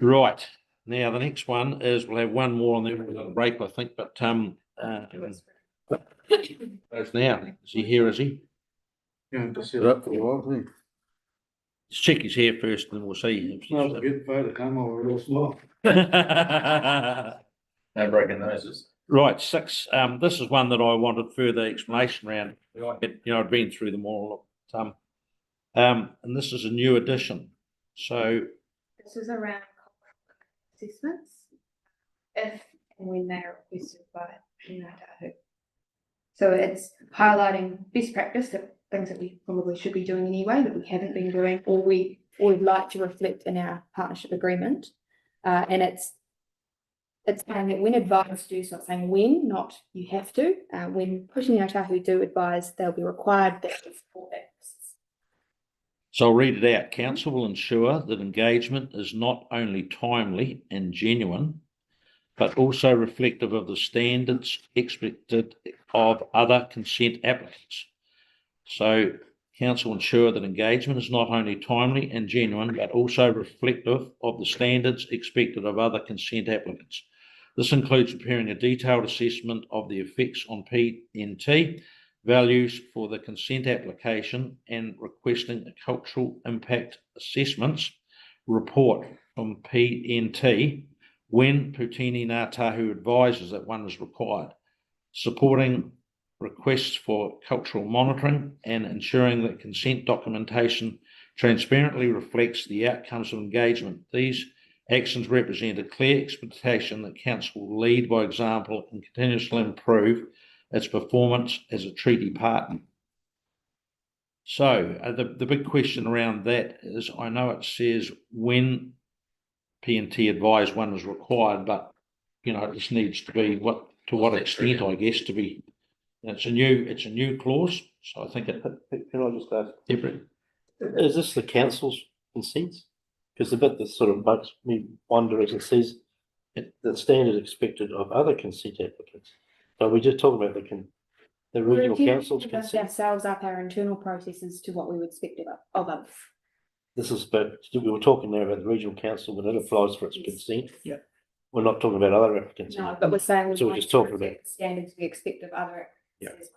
F: Right, now the next one is, we'll have one more and then we've got a break, I think, but goes now. Is he here, is he?
C: Yeah, just set up for a while, I think.
F: Let's check his hair first and then we'll see.
C: Well, good photo come over real small.
L: No breaking noses.
F: Right, 6, this is one that I wanted further explanation around. I've been through them all. And this is a new addition. So
G: This is around assessments, if and when they are requested by Ngāi. So it's highlighting best practice, that things that we probably should be doing anyway, that we haven't been doing, or we'd like to reflect in our partnership agreement. And it's saying that when advised to do, so it's saying when, not you have to. When Pushini Ngāi do advise, they'll be required that they support that.
F: So I'll read it out. Council will ensure that engagement is not only timely and genuine, but also reflective of the standards expected of other consent applicants. So council will ensure that engagement is not only timely and genuine, but also reflective of the standards expected of other consent applicants. This includes preparing a detailed assessment of the effects on PNT values for the consent application and requesting a cultural impact assessments report from PNT when Putini Ngā Tahu advises that one is required, supporting requests for cultural monitoring and ensuring that consent documentation transparently reflects the outcomes of engagement. These actions represent a clear expectation that council will lead by example and continuously improve its performance as a treaty partner. So the big question around that is, I know it says when PNT advise one is required, but you know, this needs to be to what extent, I guess, to be. It's a new clause, so I think it.
A: Can I just ask?
F: Everett.
A: Is this the council's consents? Because the bit that sort of makes me wonder is it says the standard expected of other consent applicants. So we just talking about the regional council's consent.
G: Ourselves up our internal processes to what we would expect of others.
A: This is, but we were talking there about the regional council when it applies for its consent.
D: Yeah.
A: We're not talking about other applicants.
G: No, but we're saying.
A: So we're just talking about
G: standards we expect of other applicants as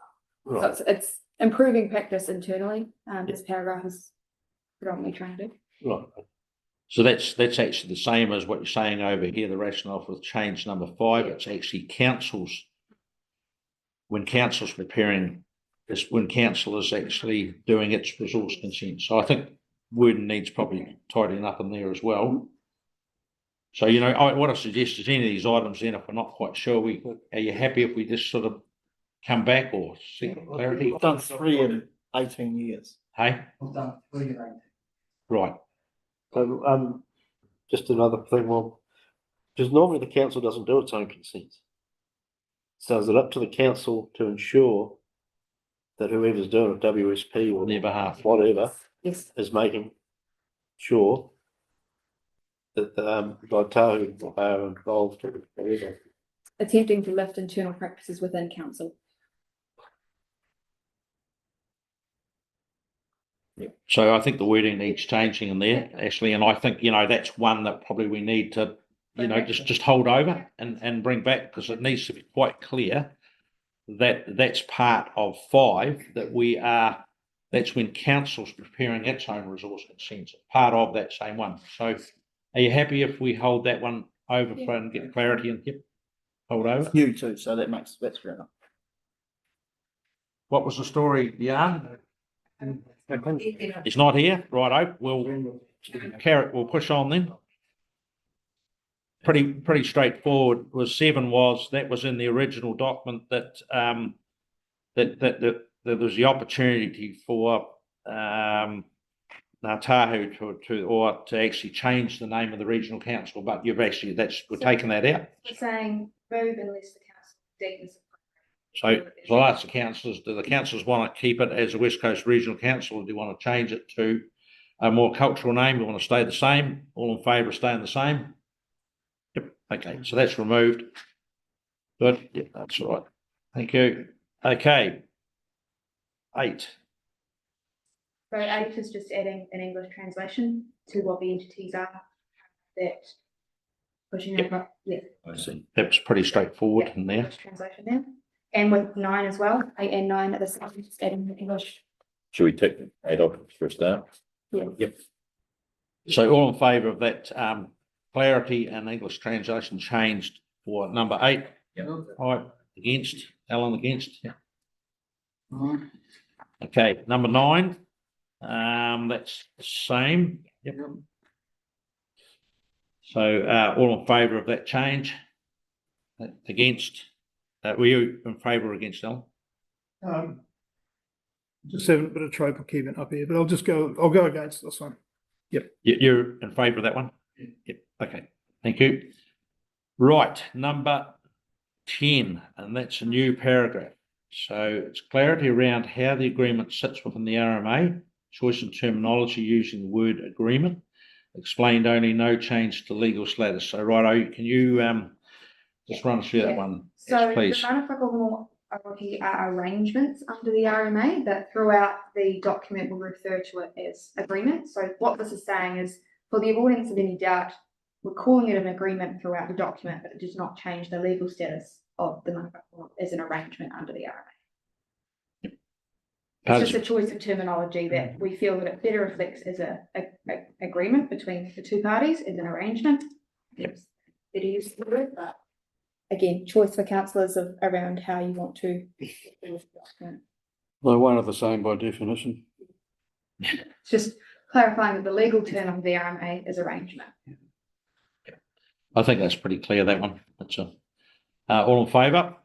G: well.
A: Right.
G: So it's improving practice internally. This paragraph is predominantly trying to do.
A: Right.
F: So that's actually the same as what you're saying over here, the rationale for change number 5. It's actually council's, when council's preparing this, when council is actually doing its resource consent. So I think wording needs probably tidying up in there as well. So, you know, what I suggest is any of these items then, if we're not quite sure, are you happy if we just sort of come back or seek clarity?
P: I've done 3 in 18 years.
F: Hey?
P: I've done 3 in 18.
F: Right.
A: So just another thing, well, because normally the council doesn't do its own consents. So is it up to the council to ensure that whoever's doing it, WSP or
F: their behalf,
A: whatever,
G: yes,
A: is making sure that Ngā Tahu are involved or whatever.
G: Attempting to lift internal practices within council.
F: So I think the wording needs changing in there, Ashley, and I think, you know, that's one that probably we need to, you know, just hold over and bring back, because it needs to be quite clear that that's part of 5, that that's when council's preparing its own resource consents, part of that same one. So are you happy if we hold that one over and get clarity and hold over?
P: You too, so that's fair enough.
F: What was the story, Jan? He's not here, righto. We'll push on then. Pretty straightforward. That was in the original document that there was the opportunity for Ngā Tahu to actually change the name of the regional council, but we're taking that out.
G: We're saying move unless the council deems.
F: So I'll ask the councillors, do the councillors want to keep it as a West Coast Regional Council, or do you want to change it to a more cultural name? We want to stay the same? All in favour of staying the same? Yep, okay, so that's removed. Good, yep, that's all right. Thank you. Okay. 8.
G: So 8 is just adding an English translation to what the entities are that pushing over. Yeah.
F: I see. That was pretty straightforward in there.
G: Translation there. And with 9 as well, 8 and 9 are the same, just adding the English.
L: Should we take 8 off for a start?
G: Yeah.
F: Yep. So all in favour of that clarity and English translation changed for number 8?
L: Yep.
F: All right, against, Alan against? Yeah. Okay, number 9, that's the same. Yep. So all in favour of that change? Against? Were you in favour or against, Alan?
D: Just having a bit of trouble keeping it up here, but I'll go against this one. Yep.
F: You're in favour of that one? Yep. Okay, thank you. Right, number 10, and that's a new paragraph. So it's clarity around how the agreement sits within the RMA, choice of terminology using the word agreement. Explained only, no change to legal status. So righto, can you just run through that
G: Yeah.
F: one,
G: So the
F: please?
G: mana whakahono oroki are arrangements under the RMA, but throughout the document we'll refer to it as agreement. So what this is saying is, for the avoidance of any doubt, we're calling it an agreement throughout the document, but it does not change the legal status of the mana whakahono as an arrangement under the RMA. It's just a choice of terminology that we feel that it better reflects as a agreement between the two parties, as an arrangement.
F: Yep.
G: It is the word, but again, choice for councillors of around how you want to.
C: They're one of the same by definition.
G: It's just clarifying that the legal term of the RMA is arrangement.
F: I think that's pretty clear, that one. That's all in favour?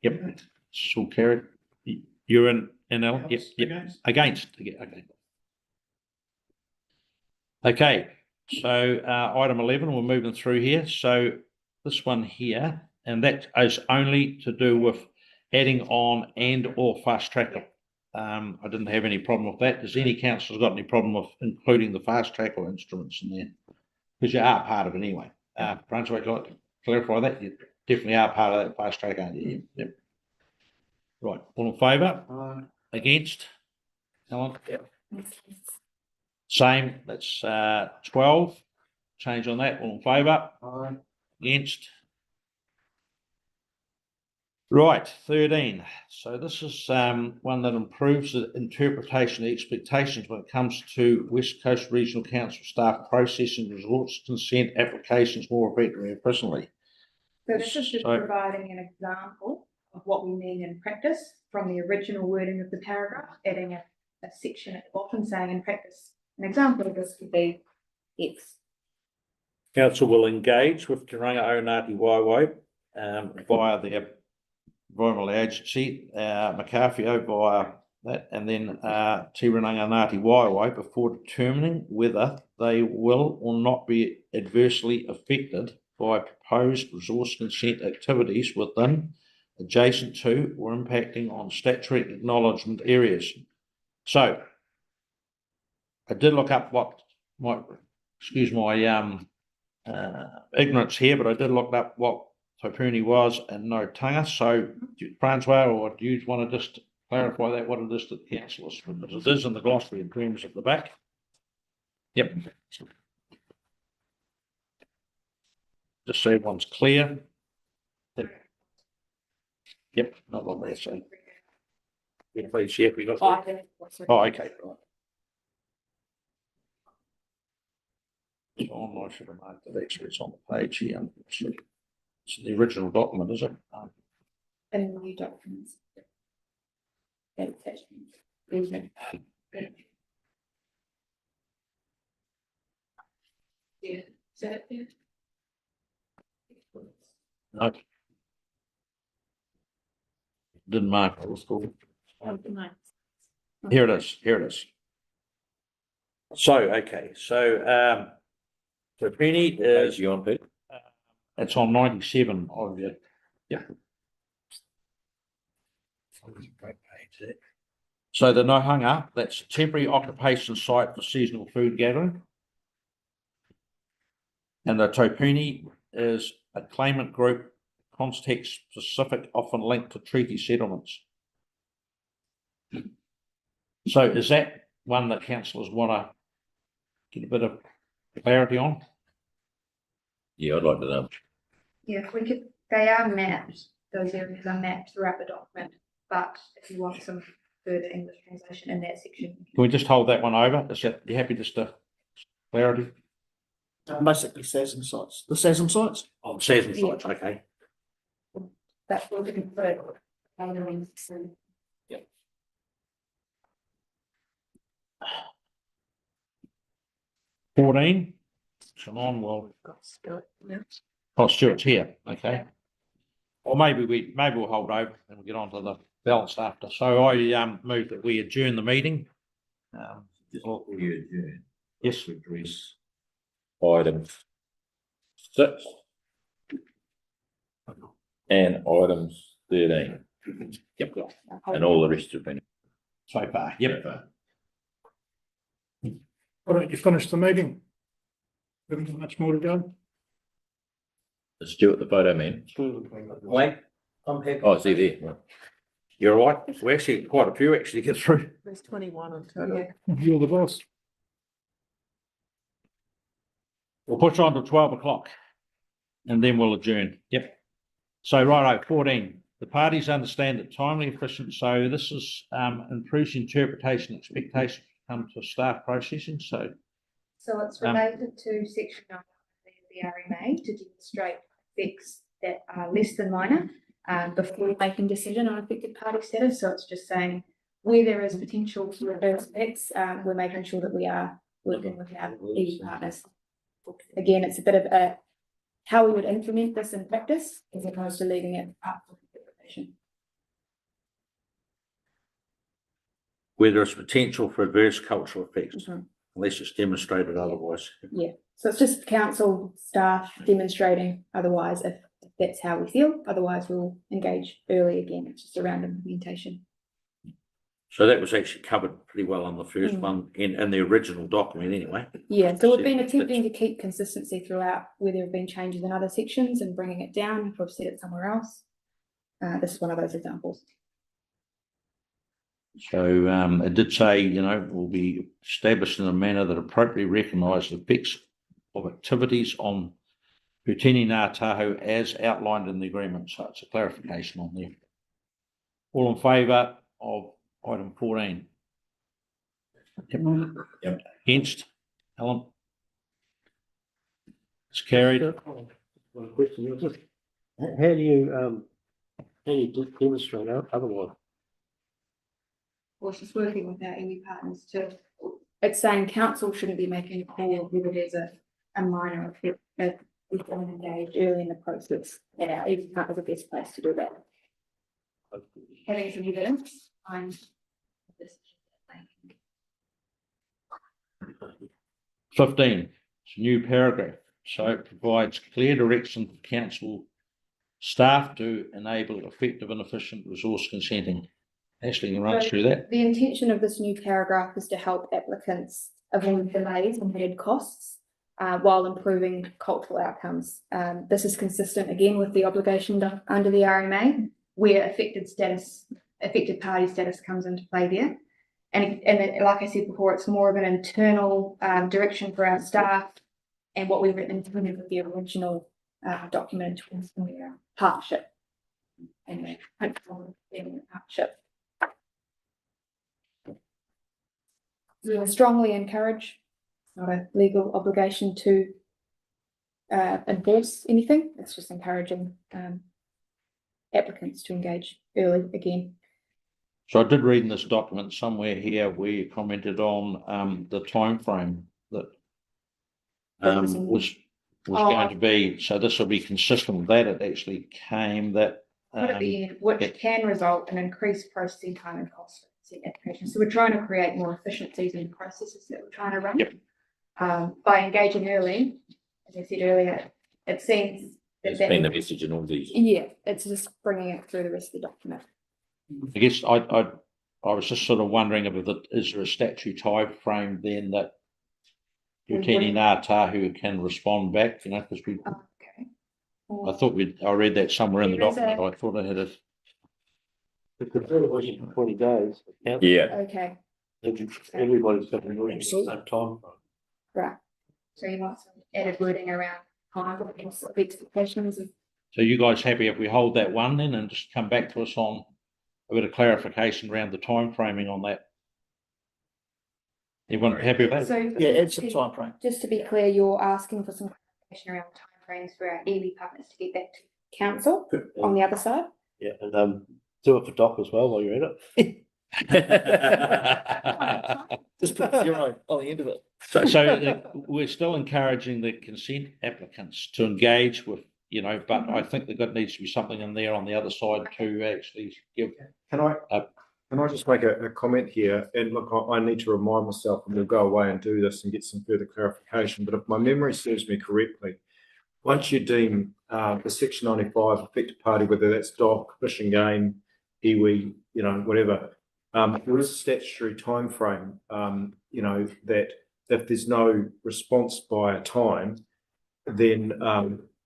F: Yep, it's all carried. You're in, NL? Yep, yep. Against? Okay. Okay, so item 11, we're moving through here. So this one here, and that is only to do with adding on and or fast tracker. I didn't have any problem with that. Does any councillor got any problem with including the fast tracker instruments in there? Because you are part of it anyway. Brunswick, like to clarify that? You definitely are part of that fast track, aren't you? Yep. Right, all in favour? Against? Helen? Yep. Same, that's 12. Change on that, all in favour? Against? Right, 13. So this is one that improves the interpretation of expectations when it comes to West Coast Regional Council staff processing resource consent applications more effectively and efficiently.
G: So this is just
F: So-
G: providing an example of what we mean in practice from the original wording of the paragraph, adding a section at the bottom saying in practice. An example of this would be X.
F: Council will engage with Te Ranga o Ngāti Waewae via the environmental agency, Makawhio via that, and then Te Ranga Ngāti Waewae before determining whether they will or not be adversely affected by proposed resource consent activities within, adjacent to, or impacting on statutory acknowledgement areas. So I did look up what excuse my ignorance here, but I did look up what Taupuni was and no Tanga. So Francois, or do you want to just clarify that, what it is to the councillors? Because it is in the glossary in terms at the back. Yep. Just so everyone's clear. Yep, not what they're saying. Yeah, please, yeah, we got. Oh, okay, right. I should have marked that actually, it's on the page here. It's the original document, is it?
G: And new documents.
E: Yeah, is that it?
F: No. Didn't mark it, was cool. Here it is, here it is. So, okay, so Taupuni is.
L: You on, Pete?
F: It's on 97 of you. Yeah. So the Nohanga, that's temporary occupation site for seasonal food gathering. And the Taupuni is a claimant group, context specific, often linked to treaty settlements. So is that one that councillors want to get a bit of clarity on?
L: Yeah, I'd like to know.
G: Yeah, if we could, they are mapped, those areas are mapped throughout the document, but if you want some further English translation in that section.
F: Can we just hold that one over? Is that, you happy just to clarity?
P: Basically SASM sites, the SASM sites.
F: Oh, SASM sites, okay.
G: That's what we can put.
F: Yep. $14. Come on, well. Oh, Stuart's here, okay. Or maybe we'll hold over and we'll get on to the balance after. So I move that we adjourn the meeting. Yes.
L: Address item 6 and items 13.
F: Yep.
L: And all the rest have been.
F: So far, yep.
D: Why don't you finish the meeting? We haven't got much more to go.
L: Stuart, the photo man.
F: Wait, I'm happy.
L: Oh, is he there? Right.
F: You're all right. We actually, quite a few actually get through.
K: There's 21 on total.
D: You're the boss.
F: We'll push on to 12 o'clock and then we'll adjourn. Yep. So righto, 14. The parties understand that timely, efficient. So this is improves interpretation expectations come to staff processing. So
G: it's related to section 9 of the RMA to demonstrate effects that are less than minor before making decision on affected party status. So it's just saying where there is potential for reverse effects, we're making sure that we are working with our EU partners. Again, it's a bit of how we would implement this in practice as opposed to leaving it up for interpretation.
F: where there is potential for adverse cultural effects, unless it's demonstrated otherwise.
G: Yeah, so it's just council staff demonstrating otherwise if that's how we feel. Otherwise, we'll engage early again. It's just around implementation.
F: So that was actually covered pretty well on the first one in the original document anyway.
G: Yeah, so we've been attempting to keep consistency throughout where there have been changes in other sections and bringing it down if we've said it somewhere else. This is one of those examples.
F: So it did say, you know, will be established in a manner that appropriately recognise the effects of activities on Putini Ngā Tahu as outlined in the agreement. So it's a clarification on there. All in favour of item 14? Yep. Against? Helen? It's carried.
A: One question. How do you demonstrate otherwise?
G: Well, she's working with our iwi partners too. It's saying council shouldn't be making a call whether there's a minor effect if we don't engage early in the process. And our iwi partners are the best place to do that. Having some evidence, I'm this.
F: 15, it's a new paragraph. So it provides clear direction for council staff to enable effective and efficient resource consenting. Ashley, you can run us through that.
G: The intention of this new paragraph is to help applicants avoid delays and added costs while improving cultural outcomes. This is consistent again with the obligation under the RMA, where affected party status comes into play there. And like I said before, it's more of an internal direction for our staff and what we've implemented with the original document in our partnership. Anyway, hopefully in partnership. We will strongly encourage, not a legal obligation to enforce anything. It's just encouraging applicants to engage early again.
F: So I did read in this document somewhere here where you commented on the time frame that was going to be. So this will be consistent with that. It actually came that
G: which can result in increased processing time and cost for applications. So we're trying to create more efficiencies in the processes that we're trying to run. By engaging early, as I said earlier, it seems
L: It's been the message in all these.
G: Yeah, it's just bringing it through the rest of the document.
F: I guess I was just sort of wondering if is there a statute time frame then that Putini Ngā Tahu can respond back, you know, because we I thought I read that somewhere in the document. I thought I had it.
A: Because 20 days.
L: Yeah.
G: Okay.
A: Everybody's got to read that time.
G: Right. So you want some added wording around time of expectations of.
F: So you guys happy if we hold that one then and just come back to us on a bit of clarification around the time framing on that? Everyone happy with that?
G: So
P: Yeah, it's a time frame.
G: Just to be clear, you're asking for some clarification around timeframes for our iwi partners to get back to council on the other side.
A: Yeah, and do it for Doc as well while you're at it.
P: Just put 0 on the end of it.
F: So we're still encouraging the consent applicants to engage with, you know, but I think there needs to be something in there on the other side to actually give.
B: Can I just make a comment here? And look, I need to remind myself, and we'll go away and do this and get some further clarification. But if my memory serves me correctly, once you deem the Section 95 affected party, whether that's DOC, Fish and Game, iwi, you know, whatever, there is a statutory time frame, you know, that if there's no response by a time, then,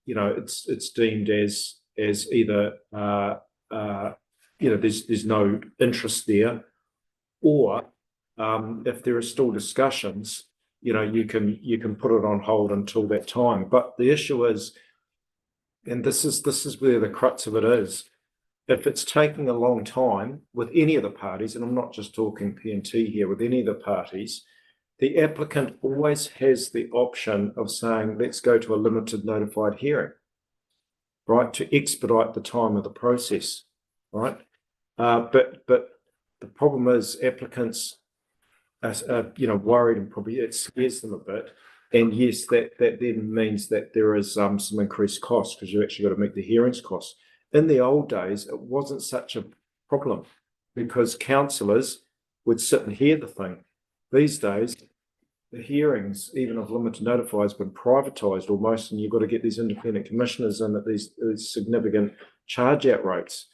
B: you know, it's deemed as either, you know, there's no interest there, or, if there are still discussions, you know, you can put it on hold until that time. But the issue is, and this is where the crux of it is, if it's taking a long time with any of the parties, and I'm not just talking P&T here, with any of the parties, the applicant always has the option of saying, let's go to a limited notified hearing, right, to expedite the time of the process, right? But the problem is applicants are, you know, worried, and probably it scares them a bit. And yes, that then means that there is some increased costs, because you actually got to meet the hearings costs. In the old days, it wasn't such a problem because councillors would sit and hear the thing. These days, the hearings, even of limited notified, has been privatised almost, and you've got to get these independent commissioners in at these significant charge out rates.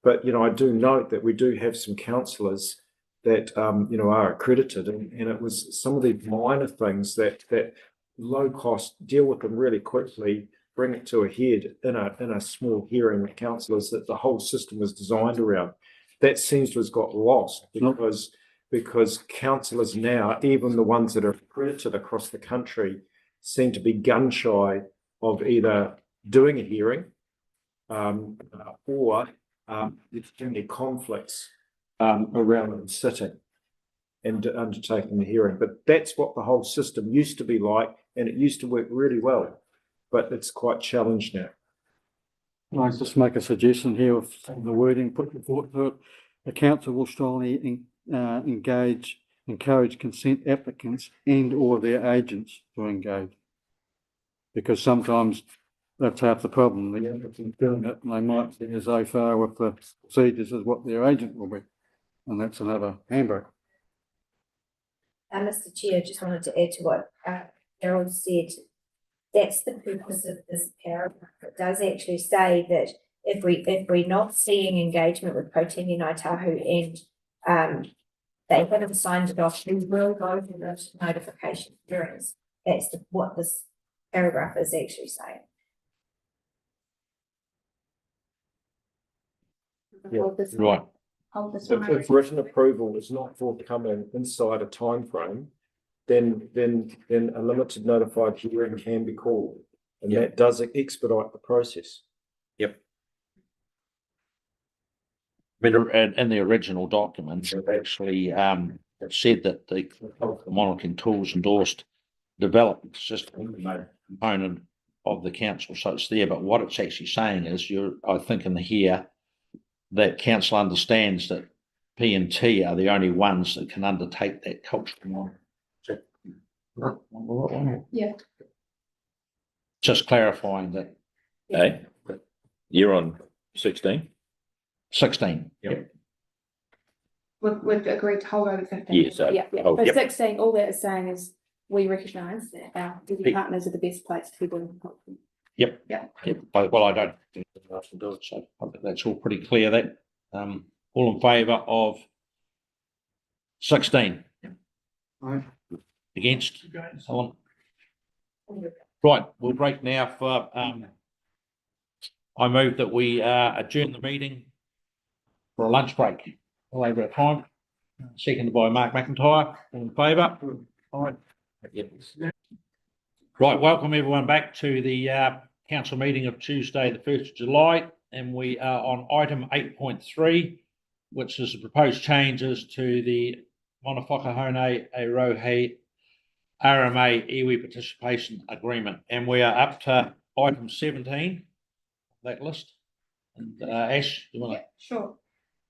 B: But, you know, I do note that we do have some councillors that, you know, are accredited, and it was some of the minor things that low cost, deal with them really quickly, bring it to a head in a small hearing with councillors that the whole system was designed around. That seems to have got lost because councillors now, even the ones that are accredited across the country, seem to be gun shy of either doing a hearing or there's too many conflicts around them sitting and undertaking the hearing. But that's what the whole system used to be like, and it used to work really well, but it's quite challenged now.
C: Can I just make a suggestion here of the wording put forward to it? The council will strongly encourage consent applicants and or their agents to engage. Because sometimes that's half the problem. The applicant's doing it, and they might be as they far with the procedures as what their agent will be. And that's another handbrake.
E: Mr. Chair, just wanted to add to what Harold said. That's the purpose of this paragraph. It does actually say that if we're not seeing engagement with Potini Ngāi Tahu and they haven't signed it off, we will go to the notification hearings. That's what this paragraph is actually saying.
B: Yeah,
L: right.
B: If written approval is not forthcoming inside a time frame, then a limited notified hearing can be called, and that does expedite the process.
F: Yep. But in the original document, it actually it said that the monitoring tools endorsed development system component of the council, so it's there. But what it's actually saying is, I think in here that council understands that P&T are the only ones that can undertake that cultural monitoring.
G: Yeah.
F: Just clarifying that.
L: Hey, you're on 16.
F: 16. Yep.
G: We've agreed to hold over 15.
L: Yes,
G: Yeah.
L: oh,
G: So
L: yep.
G: 16, all that is saying is we recognise that our DD partners are the best place to be doing cultural.
F: Yep.
G: Yeah.
F: Yep. Well, I don't think I can do it, so I think that's all pretty clear. That all in favour of 16?
C: Aye.
F: Against? Helen? Right, we'll break now for I move that we adjourn the meeting for a lunch break. All over our time. Seconded by Mark McIntyre. All in favour? All right. Yep. Right, welcome everyone back to the council meeting of Tuesday, the 1st of July, and we are on item 8.3, which is the proposed changes to the Mana Whakahone Arohe RMA iwi participation agreement, and we are up to item 17, that list. And Ash, you want to?
G: Yeah, sure.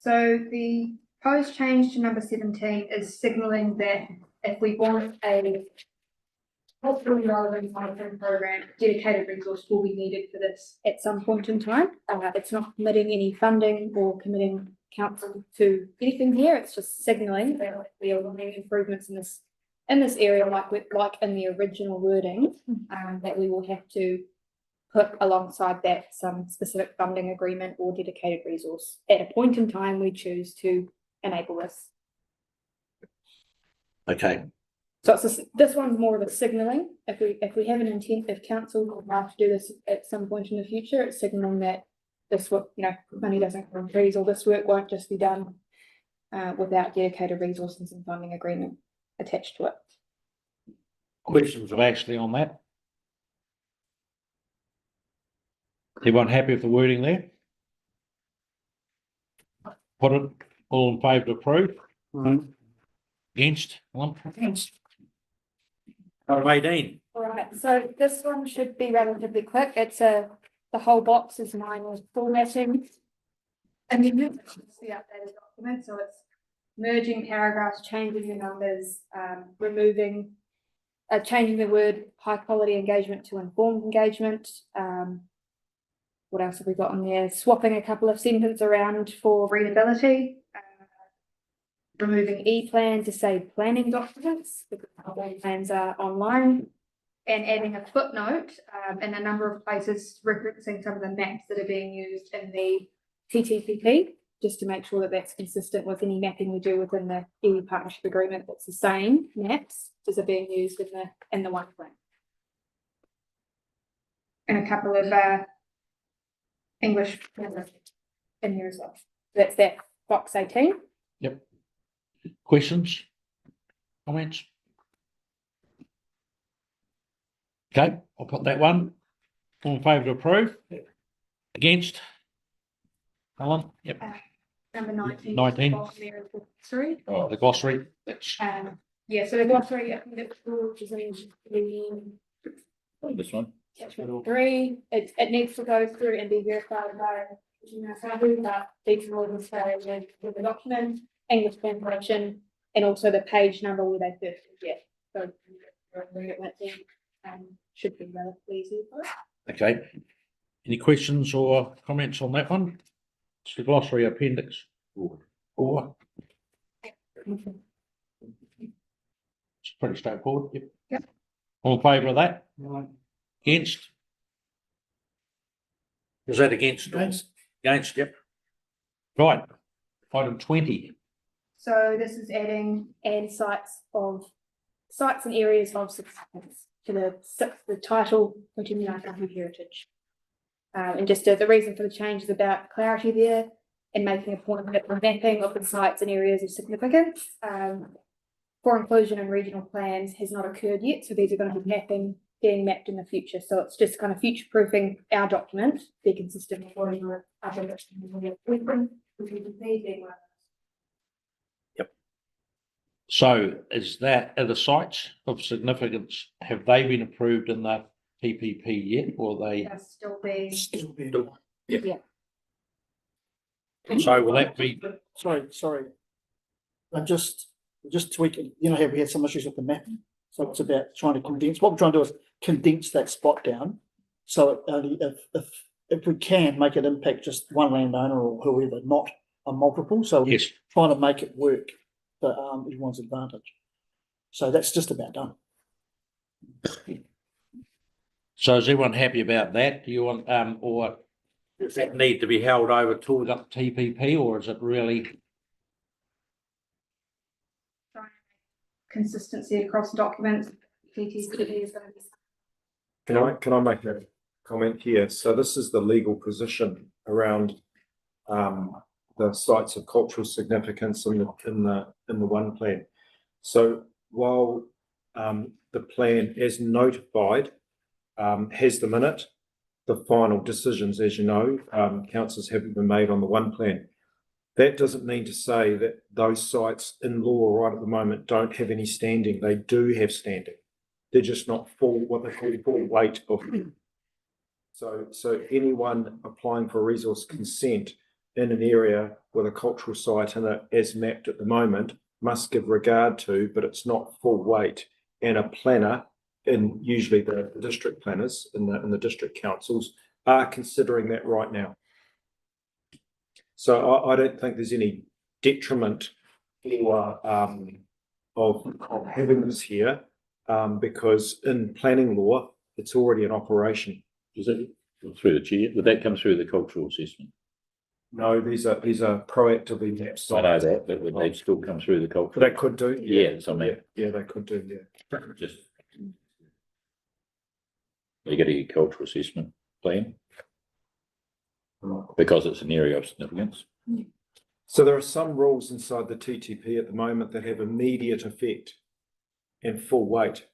G: So the proposed change to number 17 is signalling that if we want a culturally relevant monitoring program, dedicated resource will be needed for this at some point in time. It's not committing any funding or committing council to anything here. It's just signalling that we are making improvements in this area, like in the original wording, that we will have to put alongside that some specific funding agreement or dedicated resource at a point in time we choose to enable this.
F: Okay.
G: So this one's more of a signalling. If we have an intent, if council would like to do this at some point in the future, it's signalling that this work, money doesn't come from trees, or this work won't just be done without dedicated resources and funding agreement attached to it.
F: Questions of Ashley on that? Everyone happy with the wording there? Put it all in favour to approve? Against? Against. Item 18.
G: All right, so this one should be relatively quick. It's the whole box is minor formatting. And then it's the updated document, so it's merging paragraphs, changing the numbers, changing the word high quality engagement to informed engagement. What else have we got on there? Swapping a couple of sentences around for readability. Removing E-plan to say planning documents, because all plans are online, and adding a footnote in a number of places referencing some of the maps that are being used in the TTPP, just to make sure that that's consistent with any mapping we do within the iwi partnership agreement. That's the same maps as are being used in the one plan. And a couple of English in here as well. That's that box 18.
F: Yep. Questions? Comments? Okay, I'll put that one. All in favour to approve? Against? Helen? Yep.
G: Number 19.
F: 19.
G: Sorry.
F: Oh, the glossary. That's
G: Yeah, so the glossary, I think it's which is in
L: This one.
G: attachment 3. It needs to go through and be verified by details with the document, English translation, and also the page number where they first get. So should be relatively easy for us.
F: okay. Any questions or comments on that one? It's the glossary appendix. Four. It's pretty straightforward. Yep.
G: Yep.
F: All in favour of that? Against? Is that against? Against, yep. Right. Item 20.
G: So this is adding sites and areas of significance to the title, continuing our country heritage. And just the reason for the change is about clarity there and making a point that the mapping of the sites and areas of significance for inclusion in regional plans has not occurred yet. So these are going to be being mapped in the future. So it's just kind of future proofing our document, be consistent with what your other
F: Yep. So is that, are the sites of significance, have they been approved in the PPP yet, or they?
G: Still being.
F: Yep.
G: Yeah.
F: So will that be?
P: Sorry. I'm just tweaking, how we had some issues with the mapping. So it's about trying to condense, what we're trying to do is condense that spot down. So only if we can make it impact just one landowner or whoever, not a multiple. So
F: yes,
P: trying to make it work for everyone's advantage. So that's just about done.
F: So is everyone happy about that? Do you want, or does that need to be held over till we got the TPP, or is it really?
G: Consistency across documents. TTPP is going to be.
B: Can I make a comment here? So this is the legal position around the sites of cultural significance in the one plan. So while the plan as notified has the minute, the final decisions, as you know, councils haven't been made on the one plan. That doesn't mean to say that those sites in law right at the moment don't have any standing. They do have standing. They're just not what they call full weight of. So anyone applying for resource consent in an area with a cultural site in it as mapped at the moment must give regard to, but it's not full weight. And a planner, and usually the district planners in the district councils, are considering that right now. So I don't think there's any detriment of having this here, because in planning law, it's already in operation.
L: Is it through the chair? Would that come through the cultural assessment?
B: No, these are proactively mapped
L: I know
B: sites.
L: that, but would they still come through the culture?
B: They could do.
L: Yeah, that's what I mean.
B: Yeah, they could do, yeah.
L: Just. You get a cultural assessment plan. Because it's an area of significance.
B: So there are some rules inside the TTP at the moment that have immediate effect and full weight,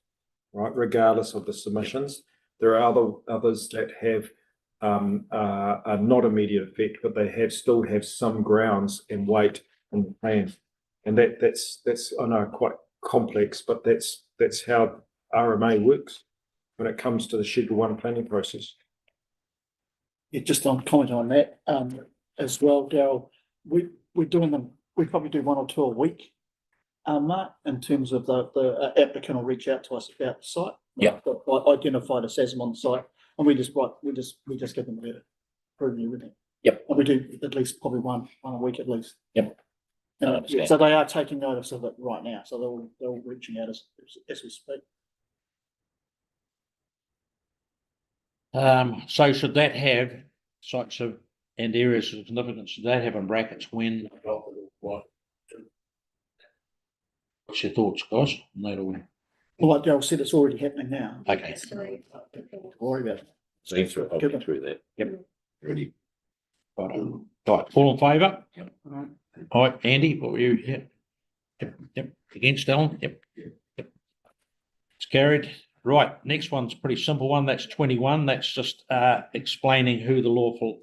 B: right, regardless of the submissions. There are others that have are not immediate effect, but they still have some grounds and weight in the plan. And that's I know quite complex, but that's how RMA works when it comes to the Schedule 1 planning process.
P: Yeah, just on comment on that, as well, Daryl, we're doing them, we probably do 1 or 2 a week. Mark, in terms of the applicant will reach out to us about the site.
L: Yeah.
P: Identified us as them on the site, and we just give them a letter, proving everything.
L: Yep.
P: And we do at least probably one a week at least.
L: Yep.
P: And so they are taking notice of it right now, so they're reaching out as we speak.
F: So should that have sites of and areas of significance, should that have in brackets when adopted or what? What's your thoughts, guys?
P: Well, like Daryl said, it's already happening now.
F: Okay.
P: Don't worry about it.
L: Seems to have been through that.
F: Yep. Ready. Right, all in favour? Yep. All right, Andy, what were you? Yep. Against, Alan? Yep. It's carried. Right, next one's a pretty simple one. That's 21. That's just explaining who the lawful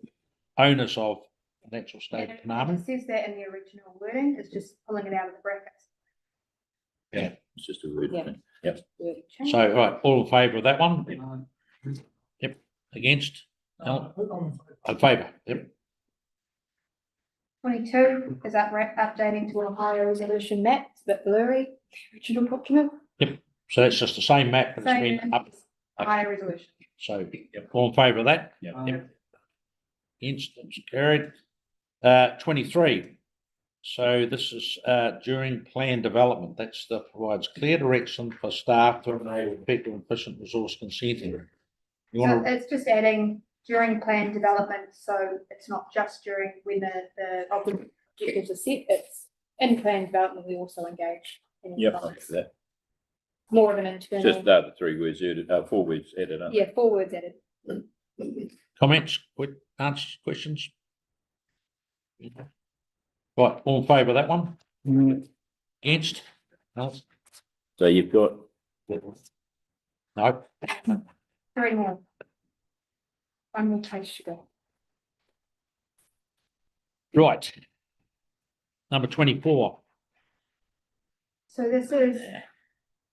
F: owners of the natural state of Carnarvon.
G: It says that in the original wording, it's just pulling it out of the brackets.
F: Yeah.
L: It's just a word thing. Yep.
F: So, right, all in favour of that one? Yep. Against? Alan? In favour? Yep.
G: 22 is updating to a higher resolution map. It's a bit blurry, the original document.
F: Yep. So that's just the same map, but it's
G: Same,
F: been up.
G: higher resolution.
F: So, all in favour of that?
L: Yep.
F: Against, it's carried. 23. So this is during plan development. That's the provides clear direction for staff to enable effective and efficient resource consenting. You
G: So
F: want to?
G: it's just adding during plan development, so it's not just during when the objectives are set, it's in plan development, we also engage. in
L: Yep,
G: development.
L: that.
G: More of an internal.
L: Just the 3 words added, 4 words added. Aren't they?
G: Yeah, 4 words added.
F: Comments, answers, questions? Right, all in favour of that one? Against? No?
L: So you've got.
F: No?
G: 3 more. 1 more page to go.
F: Right. Number 24.
G: So this is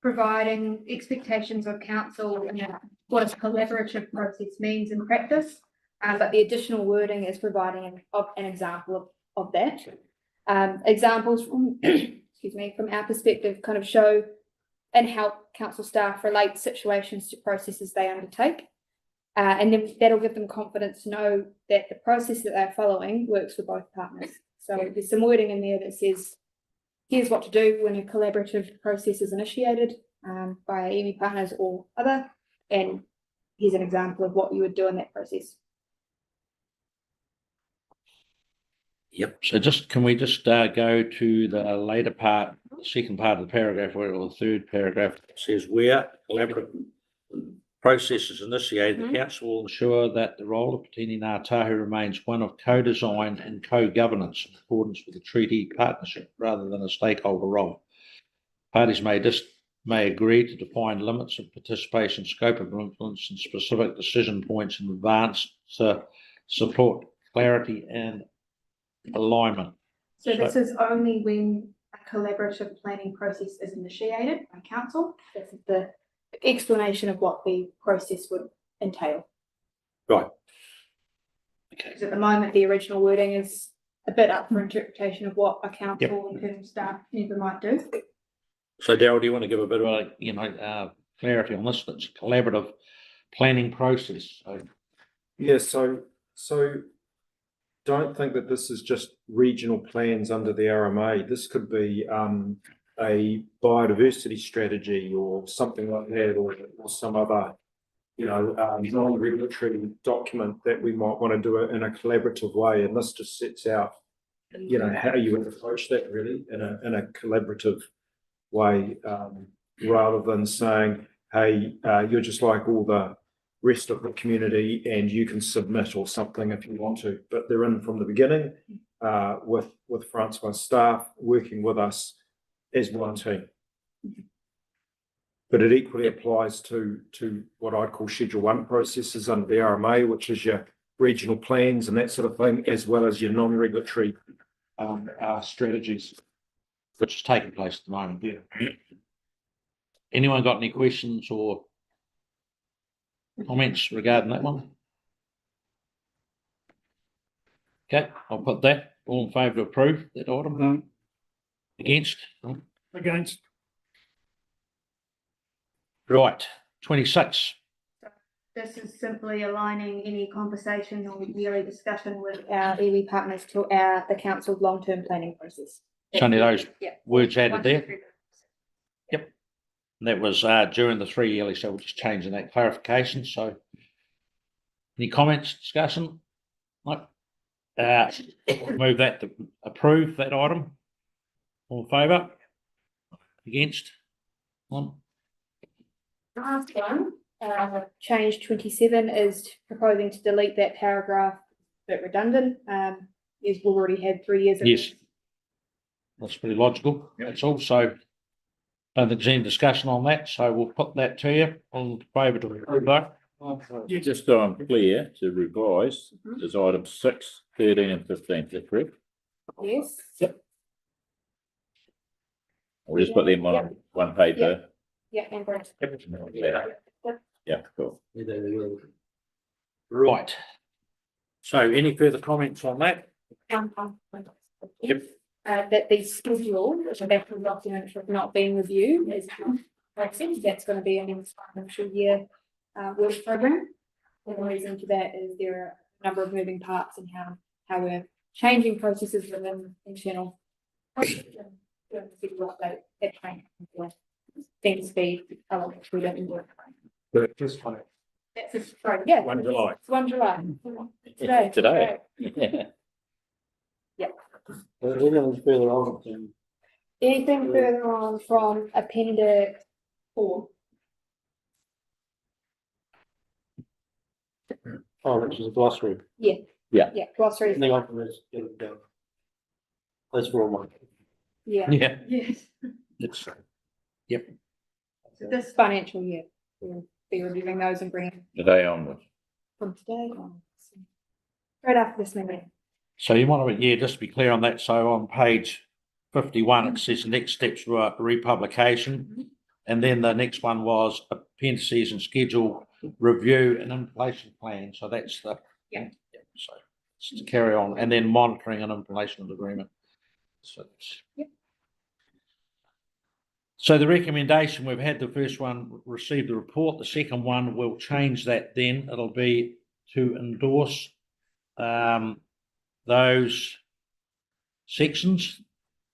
G: providing expectations of council and what a collaborative process means in practice. But the additional wording is providing an example of that. Examples from, excuse me, from our perspective kind of show and help council staff relate situations to processes they undertake. And then that'll give them confidence to know that the process that they're following works for both partners. So there's some wording in there that says, here's what to do when a collaborative process is initiated by EMI partners or other, and here's an example of what you would do in that process.
F: Yep. So can we just go to the later part, the second part of the paragraph, or the third paragraph, it says where collaborative process is initiated, the council will ensure that the role of Patini Ngā Tahu remains one of co-design and co-governance in accordance with the treaty partnership rather than a stakeholder role. Parties may agree to define limits of participation, scope of influence, and specific decision points in advance to support clarity and alignment.
G: So this is only when a collaborative planning process is initiated by council. This is the explanation of what the process would entail.
F: Right. Okay.
G: Because at the moment, the original wording is a bit up for interpretation of what a council and internal staff member might do.
F: So Daryl, do you want to give a bit of clarity on this? That's a collaborative planning process.
B: Yeah, so don't think that this is just regional plans under the RMA. This could be a biodiversity strategy or something like that, or some other non-regulatory document that we might want to do it in a collaborative way, and this just sets out, how you would approach that really in a collaborative way, rather than saying, hey, you're just like all the rest of the community and you can submit or something if you want to, but they're in from the beginning, with Francois staff working with us as one team. But it equally applies to what I'd call Schedule 1 processes under the RMA, which is your regional plans and that sort of thing, as well as your non-regulatory strategies.
F: Which is taking place at the moment. Yeah. Anyone got any questions or comments regarding that one? Okay, I'll put that. All in favour to approve that item?
D: No.
F: Against?
D: Against.
F: Right, 26.
G: This is simply aligning any conversation or yearly discussion with our iwi partners to the council's long-term planning process.
F: It's only those
G: Yeah.
F: words added
G: 1, 2,
F: there.
G: 3.
F: Yep. And that was during the 3 yearly, so we're just changing that clarification. So any comments, discussion? No. Move that to approve that item. All in favour? Against? One.
G: Last one, change 27 is proposing to delete that paragraph, a bit redundant, is we've already had 3 years of.
F: Yes. That's pretty logical. That's also, I don't think there's any discussion on that, so we'll put that to you. All in favour to approve that.
L: Just so I'm clear, to revise, is item 6, 13 and 15, is that correct?
G: Yes.
F: Yep.
L: We'll just put them on one paper.
G: Yeah, and Brent.
L: Yeah, cool.
F: Right. So any further comments on that? Yep.
G: That the schedule, which the actual document have not been reviewed, is that's going to be an financial year work program. And the reason for that is there are a number of moving parts in how we're changing processes within internal. Things be we don't work.
B: But just one.
G: That's a, sorry, yeah.
L: 1 July.
G: It's 1 July.
L: Today.
G: Yeah.
A: Anything further on?
G: Anything further on from appendix 4?
A: Oh, which is a glossary.
G: Yeah.
L: Yeah.
G: Yeah, glossary.
A: Anything on from this, get it down. That's for all mine.
G: Yeah.
F: Yeah.
G: Yes.
F: It's, yep.
G: So this financial year, we'll be reviewing those and bringing
L: Today onwards.
G: from today on. Right after this meeting.
F: So you want to, just to be clear on that, so on page 51, it says the next steps were republication. And then the next one was appendices and schedule review and implementation plan. So that's the, so it's to carry on, and then monitoring and implementation of the agreement. So, so the recommendation, we've had the first one receive the report. The second one will change that then. It'll be to endorse those sections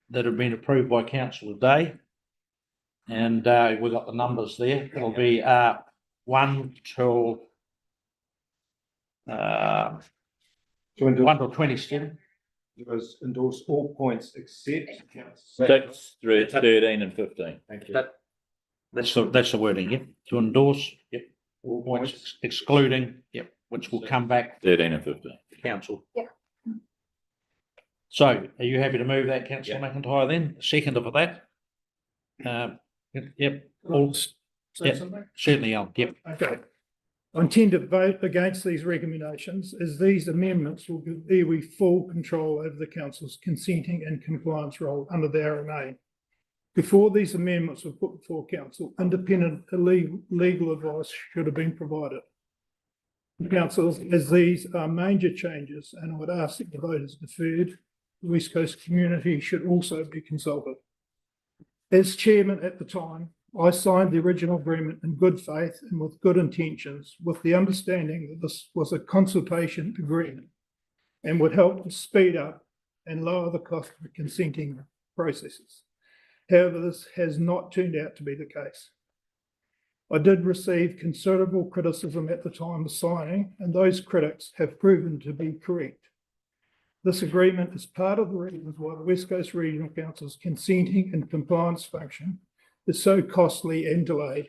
F: that have been approved by council today. And we've got the numbers there. It'll be 1 till 1 till 27.
B: Was endorse all points except.
L: 6 through 13 and 15.
B: Thank you.
F: That's the wording, yep. To endorse, yep. All points excluding, yep, which will come back
L: 13 and 15.
F: to council.
G: Yep.
F: So are you happy to move that, councillor McIntyre, then? Second of that? Yep. All,
D: Say
F: yep.
D: something?
F: Certainly, yep.
D: Okay. I intend to vote against these recommendations as these amendments will give iwi full control over the council's consenting and compliance role under the RMA. Before these amendments were put before council, independent legal advice should have been provided. Councils, as these are major changes, and I would ask that the vote is deferred, the West Coast community should also be consulted. As chairman at the time, I signed the original agreement in good faith and with good intentions, with the understanding that this was a consultation agreement and would help to speed up and lower the cost of the consenting processes. However, this has not turned out to be the case. I did receive considerable criticism at the time of signing, and those critics have proven to be correct. This agreement is part of the reasons why the West Coast Regional Council's consenting and compliance function is so costly and delayed.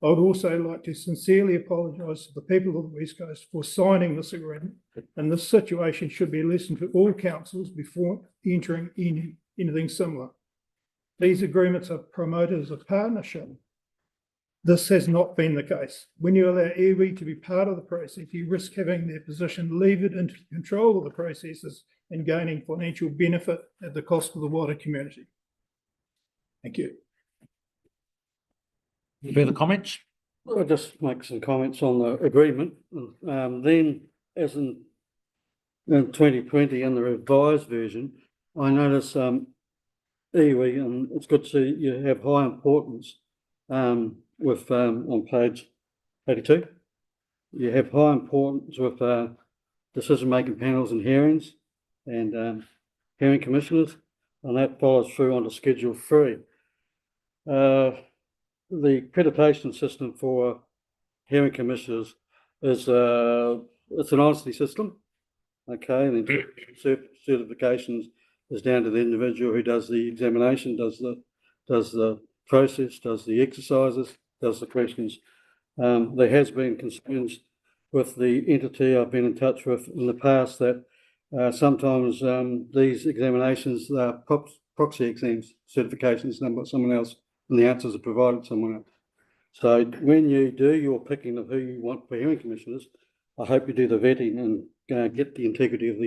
D: I would also like to sincerely apologise to the people of the West Coast for signing this agreement, and this situation should be listened to all councils before entering anything similar. These agreements are promoted as a partnership. This has not been the case. When you allow iwi to be part of the process, you risk having their position levered into control of the processes and gaining financial benefit at the cost of the wider community. Thank you.
F: Further comments?
C: I'll just make some comments on the agreement. Then, as in 2020 in the revised version, I notice iwi, and it's good to see you have high importance with on page 82. You have high importance with decision-making panels and hearings and hearing commissioners, and that follows through onto Schedule 3. The accreditation system for hearing commissioners is it's an honesty system, okay, and then certifications is down to the individual who does the examination, does the process, does the exercises, does the questions. There has been concerns with the entity I've been in touch with in the past that sometimes these examinations are proxy exams, certifications done by someone else, and the answers are provided someone else. So when you do your picking of who you want for hearing commissioners, I hope you do the vetting and get the integrity of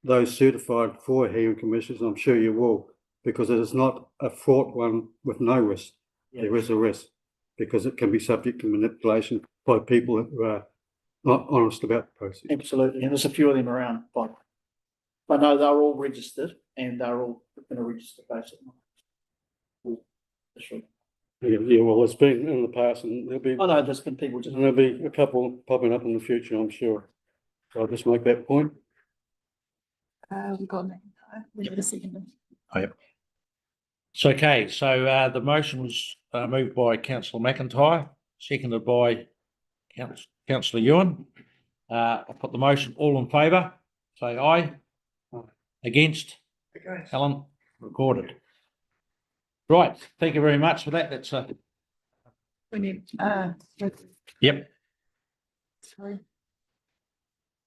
C: those certified for hearing commissioners. I'm sure you will, because it is not a fraught one with no risk. Yeah. There is a risk because it can be subject to manipulation by people who are not honest about the process.
P: Absolutely, and there's a few of them around, but no, they're all registered and they're all in a register basis.
C: Yeah, well, it's been in the past, and there'll be.
P: I know there's been people just.
C: And there'll be a couple popping up in the future, I'm sure. So I'll just make that point.
Q: We've got we have a second.
F: Oh, yep. It's okay. So the motion was moved by Councillor McIntyre, seconded by Councillor Ewan. I'll put the motion. All in favour, say aye. Against? Helen, recorded. Right, thank you very much for that. That's
Q: We need,
F: yep.
Q: sorry.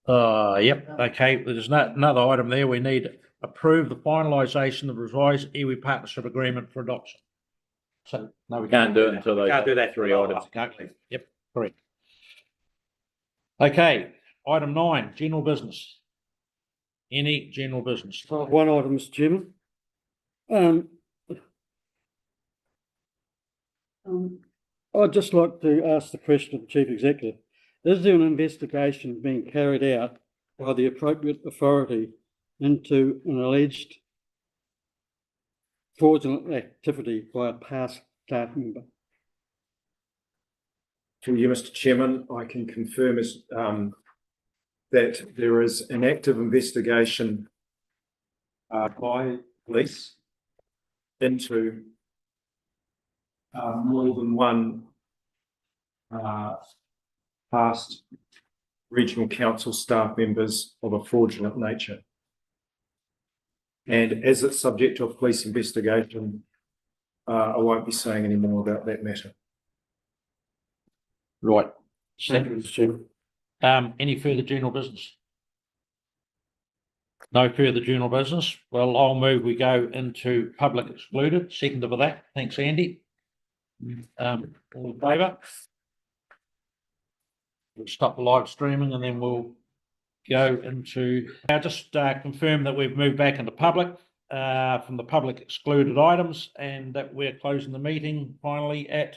F: Yep, okay, there's another item there. We need approve the finalisation of revised iwi partnership agreement for adoption. So, no, we
L: Can't do it until those
F: can't do that.
L: three items.
F: Exactly. Yep, correct. Okay, item 9, general business. Any general business?
C: One item, Mr. Chairman. I'd just like to ask the question of the Chief Executive. Is there an investigation being carried out by the appropriate authority into an alleged fraudulent activity by a past staff member?
B: To you, Mr. Chairman, I can confirm that there is an active investigation by police into more than one past regional council staff members of a fraudulent nature. And as it's subject to a police investigation, I won't be saying any more about that matter.
F: Right.
C: Thank you, Mr. Chairman.
F: Any further general business? No further general business. Well, I'll move. We go into public excluded. Second of that. Thanks, Andy. All in favour? We'll stop the live streaming and then we'll go into. I'll just confirm that we've moved back into public from the public excluded items and that we're closing the meeting finally at